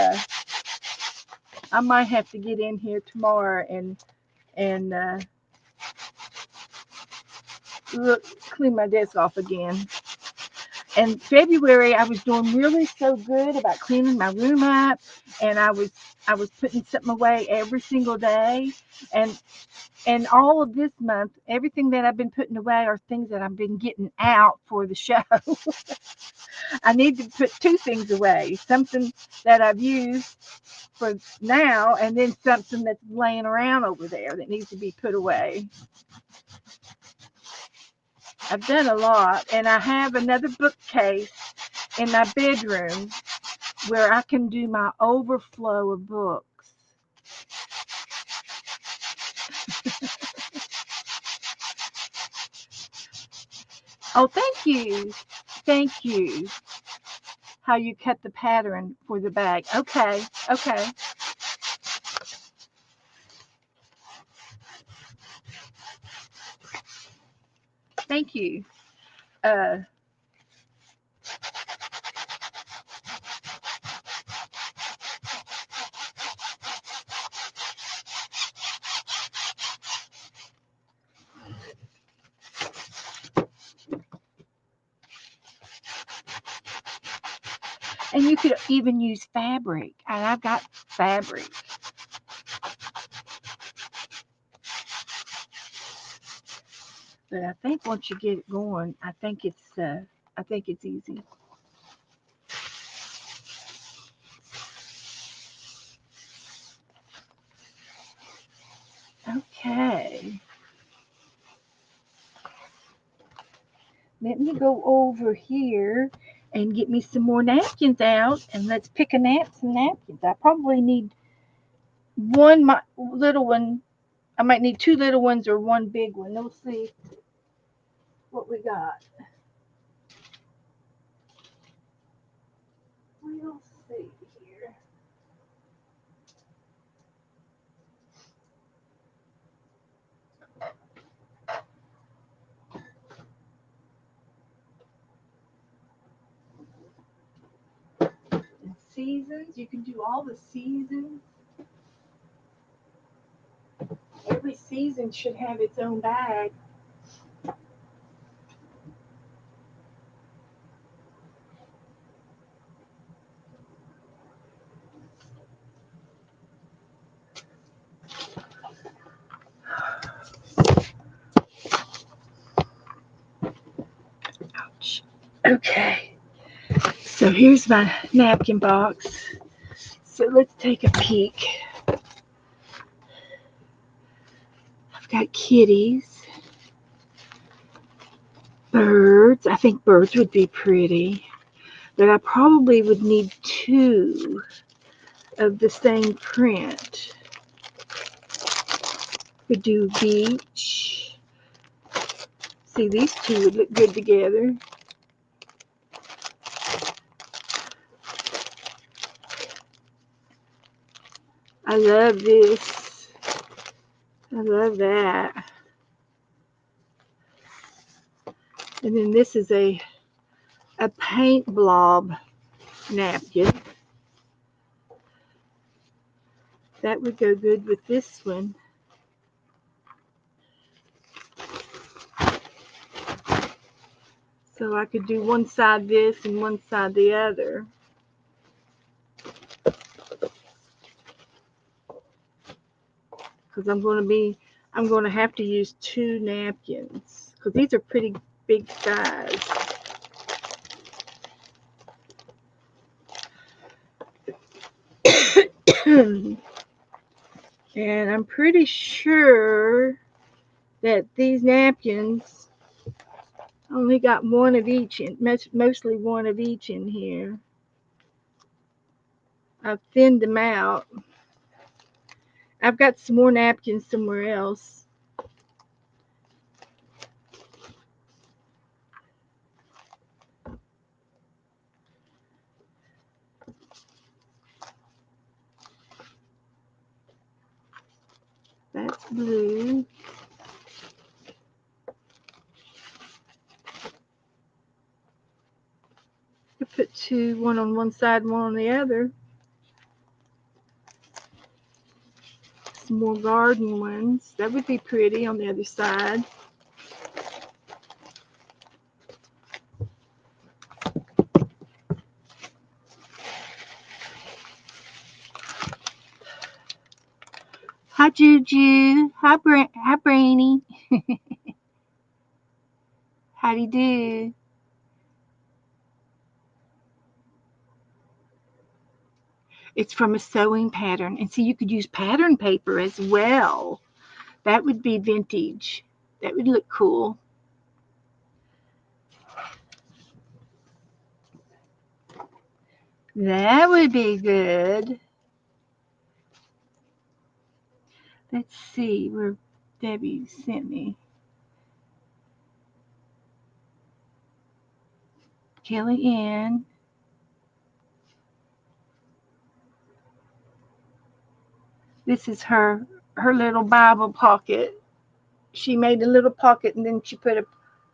I might have to get in here tomorrow and clean my desk off again. And February, I was doing really so good about cleaning my room up, and I was putting something away every single day, and all of this month, everything that I've been putting away are things that I've been getting out for the show. I need to put two things away: something that I've used for now, and then something that's laying around over there that needs to be put away. I've done a lot, and I have another bookcase in my bedroom where I can do my overflow of books. Oh, thank you. Thank you. How you cut the pattern for the bag. Okay. Thank you. And you could even use fabric. And I've got fabric. But I think once you get it going, I think it's easy. Okay. Let me go over here and get me some more napkins out, and let's pick some napkins. I probably need little one. I might need two little ones or one big one. Let's see what we got. We'll see here. And seasons, you can do all the seasons. Every season should have its own bag. Ouch. Okay. So here's my napkin box. So let's take a peek. I've got kitties, birds. I think birds would be pretty, but I probably would need two of the same print. Could do beach. See, these two would look good together. I love this. I love that. And then this is a paint blob napkin. That would go good with this one. So I could do one side this and one side the other. Because I'm going to have to use two napkins. Because these are pretty big size. And I'm pretty sure that these napkins only got one of each, mostly one of each in here. I've thinned them out. I've got some more napkins somewhere else. That's blue. You put two, one on one side, one on the other. Some more garden ones. That would be pretty on the other side. Hi, Juju. Hi, Brainy. How do you do? It's from a sewing pattern. And see, you could use pattern paper as well. That would be vintage. That would look cool. That would be good. Let's see where Debbie sent me. Kelly Ann. This is her little Bible pocket. She made a little pocket and then she put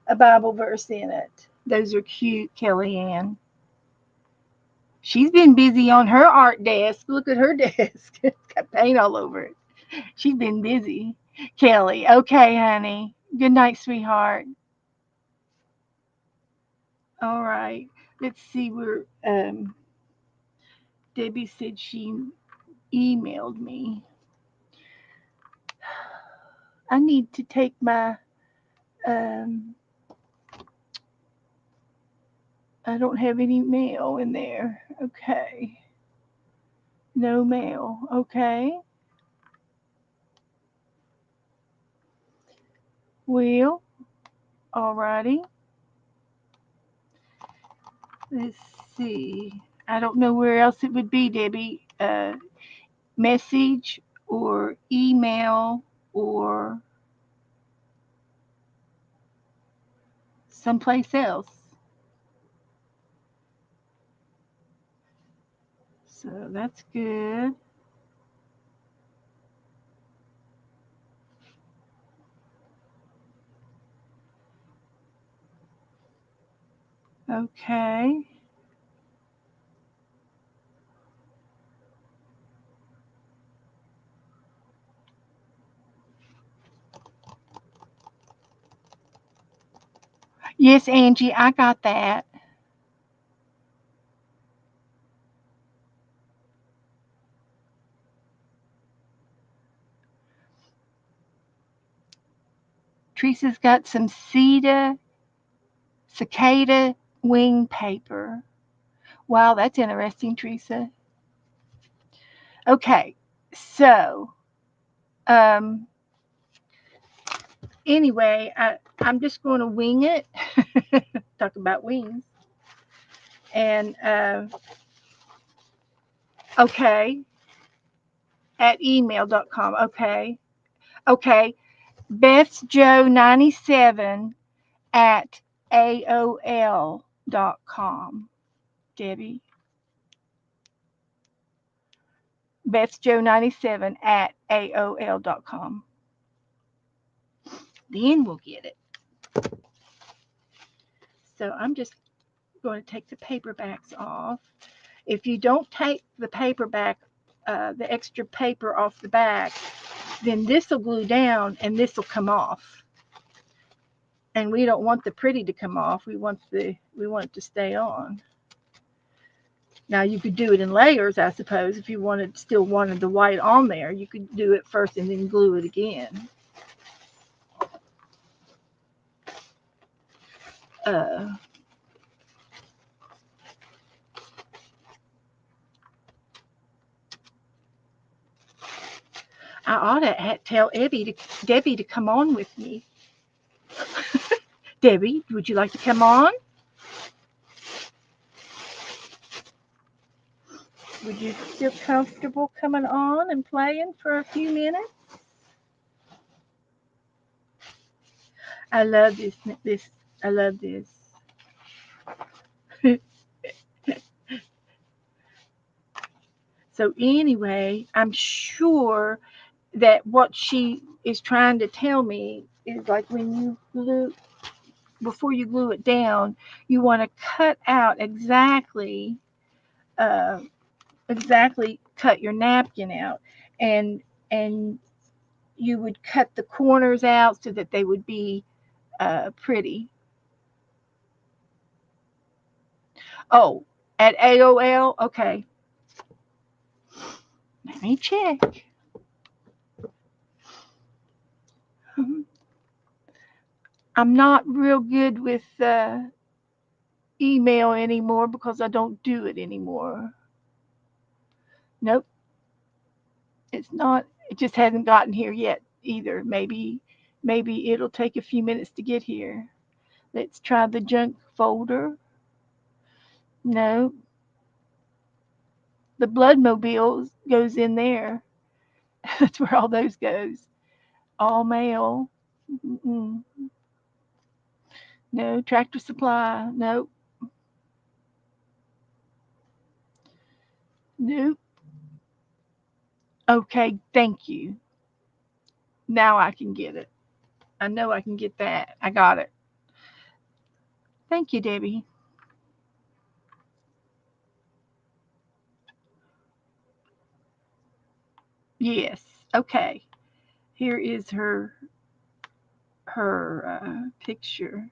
a Bible verse in it. Those are cute, Kellyanne. She's been busy on her art desk. Look at her desk. It's got paint all over it. She's been busy. Kelly, okay, honey. Good night, sweetheart. All right. Let's see where Debbie said she emailed me. I need to take my um I don't have any mail in there. Okay. No mail. Okay. Well, alrighty. Let's see. I don't know where else it would be, Debbie. Message or email or someplace else. So that's good. Okay. Yes, Angie, I got that. Teresa's got some cicada wing paper. Wow, that's interesting, Teresa. Okay, so um, anyway, I'm just going to wing it. Talk about wings. And okay, at email.com. Okay, okay. BethJoe97 at AOL.com. Debbie. BethJoe97 at AOL.com. Then we'll get it. So I'm just going to take the paperbacks off. If you don't take the paperback, the extra paper off the back, then this will glue down and this will come off. And we don't want the pretty to come off. We want it to stay on. Now you could do it in layers, I suppose. If you still wanted the white on there, you could do it first and then glue it again. Uh, I ought to tell Debbie to come on with me. Debbie, would you like to come on? Would you feel comfortable coming on and playing for a few minutes? I love this. I love this. So anyway, I'm sure that what she is trying to tell me is like when you glue, before you glue it down, you want to cut out uh, exactly cut your napkin out, and and you would cut the corners out so that they would be pretty. Oh, at AOL, okay. Let me check. I'm not real good with email anymore because I don't do it anymore. Nope, it's not. It just hasn't gotten here yet either. Maybe it'll take a few minutes to get here. Let's try the junk folder. No, the bloodmobile goes in there. That's where all those goes. All mail. Mm-mm. No, Tractor Supply. Nope. Nope. Okay, thank you. Now I can get it. I know I can get that. I got it. Thank you, Debbie. Yes. Okay. Here is her picture,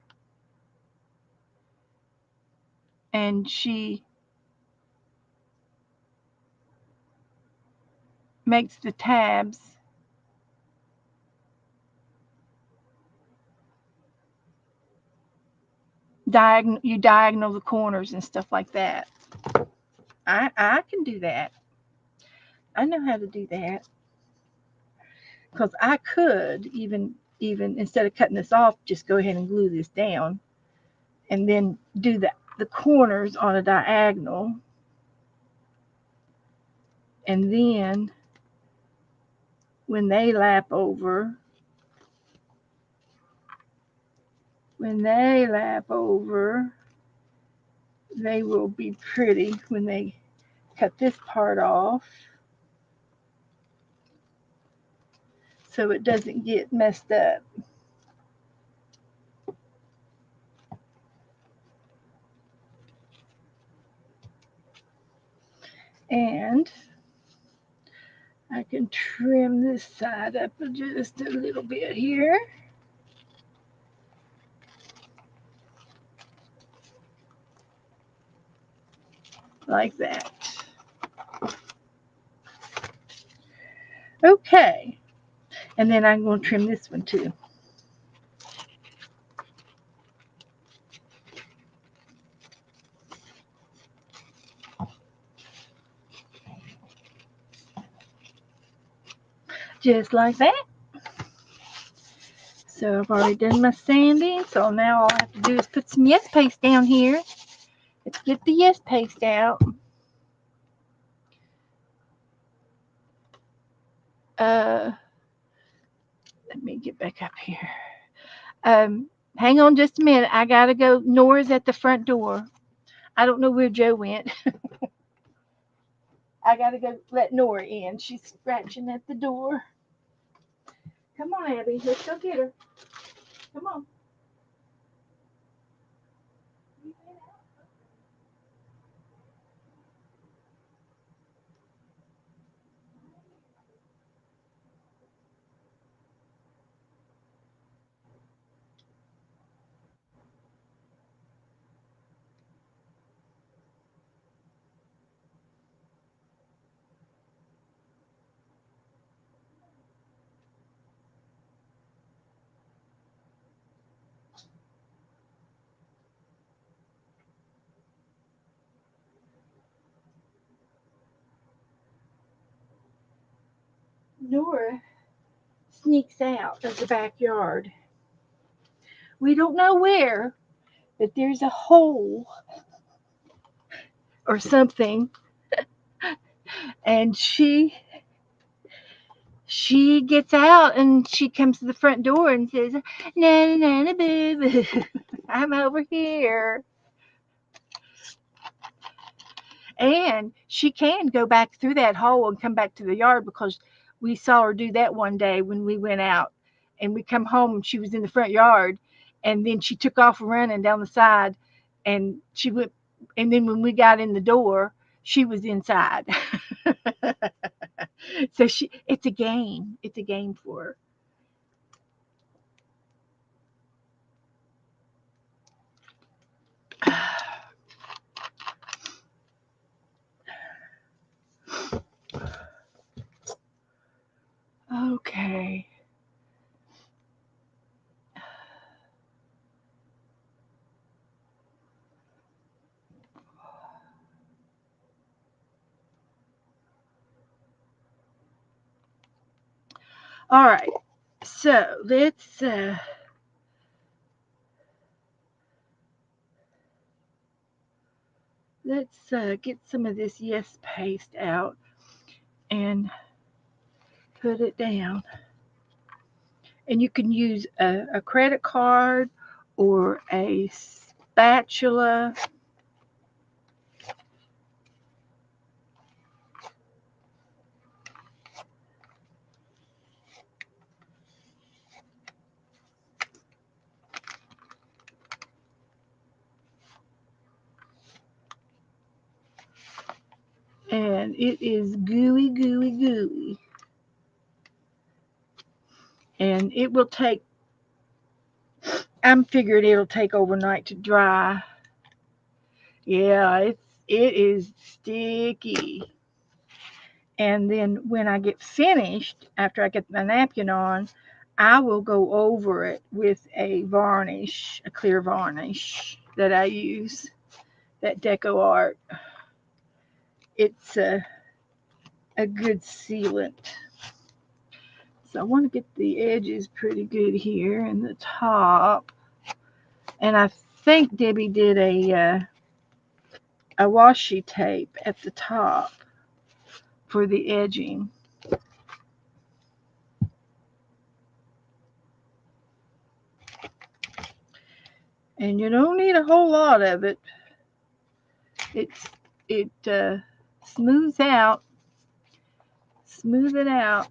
and she makes the tabs you diagonal the corners and stuff like that. I can do that. I know how to do that because I could even instead of cutting this off, just go ahead and glue this down, and then do the corners on a diagonal, and then when they lap over, when they lap over, they will be pretty when they cut this part off so it doesn't get messed up. And I can trim this side up just a little bit here. Like that. Okay. And then I'm going to trim this one too. Just like that. So I've already done my sanding. So now all I have to do is put some yes paste down here. Let's get the yes paste out. Let me get back up here. Hang on just a minute. I gotta go. Nora's at the front door. I don't know where Joe went. I gotta go let Nora in. She's scratching at the door. Come on, Abby. Let's go get her. Come on. Nora sneaks out of the backyard. We don't know where, but there's a hole or something, and she gets out and she comes to the front door and says, "Na na na boo boo, I'm over here." And she can go back through that hole and come back to the yard because we saw her do that one day when we went out, and we come home and she was in the front yard, and then she took off running down the side, and she went, and then when we got in the door, she was inside. So it's a game. It's a game for her. Okay. All right. So let's get some of this yes paste out and put it down. And you can use a credit card or a spatula. and it is gooey, gooey, gooey. And it will take, I'm figured it'll take overnight to dry. Yeah, it is sticky. And then when I get finished, after I get my napkin on, I will go over it with a varnish, a clear varnish that I use, that Deco Art. It's a good sealant. So I want to get the edges pretty good here and the top. And I think Debbie did a washi tape at the top for the edging. And you don't need a whole lot of it. It smooths out. Smooth it out.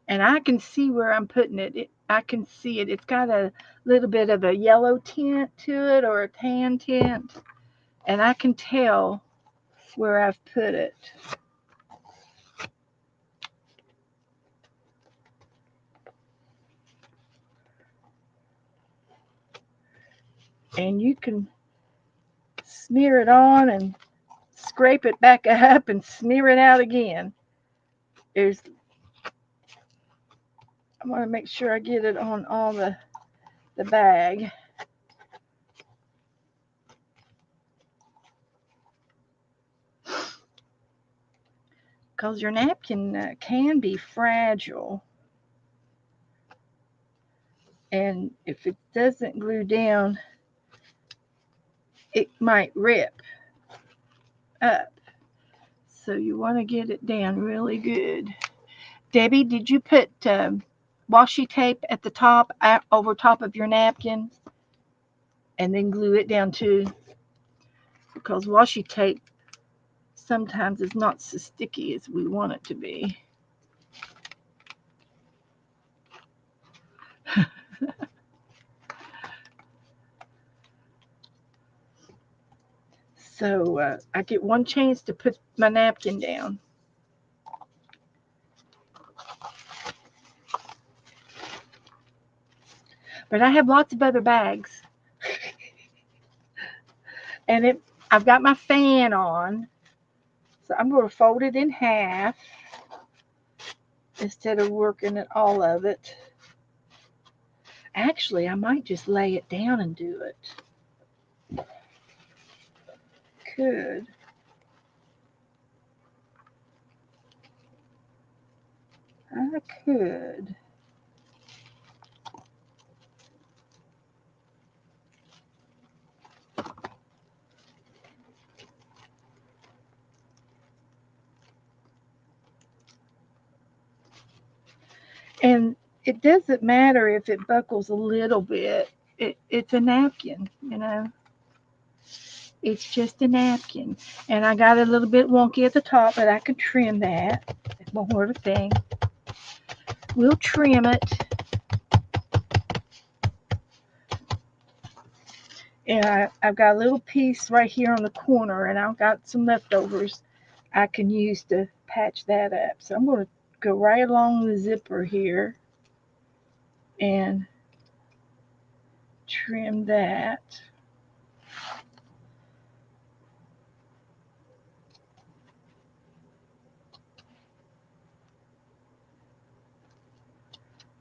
And I can see where I'm putting it. I can see it. It's got a little bit of a yellow tint to it, or a tan tint. And I can tell where I've put it. And you can smear it on and scrape it back up and smear it out again. I want to make sure I get it on all the bag. Because your napkin can be fragile. And if it doesn't glue down, it might rip up. So you want to get it down really good. Debbie, did you put washi tape at the top, over top of your napkin, and then glue it down too? Because washi tape sometimes is not so sticky as we want it to be. So I get one chance to put my napkin down. But I have lots of other bags. And I've got my fan on. So I'm going to fold it in half instead of working at all of it. Actually, I might just lay it down and do it. Could. I could. And it doesn't matter if it buckles a little bit. It's a napkin, you know. It's just a napkin. And I got a little bit wonky at the top, but I can trim that. It won't hurt a thing. We'll trim it. And I've got a little piece right here on the corner, and I've got some leftovers I can use to patch that up. So I'm going to go right along the zipper here and trim that.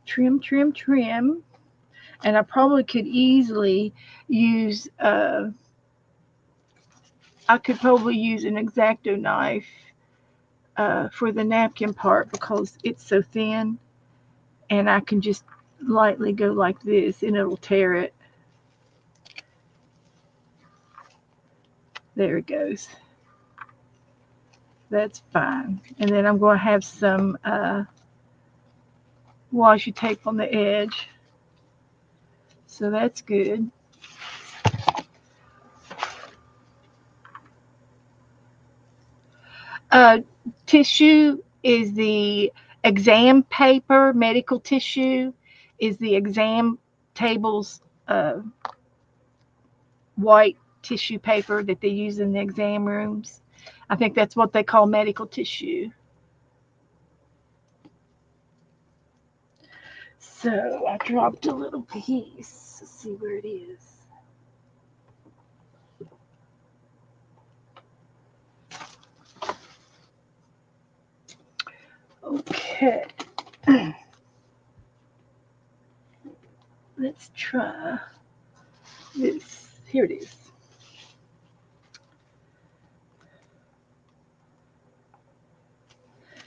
Trim, trim, trim. And I probably could easily use, I could probably use an X-Acto knife for the napkin part because it's so thin. And I can just lightly go like this and it'll tear it. There it goes. That's fine. And then I'm going to have some washi tape on the edge. So that's good. tissue is the exam paper, medical tissue is the exam tables, white tissue paper that they use in the exam rooms. I think that's what they call medical tissue. So I dropped a little piece. Let's see where it is. Okay. Let's try this. Here it is.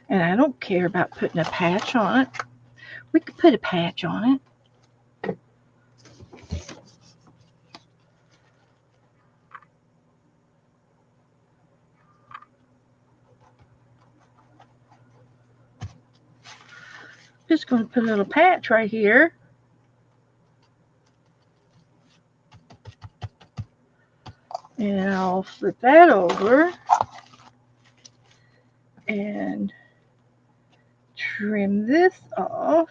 And I don't care about putting a patch on it. We could put a patch on it. Just going to put a little patch right here. And I'll flip that over and trim this off.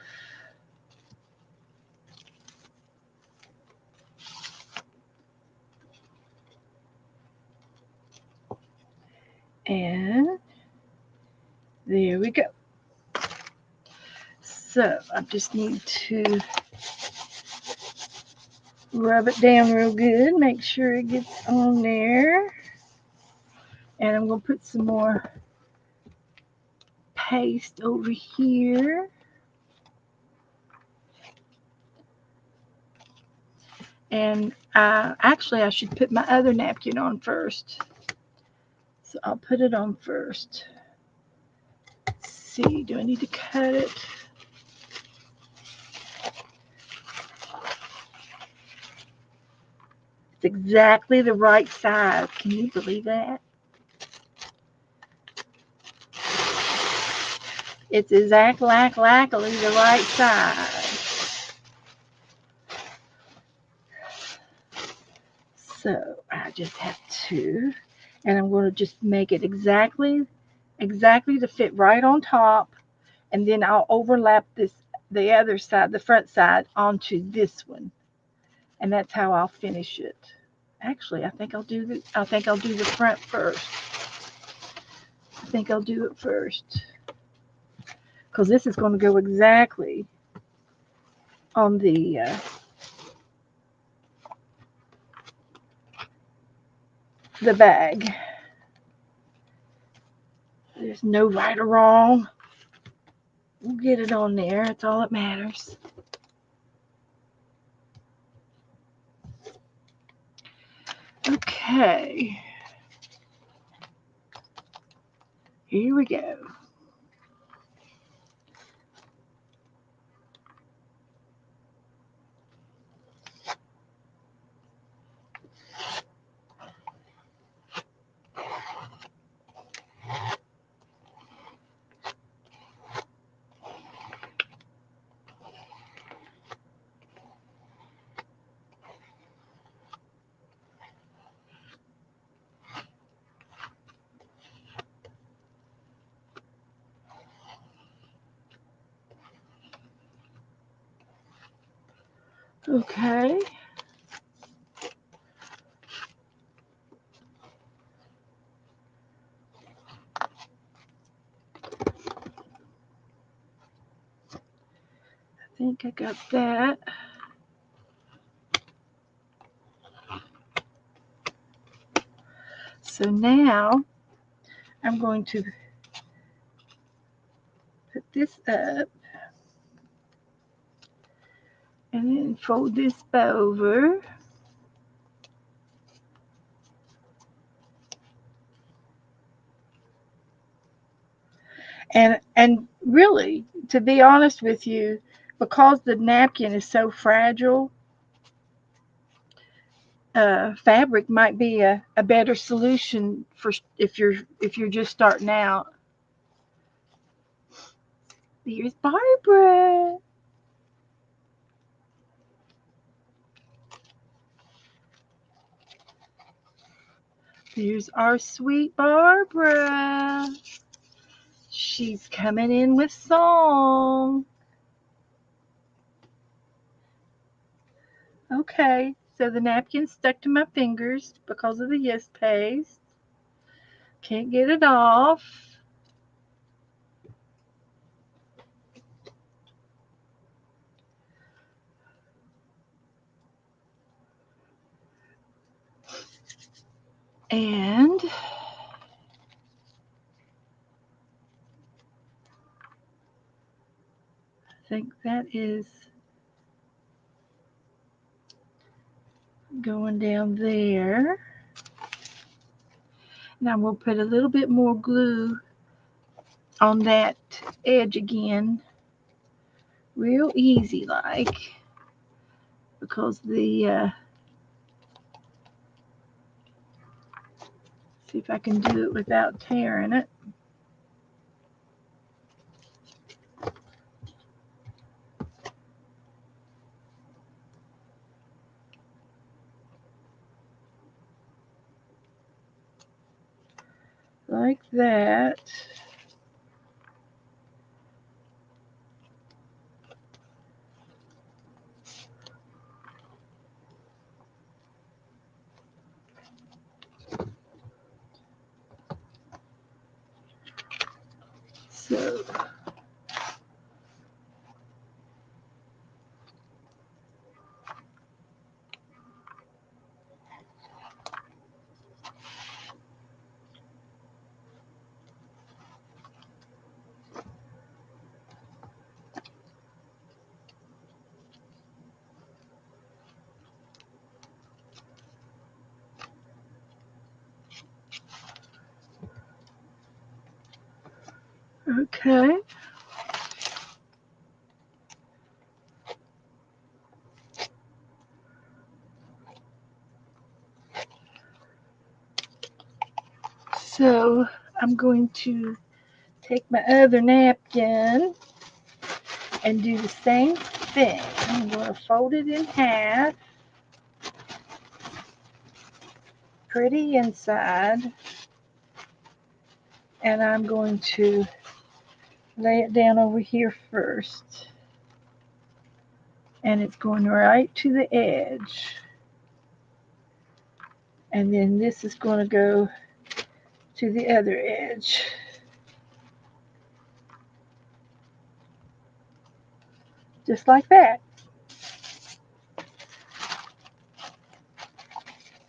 And there we go. So I just need to rub it down real good, make sure it gets on there. And I'm going to put some more paste over here. And actually, I should put my other napkin on first. So I'll put it on first. Let's see, do I need to cut it? It's exactly the right size. Can you believe that? It's exactly the right size. So I just have to, and I'm going to just make it exactly to fit right on top, and then I'll overlap the other side, the front side, onto this one, and that's how I'll finish it. Actually, I think I'll do the front first. I think I'll do it first because this is going to go exactly on the bag. There's no right or wrong. We'll get it on there. That's all that matters. Okay. Here we go. Okay. I think I got that. So now I'm going to put this up and then fold this over. And really, to be honest with you, because the napkin is so fragile, fabric might be a better solution for if you're just starting out. There's Barbara. Here's our sweet Barbara. She's coming in with song. Okay, so the napkin stuck to my fingers because of the yes paste. Can't get it off. And I think that is going down there. Now we'll put a little bit more glue on that edge again, real easy like, because see if I can do it without tearing it. Like that. So okay. So I'm going to take my other napkin and do the same thing. I'm going to fold it in half, pretty inside, and I'm going to lay it down over here first. And it's going right to the edge. And then this is going to go to the other edge. Just like that.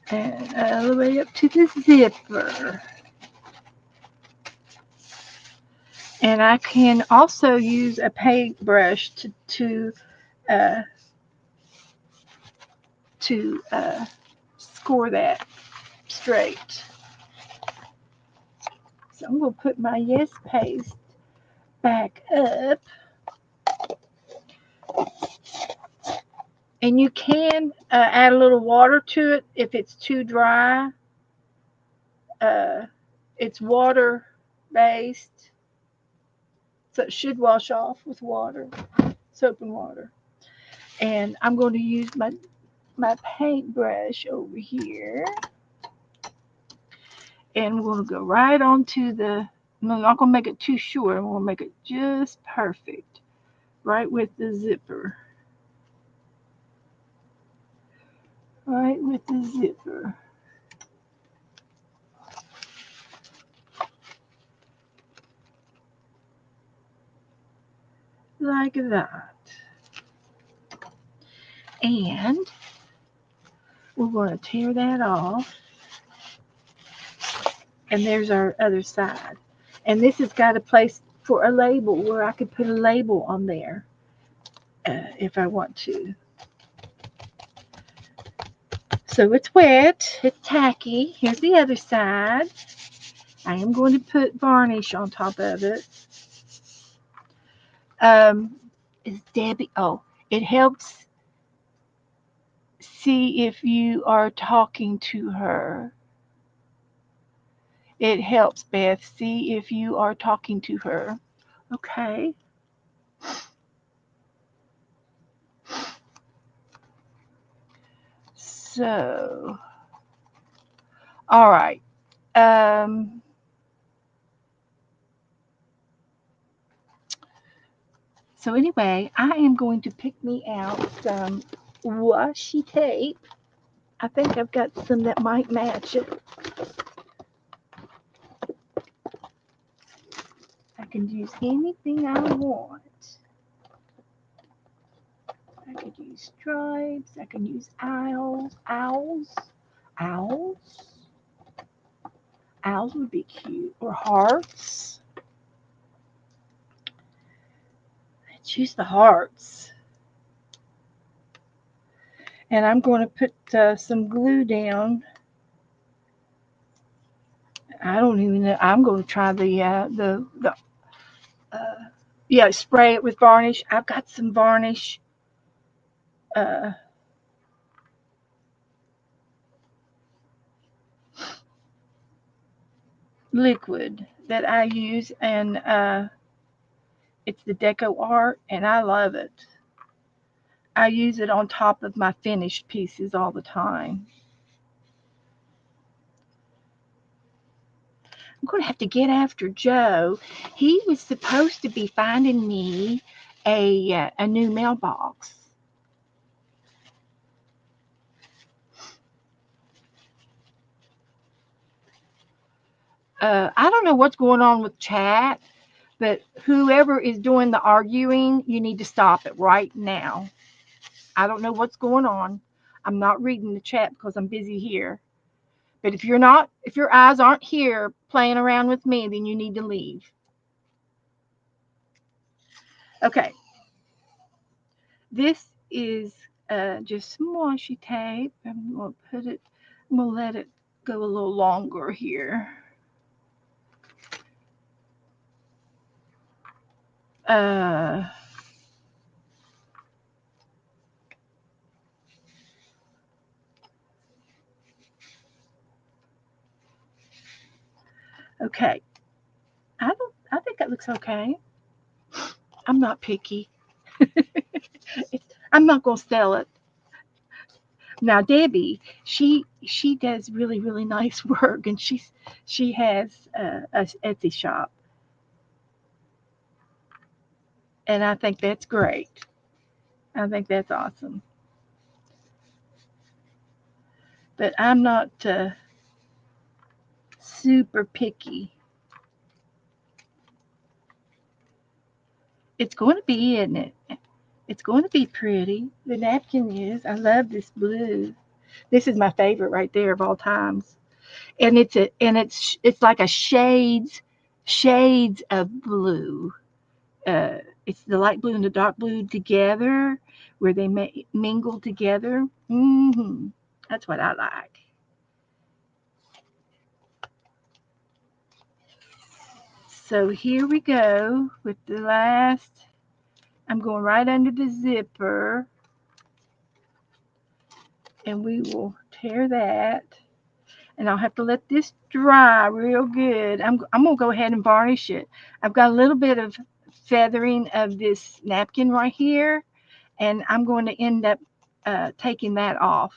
And all the way up to the zipper. And I can also use a paintbrush uh, to score that straight. So I'm going to put my yes paste back up. And you can add a little water to it if it's too dry. It's water based, so it should wash off with water, soap and water. And I'm going to use my paintbrush over here, and we're going to go right onto the. I'm not going to make it too short. I'm going to make it just perfect, right with the zipper. Right with the zipper. Like that. And we're going to tear that off. And there's our other side. And this has got a place for a label where I could put a label on there if I want to. So it's wet, it's tacky. Here's the other side. I am going to put varnish on top of it. Is Debbie? Oh, it helps see if you are talking to her. It helps, Beth, see if you are talking to her. Okay. So, all right. Um, so anyway, I am going to pick me out some washi tape. I think I've got some that might match it. I can use anything I want. I could use stripes. I can use owls. Owls would be cute. Or hearts. Let's use the hearts. And I'm going to put some glue down. I don't even know. I'm going to try uh, yeah, spray it with varnish. I've got some varnish uh, liquid that I use, and it's the Deco Art, and I love it. I use it on top of my finished pieces all the time. I'm going to have to get after Joe. He was supposed to be finding me a new mailbox. I don't know what's going on with chat, but whoever is doing the arguing, you need to stop it right now. I don't know what's going on. I'm not reading the chat because I'm busy here. But if your eyes aren't here playing around with me, then you need to leave. Okay. This is just some washi tape. I'm going to let it go a little longer here. Uh, okay. I think that looks okay. I'm not picky. I'm not going to sell it. Now Debbie, she does really nice work, and she has a Etsy shop, and I think that's great. I think that's awesome. But I'm not super picky. It's going to be, isn't it? It's going to be pretty. The napkin is. I love this blue. This is my favorite right there of all times. And it's like a shades of blue. Uh, it's the light blue and the dark blue together, where they mingle together. That's what I like. So here we go with the last. I'm going right under the zipper, and we will tear that. And I'll have to let this dry real good. I'm gonna go ahead and varnish it. I've got a little bit of feathering of this napkin right here, and I'm going to end up taking that off.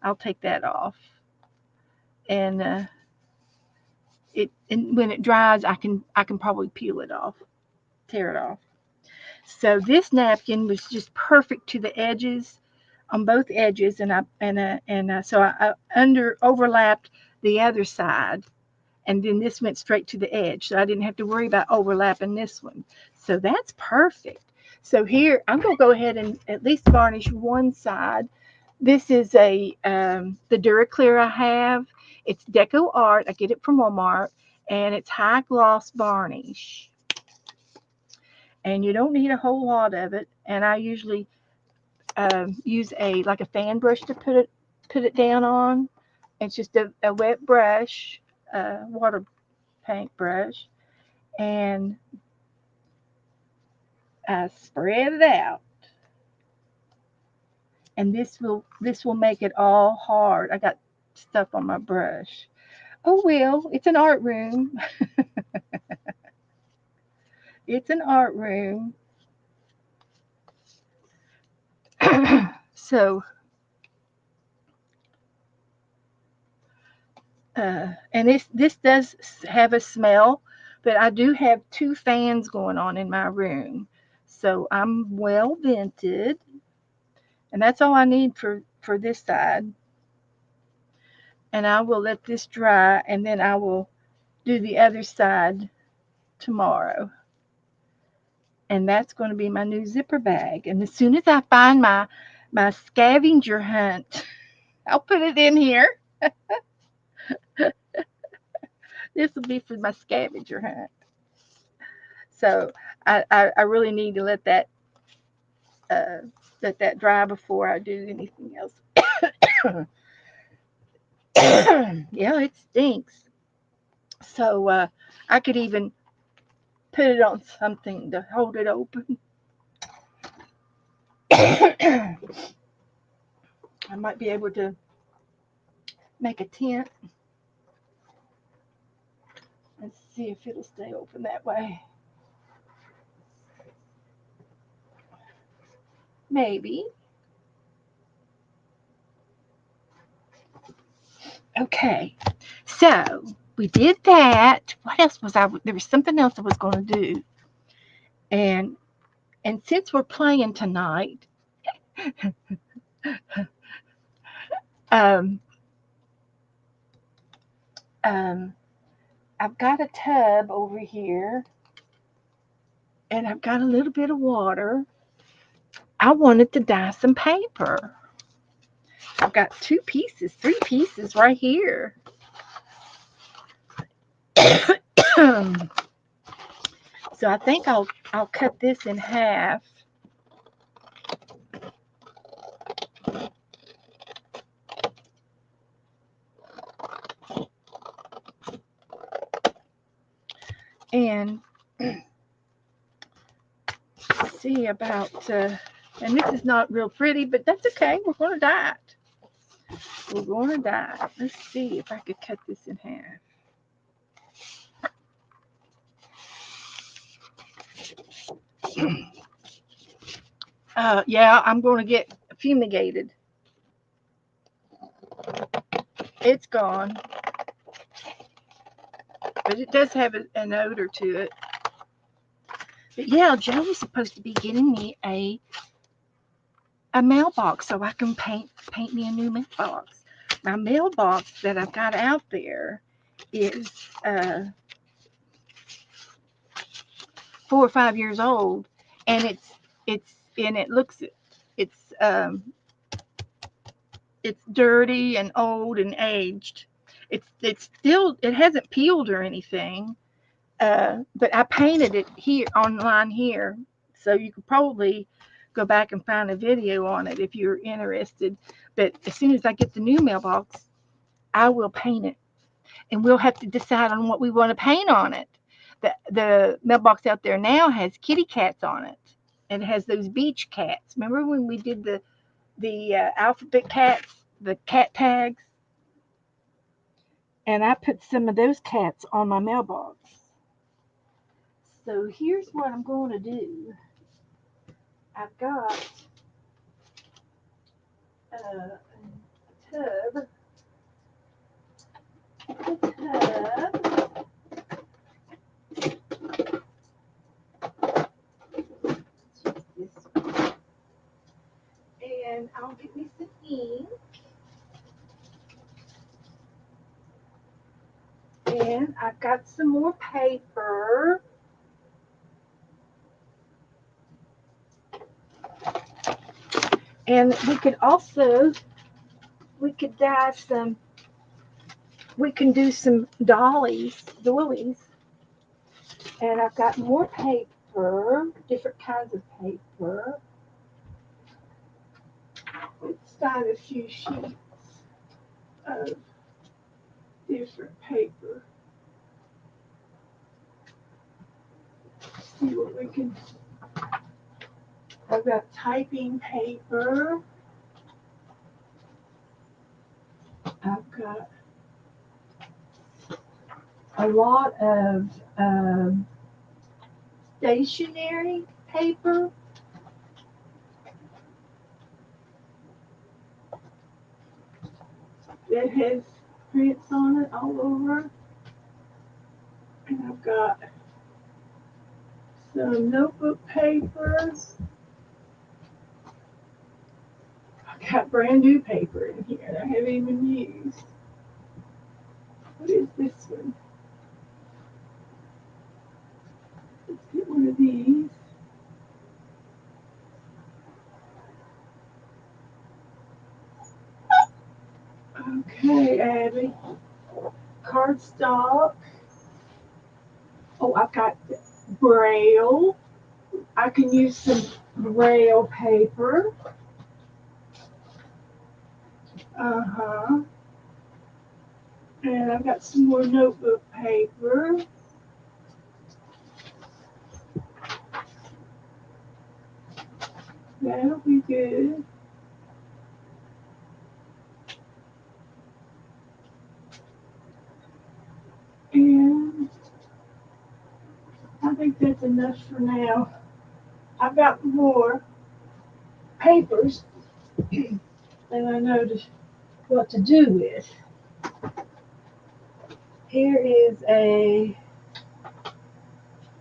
I'll take that off, and and when it dries, I can probably peel it off, tear it off. So this napkin was just perfect to the edges, on both edges, so I under overlapped the other side, and then this went straight to the edge, so I didn't have to worry about overlapping this one. So that's perfect. So here I'm going to go ahead and at least varnish one side. This is the Duraclear I have. It's Deco Art. I get it from Walmart, and it's high gloss varnish. And you don't need a whole lot of it. And I usually use a fan brush to put it down on. It's just a wet brush, water paint brush, and I spread it out. And this will make it all hard. I got stuff on my brush. Oh well, it's an art room. It's an art room. So And this does have a smell, but I do have 2 fans going on in my room, so I'm well vented, and that's all I need for this side. And I will let this dry, and then I will do the other side tomorrow. And that's going to be my new zipper bag. And as soon as I find my scavenger hunt, I'll put it in here. This will be for my scavenger hunt. So I really need to uh, let that dry before I do anything else. Yeah, it stinks. So I could even put it on something to hold it open. I might be able to make a tent. Let's see if it'll stay open that way. Maybe. Okay. So we did that. What else was I? There was something else I was going to do. And and since we're playing tonight, um, um, I've got a tub over here, and I've got a little bit of water. I wanted to dye some paper. I've got 3 pieces right here. So I think I'll cut this in half. And see about and this is not real pretty, but that's okay. We're going to dye it. We're going to dye it. Let's see if I could cut this in half. Yeah, I'm going to get fumigated. It's gone, but it does have an odor to it. But yeah, Joe was supposed to be getting me a mailbox so I can paint me a new mailbox. My mailbox that I've got out there is 4 or 5 years old, and it looks it's um it's dirty and old and aged. It's still, it hasn't peeled or anything, but I painted it here online here, so you could probably go back and find a video on it if you're interested. But as soon as I get the new mailbox, I will paint it, and we'll have to decide on what we want to paint on it. The mailbox out there now has kitty cats on it, and it has those beach cats. Remember when we did the alphabet cats, the cat tags? And I put some of those cats on my mailbox. So here's what I'm going to do. I've got a tub. A tub. This one. And I'll get me some ink. And I've got some more paper. And we could dye some, we can do some doilies. And I've got more paper, different kinds of paper. It's got a few sheets of different paper. See what we can. I've got typing paper. I've got a lot of stationery paper. That has prints on it all over. And I've got some notebook papers. I've got brand new paper in here that I haven't even used. What is this one? Let's get one of these. Okay, Abby. Cardstock. Oh, I've got Braille. I can use some Braille paper. Uh-huh. And I've got some more notebook paper. That'll be good. And I think that's enough for now. I've got more papers than I know what to do with. Here is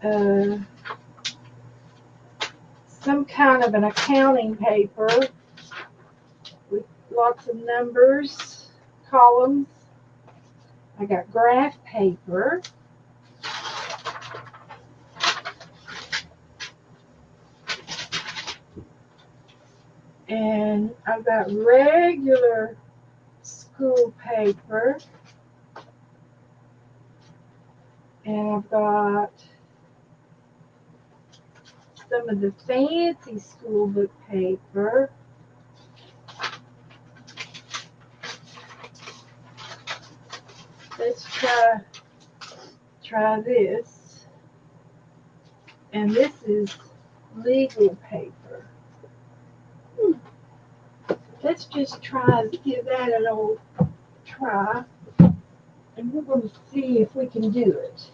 uh, some kind of an accounting paper with lots of numbers, columns. I got graph paper. And I've got regular school paper. And I've got some of the fancy school book paper. Let's try this. And this is legal paper. Let's just give that an old try. And we're going to see if we can do it.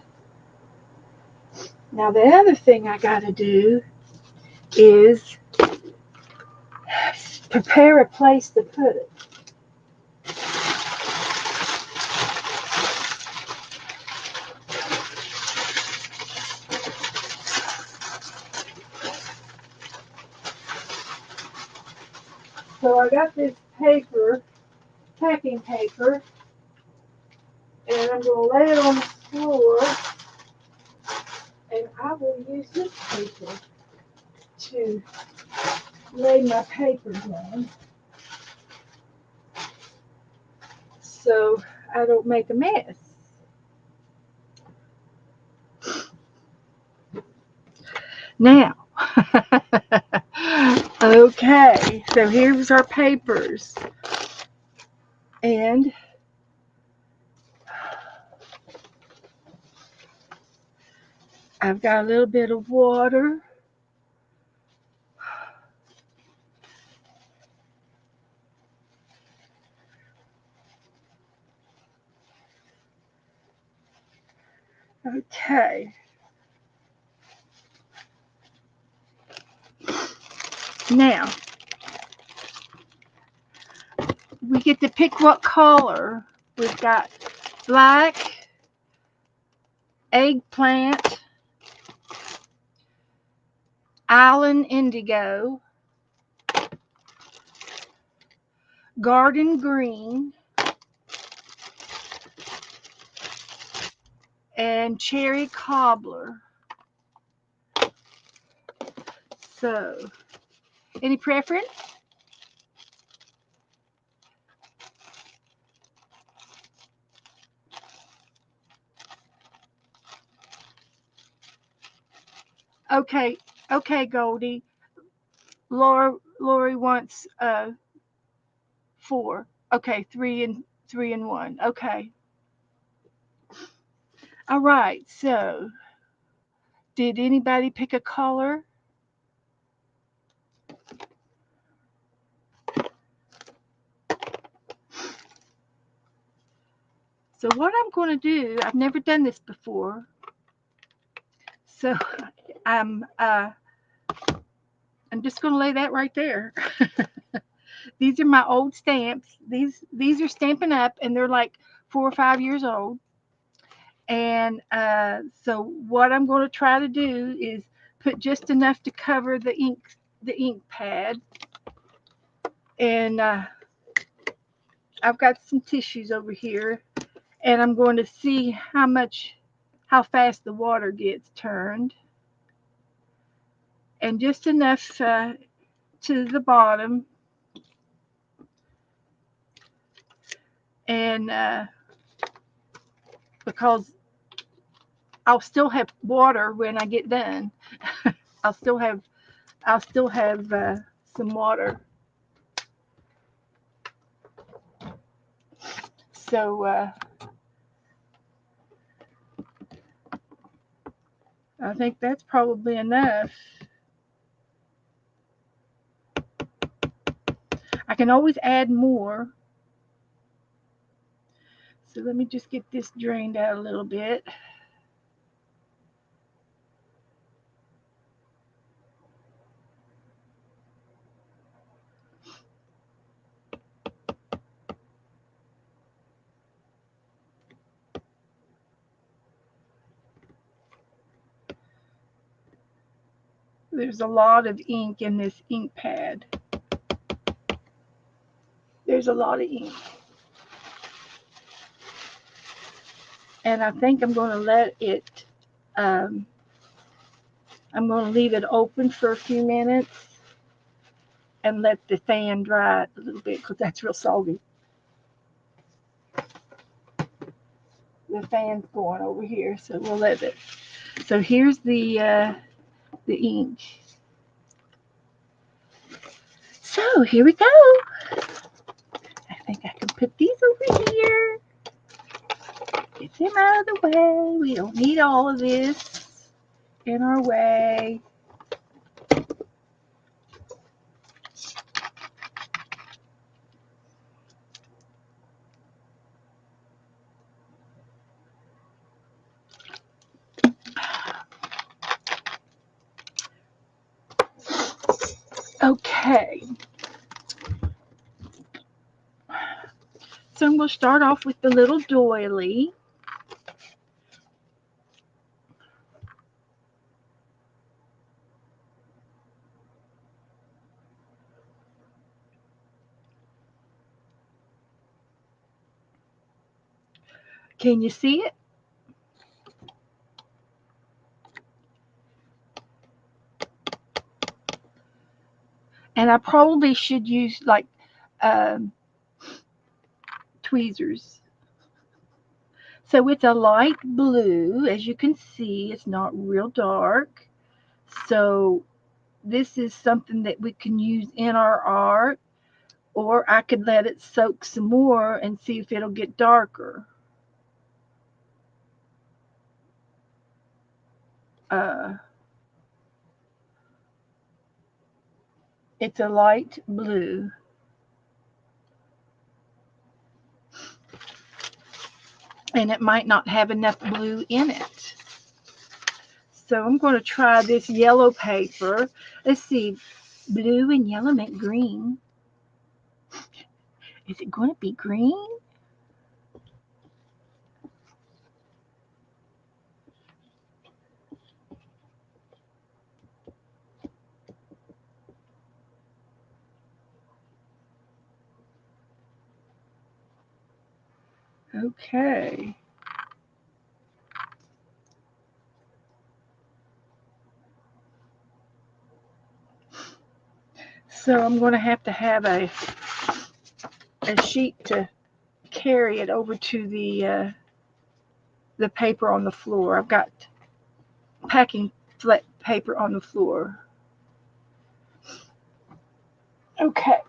Now the other thing I got to do is prepare a place to put it. So I got this paper, packing paper, and I'm going to lay it on the floor, and I will use this paper to lay my papers on so I don't make a mess. Now, okay, so here's our papers. And I've got a little bit of water. Okay. Now, we get to pick what color. We've got black, eggplant, island indigo, garden green, and cherry cobbler. So, any preference? Okay, Goldie. Lori wants 4. Okay, 3 and 1. Okay. All right. So, did anybody pick a color? So what I'm going to do, I've never done this before. So I'm just going to lay that right there. These are my old stamps. These are Stampin' Up, and they're like 4 or 5 years old. And so what I'm going to try to do is put just enough to cover the ink pad. And I've got some tissues over here, and I'm going to see how fast the water gets turned, and just enough to the bottom. And because I'll still have water when I get done. I'll still have some water. So I think that's probably enough. I can always add more. So let me just get this drained out a little bit. There's a lot of ink in this ink pad. There's a lot of ink. And I think I'm going to let it, I'm going to leave it open for a few minutes and let the fan dry it a little bit, because that's real soggy. The fan's going over here, so we'll let it. So here's the ink. So here we go. I think I can put these over here. Get them out of the way. We don't need all of this in our way. Okay. So I'm going to start off with the little doily. Can you see it? And I probably should use like tweezers. So it's a light blue, as you can see. It's not real dark. So this is something that we can use in our art, or I could let it soak some more and see if it'll get darker. It's a light blue. And it might not have enough blue in it. So I'm going to try this yellow paper. Let's see, blue and yellow make green. Is it going to be green? Okay. So I'm going to have a sheet to carry it over to the paper on the floor. I've got packing flat paper on the floor. Okay.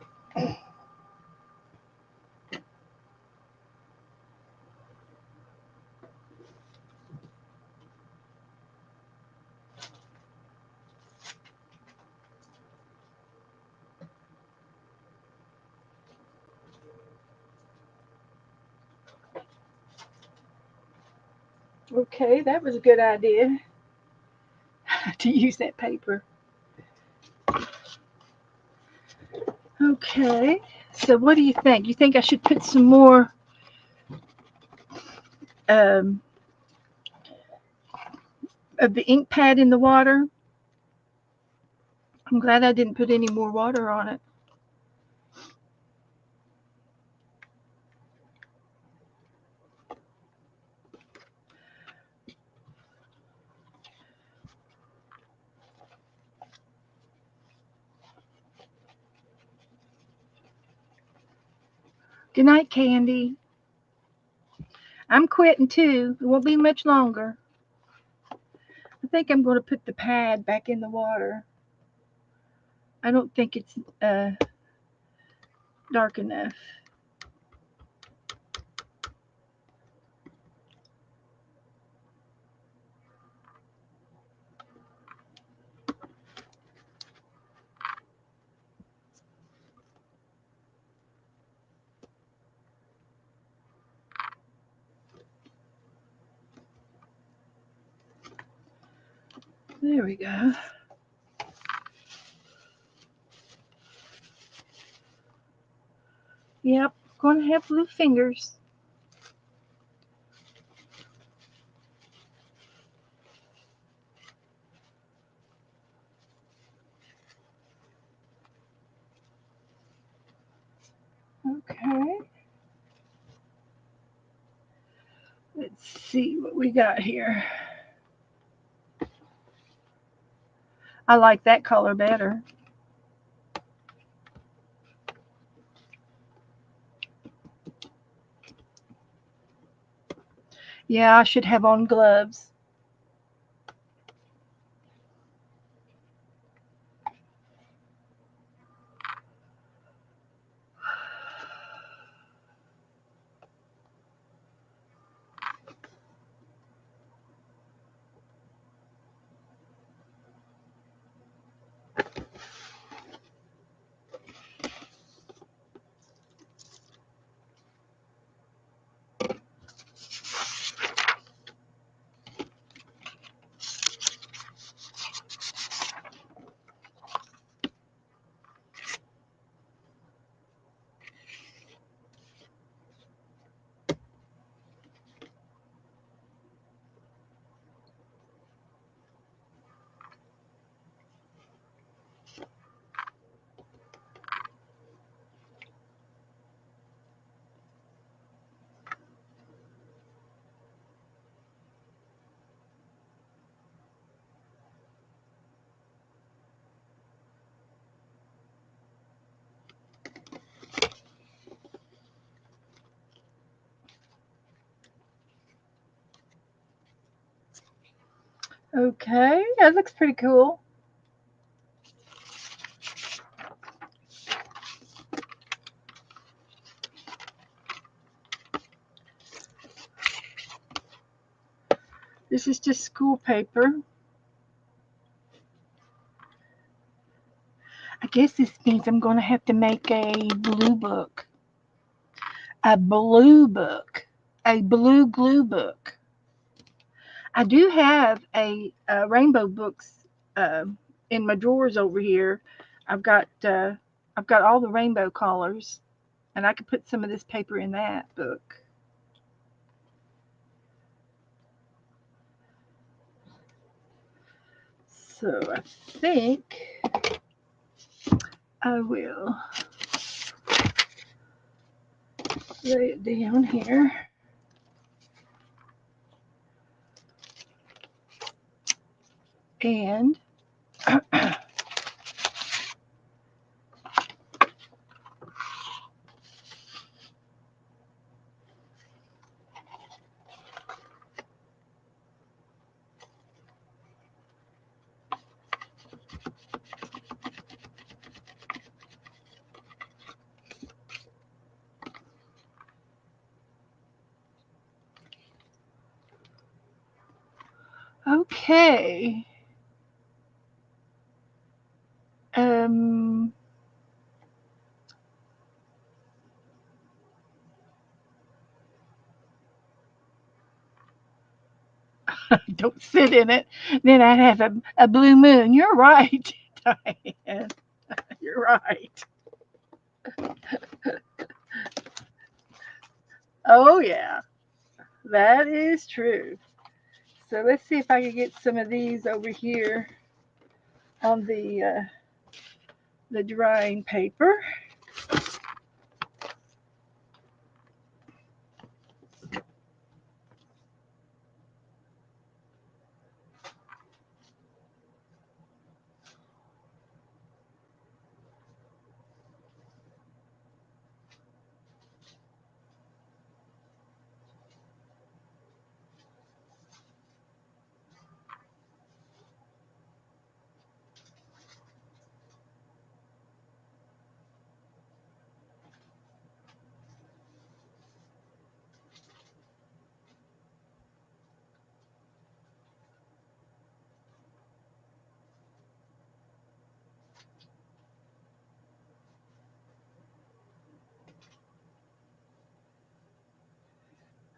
Okay, that was a good idea to use that paper. Okay, so what do you think? You think I should put some more um, of the ink pad in the water. I'm glad I didn't put any more water on it. Good night, Candy. I'm quitting too. It won't be much longer. I think I'm going to put the pad back in the water. I don't think it's dark enough. There we go. Yep, going to have blue fingers. Okay. Let's see what we got here. I like that color better. Yeah, I should have on gloves. Okay, that looks pretty cool. This is just school paper. I guess this means I'm going to have to make a blue book. A blue book. A blue glue book. I do have a rainbow books uh, in my drawers over here. I've got uh, I've got all the rainbow colors, and I could put some of this paper in that book. So I think I will lay it down here. And okay. Um, don't sit in it. Then I'd have a blue moon. You're right, Diane. You're right. Oh, yeah. That is true. So let's see if I can get some of these over here on the drying paper.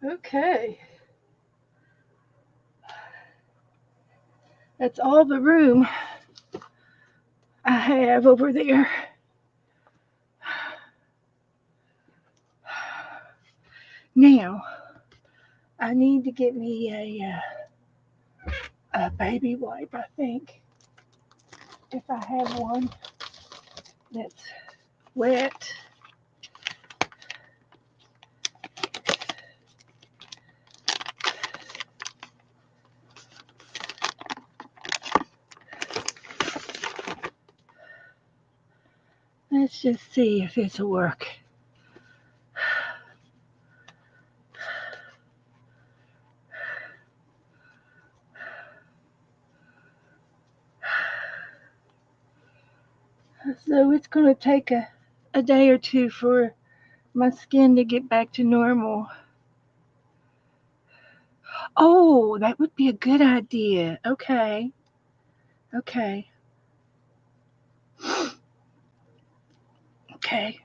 Okay. That's all the room I have over there. Now, I need to get me a baby wipe, I think. If I have one that's wet. Let's just see if this'll work. So it's going to take a day or two for my skin to get back to normal. Oh, that would be a good idea. Okay. Okay. Okay.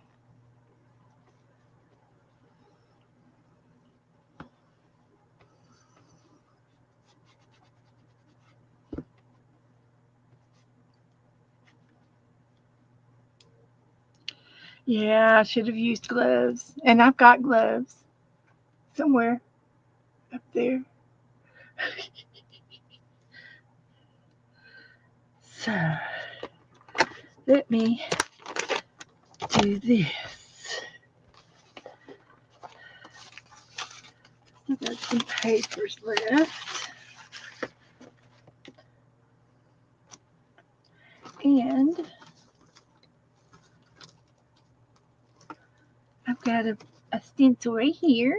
Yeah, I should have used gloves. And I've got gloves somewhere up there. So, let me do this. Still got some papers left. And I've got a stencil right here.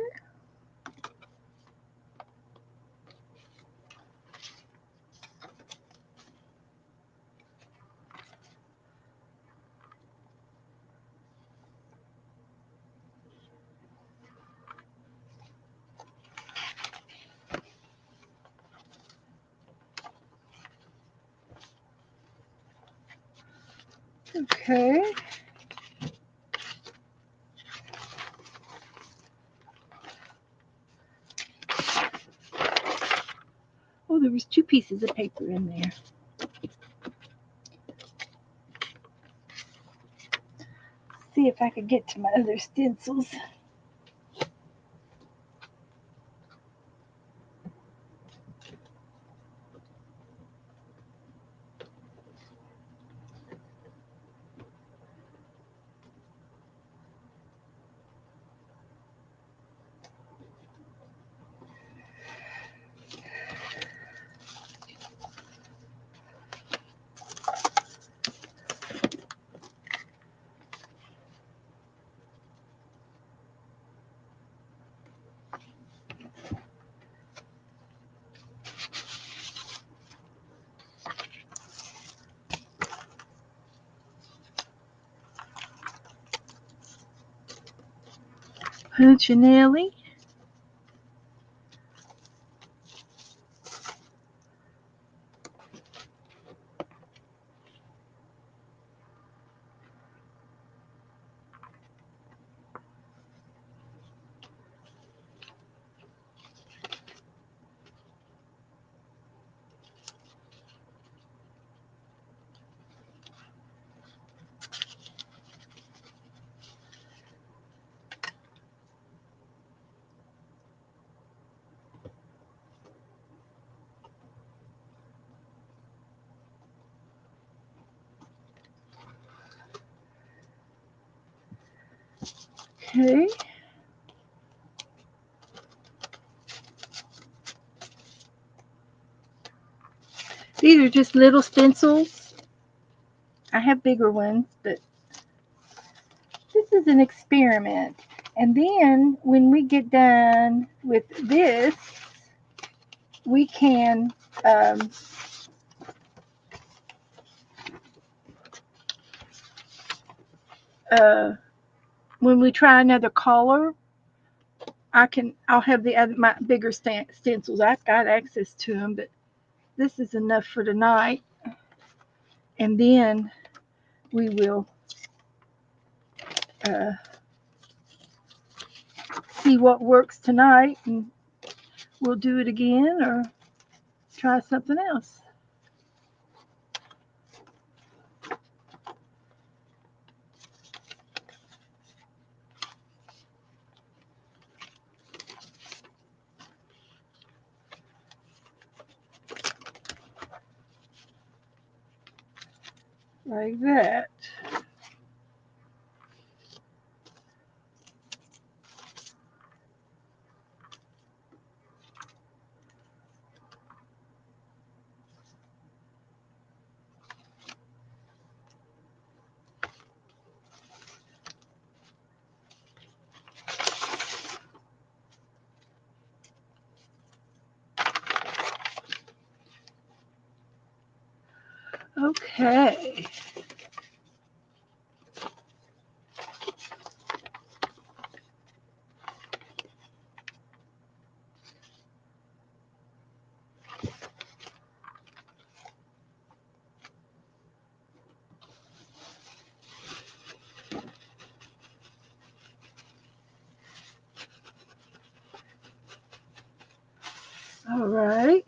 Okay. Oh, there was 2 pieces of paper in there. See if I could get to my other stencils. Punchinelli. Okay. These are just little stencils. I have bigger ones, but this is an experiment. And then when we get done with this, we can uh, when we try another color, I'll have the other my bigger stencils. I've got access to them, but this is enough for tonight. And then we will uh, see what works tonight, and we'll do it again or try something else. Like that. Okay. All right.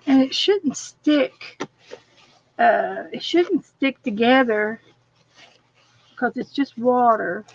And it shouldn't stick. It shouldn't stick together because it's just water.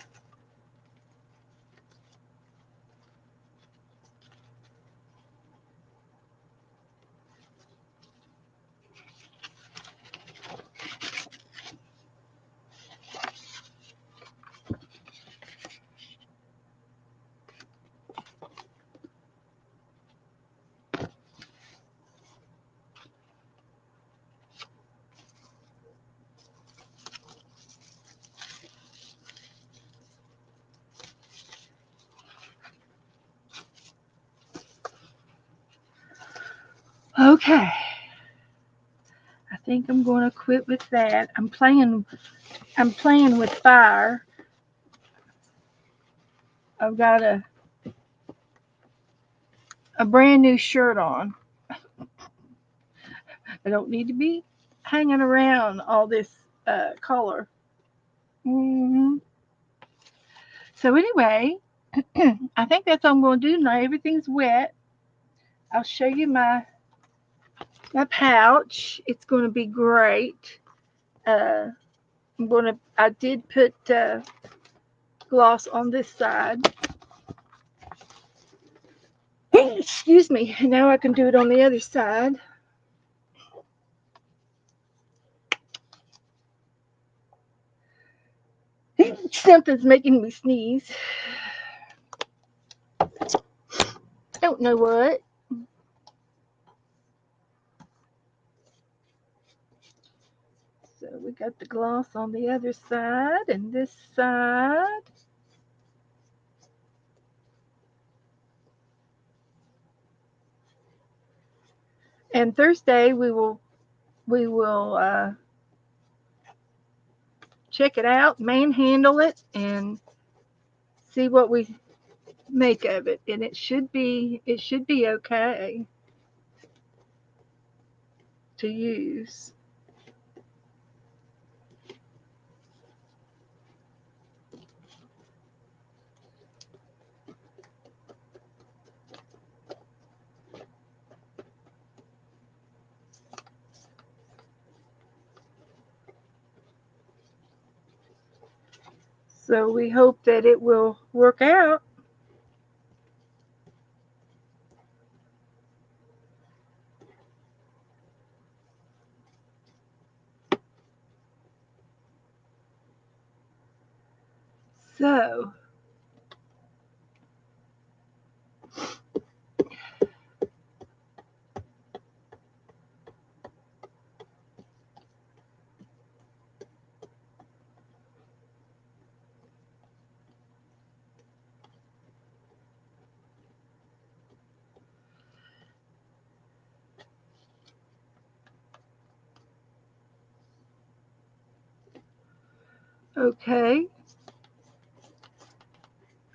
Okay. I think I'm going to quit with that. I'm playing with fire. I've got a brand new shirt on. I don't need to be hanging around all this color. hmm So anyway, I think that's all I'm going to do now. Everything's wet. I'll show you my pouch. It's going to be great. Uh, I did put gloss on this side. Excuse me. Now I can do it on the other side. Something's making me sneeze. Don't know what. So we got the gloss on the other side and this side. And Thursday we will check it out, manhandle it, and see what we make of it. And it should be okay to use. So we hope that it will work out. So, okay.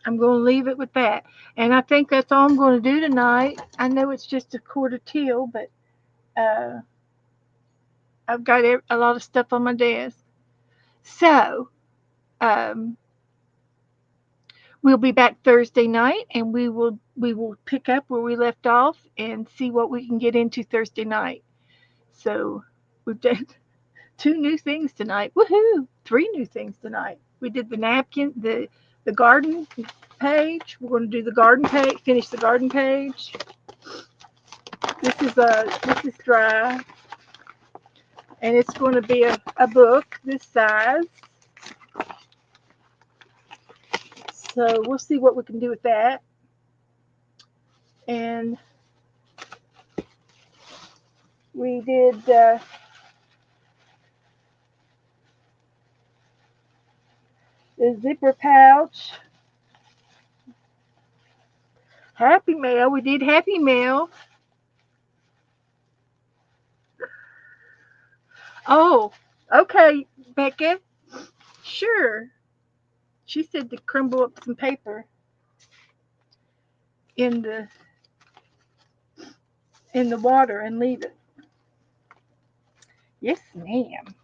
I'm going to leave it with that. And I think that's all I'm going to do tonight. I know it's just a quarter till, but uh, I've got a lot of stuff on my desk. So, um, we'll be back Thursday night, and we will pick up where we left off and see what we can get into Thursday night. So, we've done 2 new things tonight. Woohoo! 3 new things tonight. We did the napkin, the garden page. We're going to do the garden page, finish the garden page. This is dry, and it's going to be a book this size. So we'll see what we can do with that. And we did the zipper pouch, Happy Mail. We did Happy Mail. Oh, okay, Becca. Sure. She said to crumble up some paper in the water and leave it. Yes, ma'am.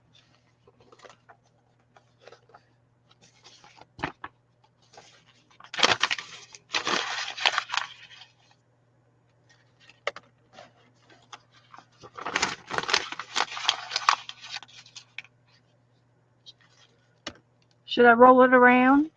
Should I roll it around?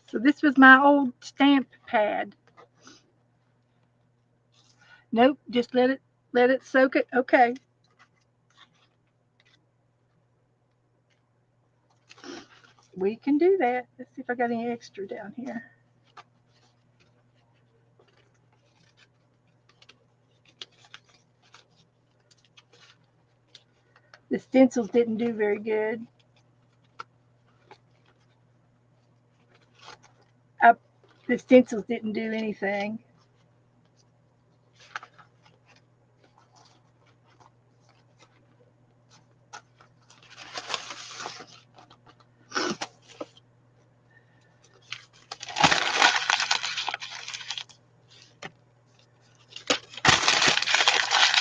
So this was my old stamp pad. Nope, just let it soak it. Okay. We can do that. Let's see if I got any extra down here. The stencils didn't do very good. The stencils didn't do anything.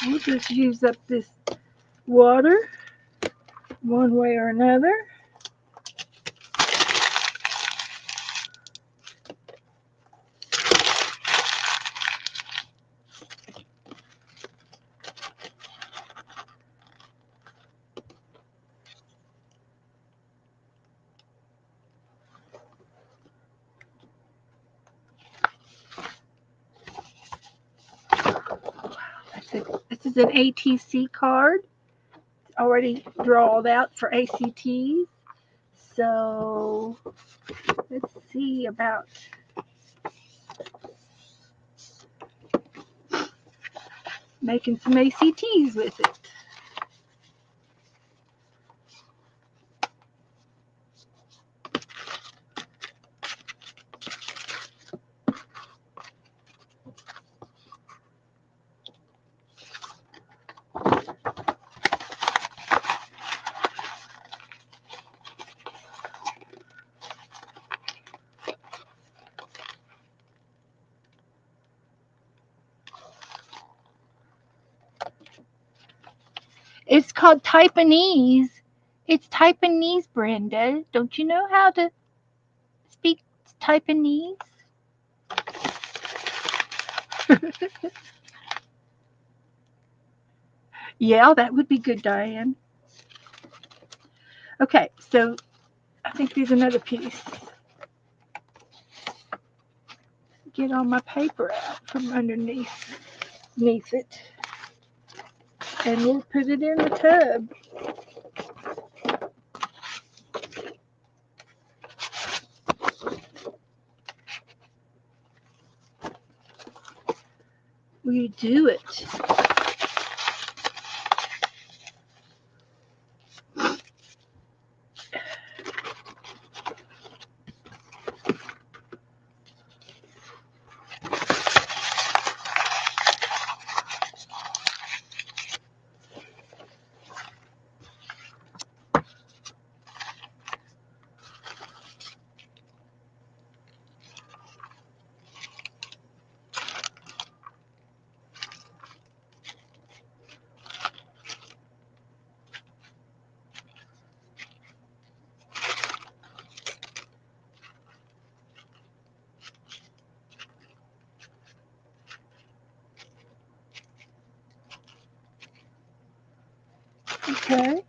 We'll just use up this water one way or another. This is an ATC card. It's already drawn out for ACTs. So let's see about making some ACTs with it. It's called Taiwanese, It's Taiwanese, Brenda. Don't you know how to speak Taiwanese? Yeah, that would be good, Diane. Okay, so I think there's another piece. Get all my paper out from underneath it. And we'll put it in the tub. We do it. Okay.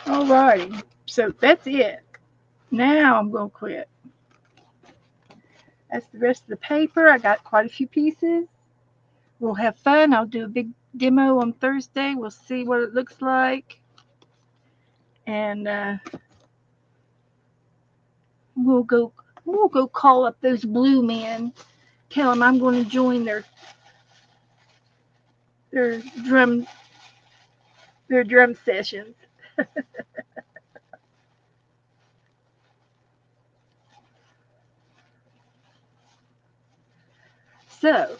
Alrighty. So that's it. Now I'm going to quit. That's the rest of the paper. I got quite a few pieces. We'll have fun. I'll do a big demo on Thursday. We'll see what it looks like. And we'll go call up those blue men. Tell them I'm going to join their drum sessions. So,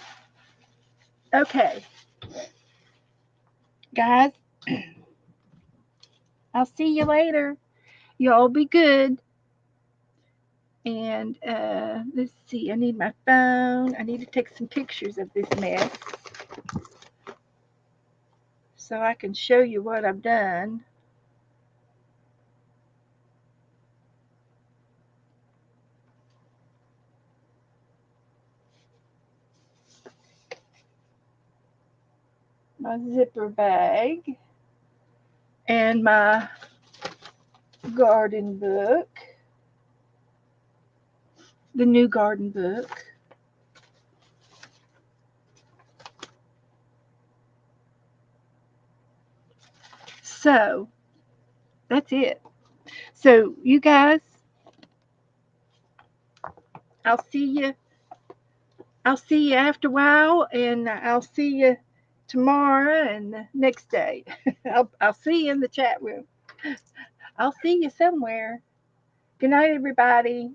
okay, guys, I'll see you later. Y'all be good. And let's see, I need my phone. I need to take some pictures of this mess so I can show you what I've done. My zipper bag and my garden book, the new garden book. So that's it. So you guys, I'll see you. I'll see you after a while, and I'll see you tomorrow and the next day. I'll see you in the chat room. I'll see you somewhere. Good night, everybody.